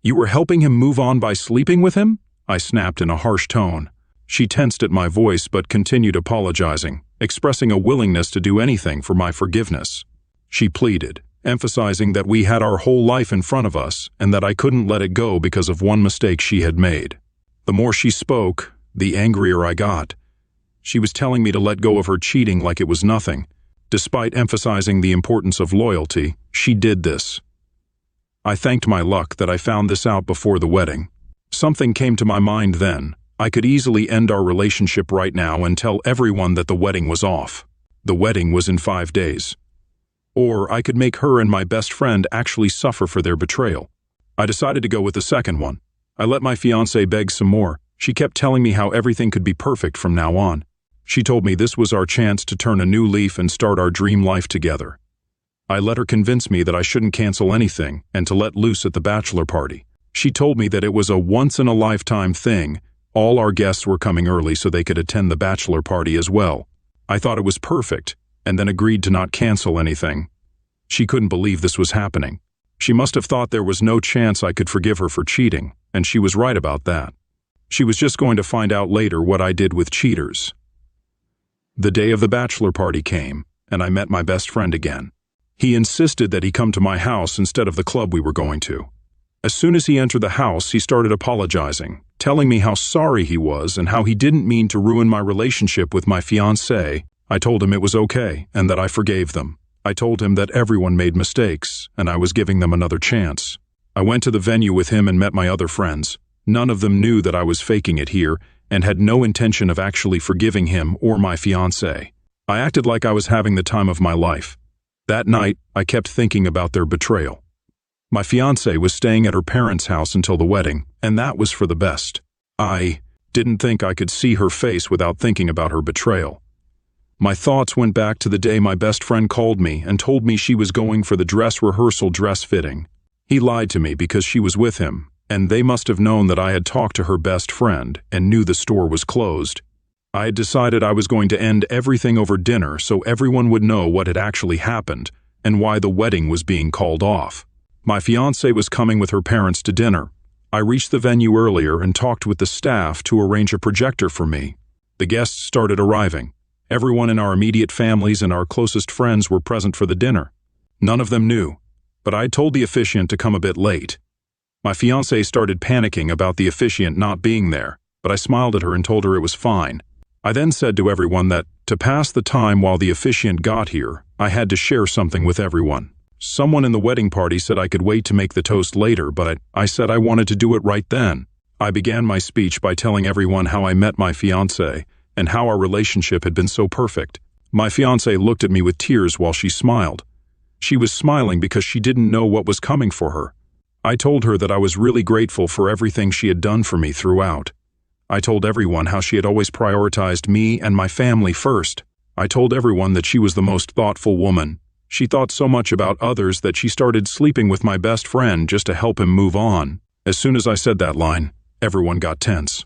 You were helping him move on by sleeping with him? I snapped in a harsh tone. She tensed at my voice but continued apologizing, expressing a willingness to do anything for my forgiveness. She pleaded, emphasizing that we had our whole life in front of us and that I couldn't let it go because of one mistake she had made. The more she spoke, the angrier I got. She was telling me to let go of her cheating like it was nothing. Despite emphasizing the importance of loyalty, she did this. I thanked my luck that I found this out before the wedding. Something came to my mind then. I could easily end our relationship right now and tell everyone that the wedding was off. The wedding was in 5 days. Or I could make her and my best friend actually suffer for their betrayal. I decided to go with the second one. I let my fiancée beg some more. She kept telling me how everything could be perfect from now on. She told me this was our chance to turn a new leaf and start our dream life together. I let her convince me that I shouldn't cancel anything and to let loose at the bachelor party. She told me that it was a once-in-a-lifetime thing. All our guests were coming early so they could attend the bachelor party as well. I thought it was perfect, and then agreed to not cancel anything. She couldn't believe this was happening. She must have thought there was no chance I could forgive her for cheating, and she was right about that. She was just going to find out later what I did with cheaters. The day of the bachelor party came, and I met my best friend again. He insisted that he come to my house instead of the club we were going to. As soon as he entered the house, he started apologizing, telling me how sorry he was and how he didn't mean to ruin my relationship with my fiancée. I told him it was okay and that I forgave them. I told him that everyone made mistakes and I was giving them another chance. I went to the venue with him and met my other friends. None of them knew that I was faking it here and had no intention of actually forgiving him or my fiancée. I acted like I was having the time of my life. That night, I kept thinking about their betrayal. My fiancée was staying at her parents' house until the wedding, and that was for the best. I didn't think I could see her face without thinking about her betrayal. My thoughts went back to the day my best friend called me and told me she was going for the dress rehearsal dress fitting. He lied to me because she was with him, and they must have known that I had talked to her best friend and knew the store was closed. I had decided I was going to end everything over dinner so everyone would know what had actually happened and why the wedding was being called off. My fiancée was coming with her parents to dinner. I reached the venue earlier and talked with the staff to arrange a projector for me. The guests started arriving. Everyone in our immediate families and our closest friends were present for the dinner. None of them knew, but I told the officiant to come a bit late. My fiancée started panicking about the officiant not being there, but I smiled at her and told her it was fine. I then said to everyone that, to pass the time while the officiant got here, I had to share something with everyone. Someone in the wedding party said I could wait to make the toast later, but I said I wanted to do it right then. I began my speech by telling everyone how I met my fiancé and how our relationship had been so perfect. My fiancé looked at me with tears while she smiled. She was smiling because she didn't know what was coming for her. I told her that I was really grateful for everything she had done for me throughout. I told everyone how she had always prioritized me and my family first. I told everyone that she was the most thoughtful woman. She thought so much about others that she started sleeping with my best friend just to help him move on. As soon as I said that line, everyone got tense.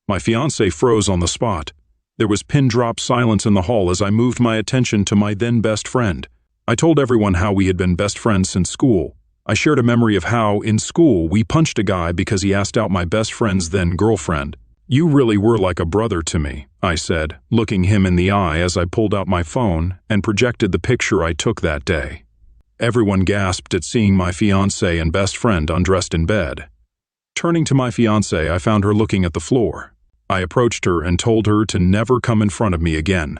My fiancé froze on the spot. There was pin-drop silence in the hall as I moved my attention to my then best friend. I told everyone how we had been best friends since school. I shared a memory of how, in school, we punched a guy because he asked out my best friend's then girlfriend. "You really were like a brother to me," I said, looking him in the eye as I pulled out my phone and projected the picture I took that day. Everyone gasped at seeing my fiancé and best friend undressed in bed. Turning to my fiancé, I found her looking at the floor. I approached her and told her to never come in front of me again.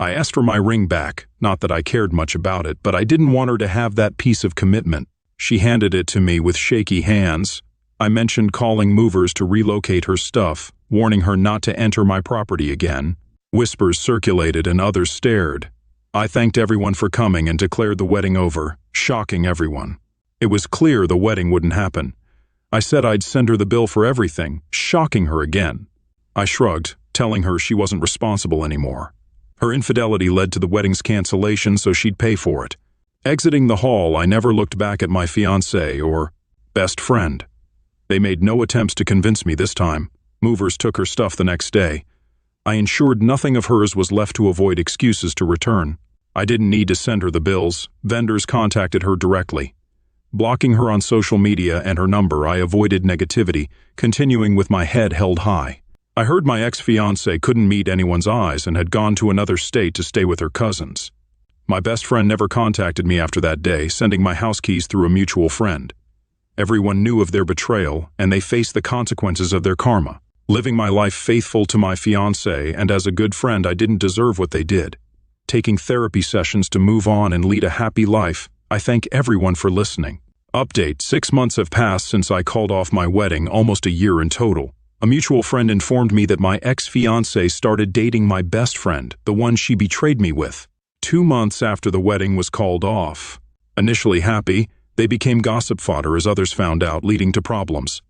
I asked for my ring back, not that I cared much about it, but I didn't want her to have that piece of commitment. She handed it to me with shaky hands. I mentioned calling movers to relocate her stuff, warning her not to enter my property again. Whispers circulated and others stared. I thanked everyone for coming and declared the wedding over, shocking everyone. It was clear the wedding wouldn't happen. I said I'd send her the bill for everything, shocking her again. I shrugged, telling her she wasn't responsible anymore. Her infidelity led to the wedding's cancellation, so she'd pay for it. Exiting the hall, I never looked back at my fiancé or best friend. They made no attempts to convince me this time. Movers took her stuff the next day. I ensured nothing of hers was left to avoid excuses to return. I didn't need to send her the bills. Vendors contacted her directly. Blocking her on social media and her number, I avoided negativity, continuing with my head held high. I heard my ex-fiancé couldn't meet anyone's eyes and had gone to another state to stay with her cousins. My best friend never contacted me after that day, sending my house keys through a mutual friend. Everyone knew of their betrayal, and they faced the consequences of their karma. Living my life faithful to my fiancé, and as a good friend, I didn't deserve what they did. Taking therapy sessions to move on and lead a happy life, I thank everyone for listening. Update: 6 months have passed since I called off my wedding, almost a year in total. A mutual friend informed me that my ex-fiancé started dating my best friend, the one she betrayed me with. 2 months after the wedding was called off. Initially happy, they became gossip fodder as others found out, leading to problems.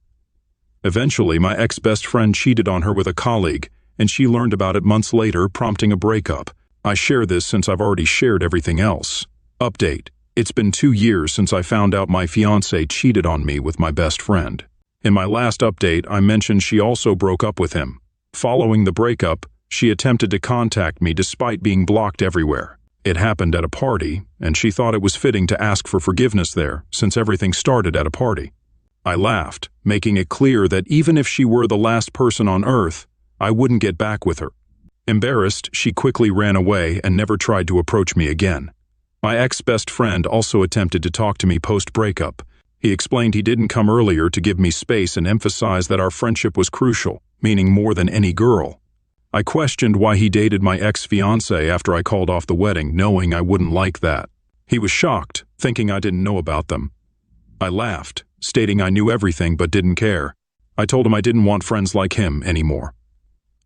Eventually, my ex-best friend cheated on her with a colleague, and she learned about it months later, prompting a breakup. I share this since I've already shared everything else. Update: it's been 2 years since I found out my fiancé cheated on me with my best friend. In my last update, I mentioned she also broke up with him. Following the breakup, she attempted to contact me despite being blocked everywhere. It happened at a party, and she thought it was fitting to ask for forgiveness there, since everything started at a party. I laughed, making it clear that even if she were the last person on earth, I wouldn't get back with her. Embarrassed, she quickly ran away and never tried to approach me again. My ex-best friend also attempted to talk to me post-breakup. He explained he didn't come earlier to give me space and emphasized that our friendship was crucial, meaning more than any girl. I questioned why he dated my ex-fiancé after I called off the wedding, knowing I wouldn't like that. He was shocked, thinking I didn't know about them. I laughed, stating I knew everything but didn't care. I told him I didn't want friends like him anymore.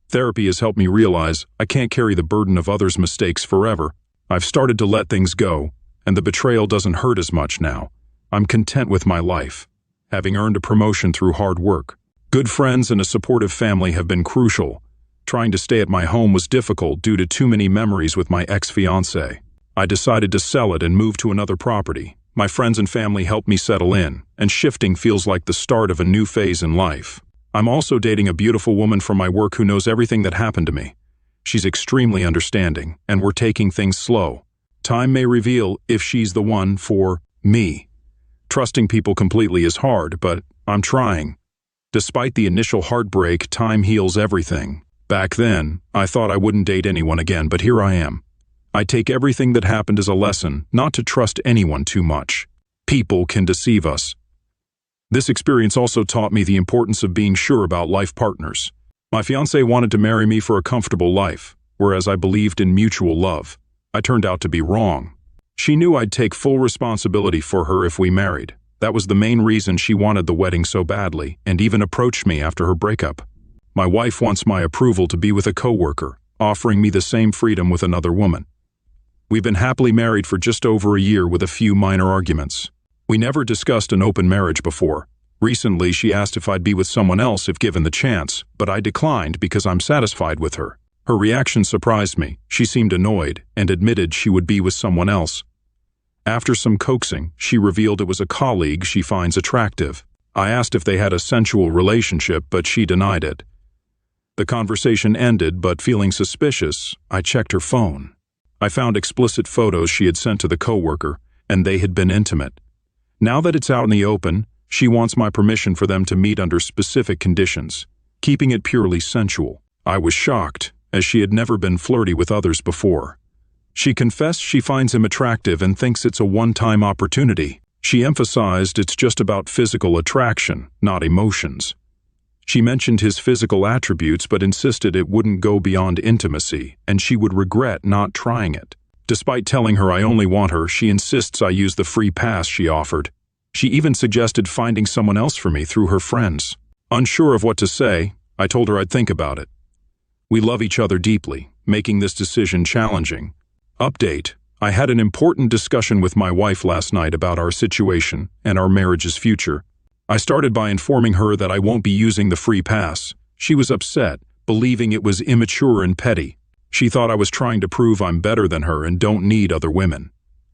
Therapy has helped me realize I can't carry the burden of others' mistakes forever. I've started to let things go, and the betrayal doesn't hurt as much now. I'm content with my life, having earned a promotion through hard work. Good friends and a supportive family have been crucial. Trying to stay at my home was difficult due to too many memories with my ex-fiancé. I decided to sell it and move to another property. My friends and family helped me settle in, and shifting feels like the start of a new phase in life. I'm also dating a beautiful woman from my work who knows everything that happened to me. She's extremely understanding, and we're taking things slow. Time may reveal if she's the one for me. Trusting people completely is hard, but I'm trying. Despite the initial heartbreak, time heals everything. Back then, I thought I wouldn't date anyone again, but here I am. I take everything that happened as a lesson, not to trust anyone too much. People can deceive us. This experience also taught me the importance of being sure about life partners. My fiancé wanted to marry me for a comfortable life, whereas I believed in mutual love. I turned out to be wrong. She knew I'd take full responsibility for her if we married. That was the main reason she wanted the wedding so badly, and even approached me after her breakup. My wife wants my approval to be with a coworker, offering me the same freedom with another woman. We've been happily married for just over a year with a few minor arguments. We never discussed an open marriage before. Recently, she asked if I'd be with someone else if given the chance, but I declined because I'm satisfied with her. Her reaction surprised me. She seemed annoyed and admitted she would be with someone else. After some coaxing, she revealed it was a colleague she finds attractive. I asked if they had a sensual relationship, but she denied it. The conversation ended, but feeling suspicious, I checked her phone. I found explicit photos she had sent to the coworker, and they had been intimate. Now that it's out in the open, she wants my permission for them to meet under specific conditions, keeping it purely sensual. I was shocked, as she had never been flirty with others before. She confessed she finds him attractive and thinks it's a one-time opportunity. She emphasized it's just about physical attraction, not emotions. She mentioned his physical attributes but insisted it wouldn't go beyond intimacy, and she would regret not trying it. Despite telling her I only want her, she insists I use the free pass she offered. She even suggested finding someone else for me through her friends. Unsure of what to say, I told her I'd think about it. We love each other deeply, making this decision challenging. Update: I had an important discussion with my wife last night about our situation and our marriage's future. I started by informing her that I won't be using the free pass. She was upset, believing it was immature and petty. She thought I was trying to prove I'm better than her and don't need other women.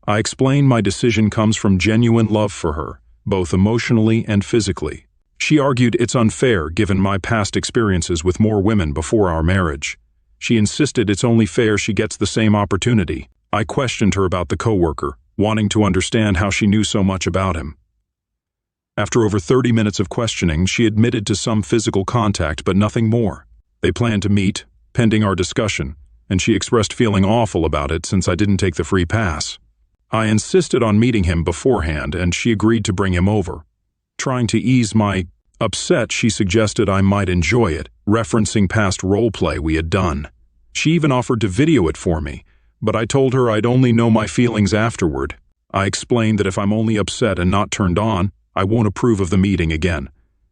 I explained my decision comes from genuine love for her, both emotionally and physically. She argued it's unfair given my past experiences with more women before our marriage. She insisted it's only fair she gets the same opportunity. I questioned her about the coworker, wanting to understand how she knew so much about him. After over 30 minutes of questioning, she admitted to some physical contact but nothing more. They planned to meet, pending our discussion, and she expressed feeling awful about it since I didn't take the free pass. I insisted on meeting him beforehand, and she agreed to bring him over. Trying to ease my upset, she suggested I might enjoy it, referencing past role play we had done. She even offered to video it for me, but I told her I'd only know my feelings afterward. I explained that if I'm only upset and not turned on, I won't approve of the meeting again.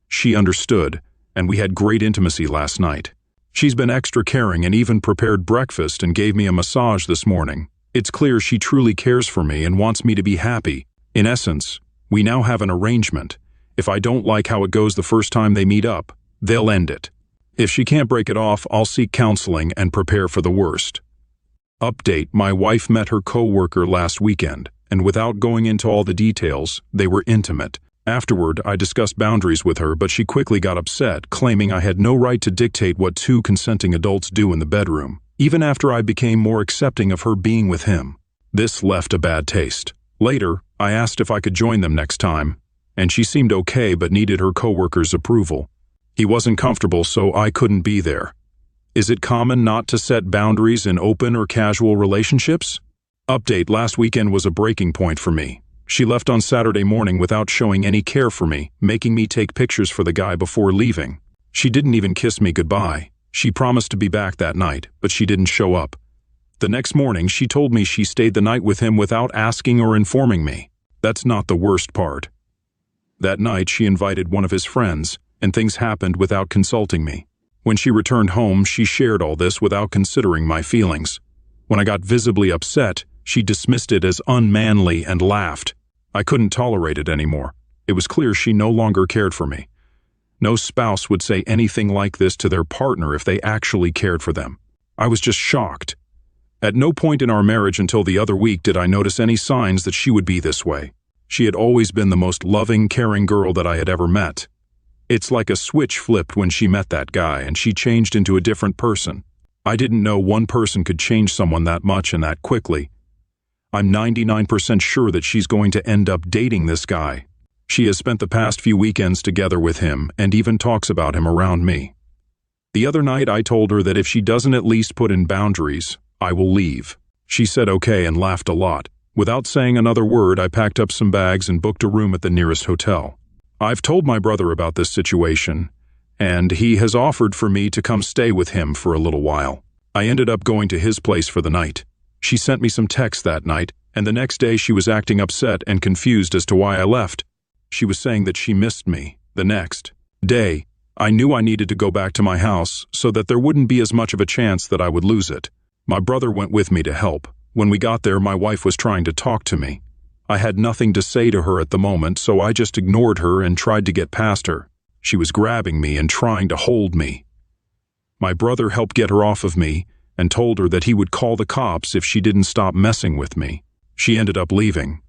She understood, and we had great intimacy last night. She's been extra caring and even prepared breakfast and gave me a massage this morning. It's clear she truly cares for me and wants me to be happy. In essence, we now have an arrangement. If I don't like how it goes the first time they meet up, they'll end it. If she can't break it off, I'll seek counseling and prepare for the worst. Update: my wife met her coworker last weekend, and without going into all the details, they were intimate. Afterward, I discussed boundaries with her, but she quickly got upset, claiming I had no right to dictate what two consenting adults do in the bedroom, even after I became more accepting of her being with him. This left a bad taste. Later, I asked if I could join them next time, and she seemed okay but needed her coworker's approval. He wasn't comfortable, so I couldn't be there. Is it common not to set boundaries in open or casual relationships? Update: last weekend was a breaking point for me. She left on Saturday morning without showing any care for me, making me take pictures for the guy before leaving. She didn't even kiss me goodbye. She promised to be back that night, but she didn't show up. The next morning, she told me she stayed the night with him without asking or informing me. That's not the worst part. That night, she invited one of his friends, and things happened without consulting me. When she returned home, she shared all this without considering my feelings. When I got visibly upset, she dismissed it as unmanly and laughed. I couldn't tolerate it anymore. It was clear she no longer cared for me. No spouse would say anything like this to their partner if they actually cared for them. I was just shocked. At no point in our marriage until the other week did I notice any signs that she would be this way. She had always been the most loving, caring girl that I had ever met. It's like a switch flipped when she met that guy, and she changed into a different person. I didn't know one person could change someone that much and that quickly. I'm 99% sure that she's going to end up dating this guy. She has spent the past few weekends together with him and even talks about him around me. The other night I told her that if she doesn't at least put in boundaries, I will leave. She said okay and laughed a lot. Without saying another word, I packed up some bags and booked a room at the nearest hotel. I've told my brother about this situation, and he has offered for me to come stay with him for a little while. I ended up going to his place for the night. She sent me some texts that night, And the next day she was acting upset and confused as to why I left. She was saying that she missed me. The next day, I knew I needed to go back to my house so that there wouldn't be as much of a chance that I would lose it. My brother went with me to help. When we got there, my wife was trying to talk to me. I had nothing to say to her at the moment, so I just ignored her and tried to get past her. She was grabbing me and trying to hold me. My brother helped get her off of me and told her that he would call the cops if she didn't stop messing with me. She ended up leaving.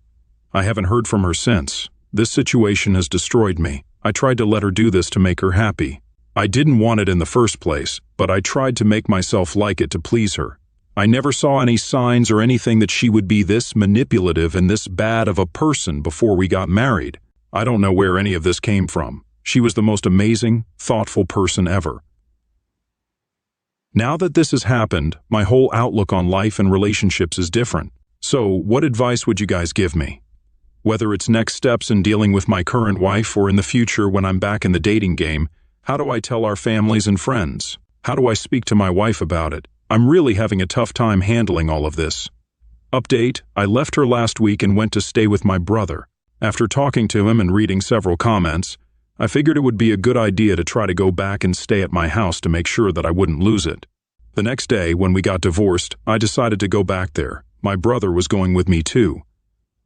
I haven't heard from her since. This situation has destroyed me. I tried to let her do this to make her happy. I didn't want it in the first place, but I tried to make myself like it to please her. I never saw any signs or anything that she would be this manipulative and this bad of a person before we got married. I don't know where any of this came from. She was the most amazing, thoughtful person ever. Now that this has happened, my whole outlook on life and relationships is different. So, what advice would you guys give me? Whether it's next steps in dealing with my current wife or in the future when I'm back in the dating game, how do I tell our families and friends? How do I speak to my wife about it? I'm really having a tough time handling all of this. Update: I left her last week and went to stay with my brother. After talking to him and reading several comments, I figured it would be a good idea to try to go back and stay at my house to make sure that I wouldn't lose it. The next day, when we got divorced, I decided to go back there. My brother was going with me too.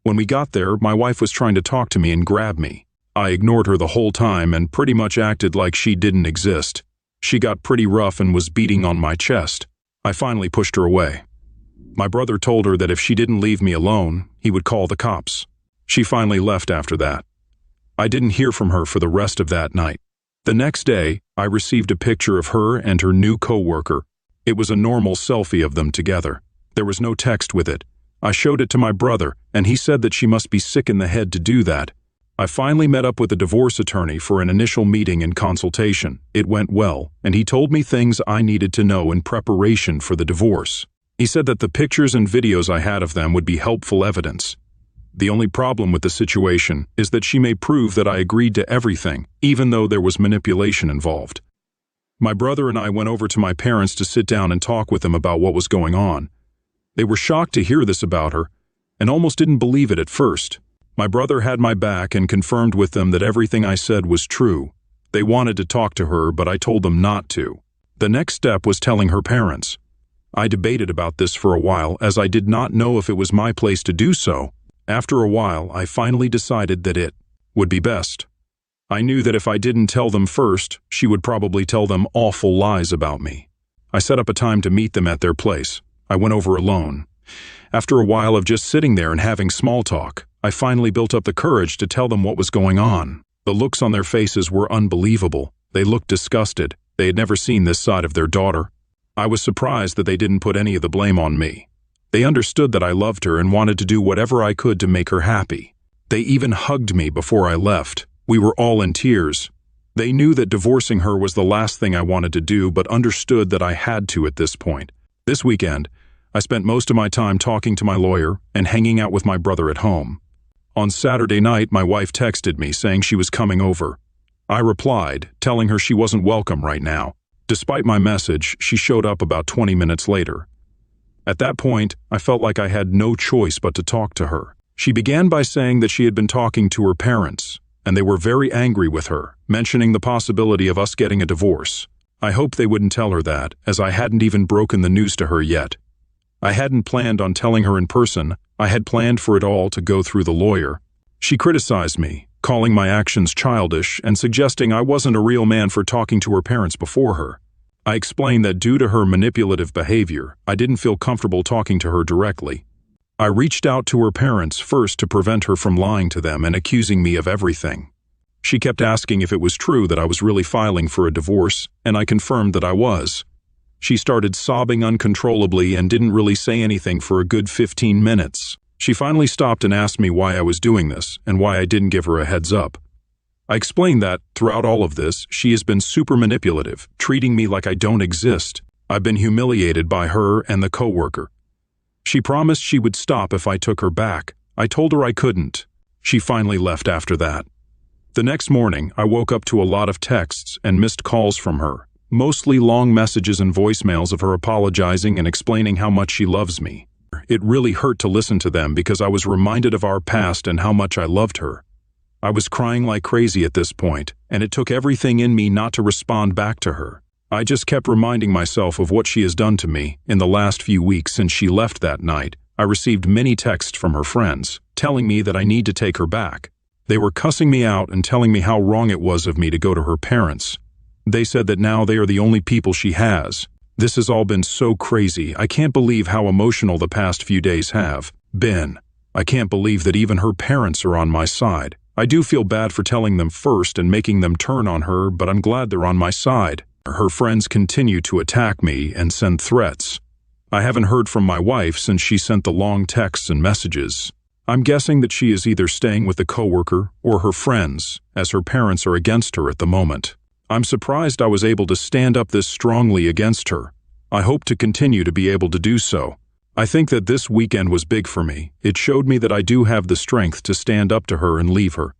When we got there, my wife was trying to talk to me and grab me. I ignored her the whole time and pretty much acted like she didn't exist. She got pretty rough and was beating on my chest. I finally pushed her away. My brother told her that if she didn't leave me alone, he would call the cops. She finally left after that. I didn't hear from her for the rest of that night. The next day, I received a picture of her and her new coworker. It was a normal selfie of them together. There was no text with it. I showed it to my brother, and he said that she must be sick in the head to do that. I finally met up with a divorce attorney for an initial meeting and consultation. It went well, and he told me things I needed to know in preparation for the divorce. He said that the pictures and videos I had of them would be helpful evidence. The only problem with the situation is that she may prove that I agreed to everything, even though there was manipulation involved. My brother and I went over to my parents to sit down and talk with them about what was going on. They were shocked to hear this about her, and almost didn't believe it at first. My brother had my back and confirmed with them that everything I said was true. They wanted to talk to her, but I told them not to. The next step was telling her parents. I debated about this for a while, as I did not know if it was my place to do so. After a while, I finally decided that it would be best. I knew that if I didn't tell them first, she would probably tell them awful lies about me. I set up a time to meet them at their place. I went over alone. After a while of just sitting there and having small talk, I finally built up the courage to tell them what was going on. The looks on their faces were unbelievable. They looked disgusted. They had never seen this side of their daughter. I was surprised that they didn't put any of the blame on me. They understood that I loved her and wanted to do whatever I could to make her happy. They even hugged me before I left. We were all in tears. They knew that divorcing her was the last thing I wanted to do, but understood that I had to at this point. This weekend, I spent most of my time talking to my lawyer and hanging out with my brother at home. On Saturday night, my wife texted me saying she was coming over. I replied, telling her she wasn't welcome right now. Despite my message, she showed up about 20 minutes later. At that point, I felt like I had no choice but to talk to her. She began by saying that she had been talking to her parents, and they were very angry with her, mentioning the possibility of us getting a divorce. I hoped they wouldn't tell her that, as I hadn't even broken the news to her yet. I hadn't planned on telling her in person. I had planned for it all to go through the lawyer. She criticized me, calling my actions childish and suggesting I wasn't a real man for talking to her parents before her. I explained that due to her manipulative behavior, I didn't feel comfortable talking to her directly. I reached out to her parents first to prevent her from lying to them and accusing me of everything. She kept asking if it was true that I was really filing for a divorce, and I confirmed that I was. She started sobbing uncontrollably and didn't really say anything for a good 15 minutes. She finally stopped and asked me why I was doing this and why I didn't give her a heads up. I explained that, throughout all of this, she has been super manipulative, treating me like I don't exist. I've been humiliated by her and the coworker. She promised she would stop if I took her back. I told her I couldn't. She finally left after that. The next morning, I woke up to a lot of texts and missed calls from her. Mostly long messages and voicemails of her apologizing and explaining how much she loves me. It really hurt to listen to them because I was reminded of our past and how much I loved her. I was crying like crazy at this point, and it took everything in me not to respond back to her. I just kept reminding myself of what she has done to me in the last few weeks since she left that night. I received many texts from her friends, telling me that I need to take her back. They were cussing me out and telling me how wrong it was of me to go to her parents. They said that now they are the only people she has. This has all been so crazy. I can't believe how emotional the past few days have been. I can't believe that even her parents are on my side. I do feel bad for telling them first and making them turn on her, but I'm glad they're on my side. Her friends continue to attack me and send threats. I haven't heard from my wife since she sent the long texts and messages. I'm guessing that she is either staying with a coworker or her friends, as her parents are against her at the moment. I'm surprised I was able to stand up this strongly against her. I hope to continue to be able to do so. I think that this weekend was big for me. It showed me that I do have the strength to stand up to her and leave her.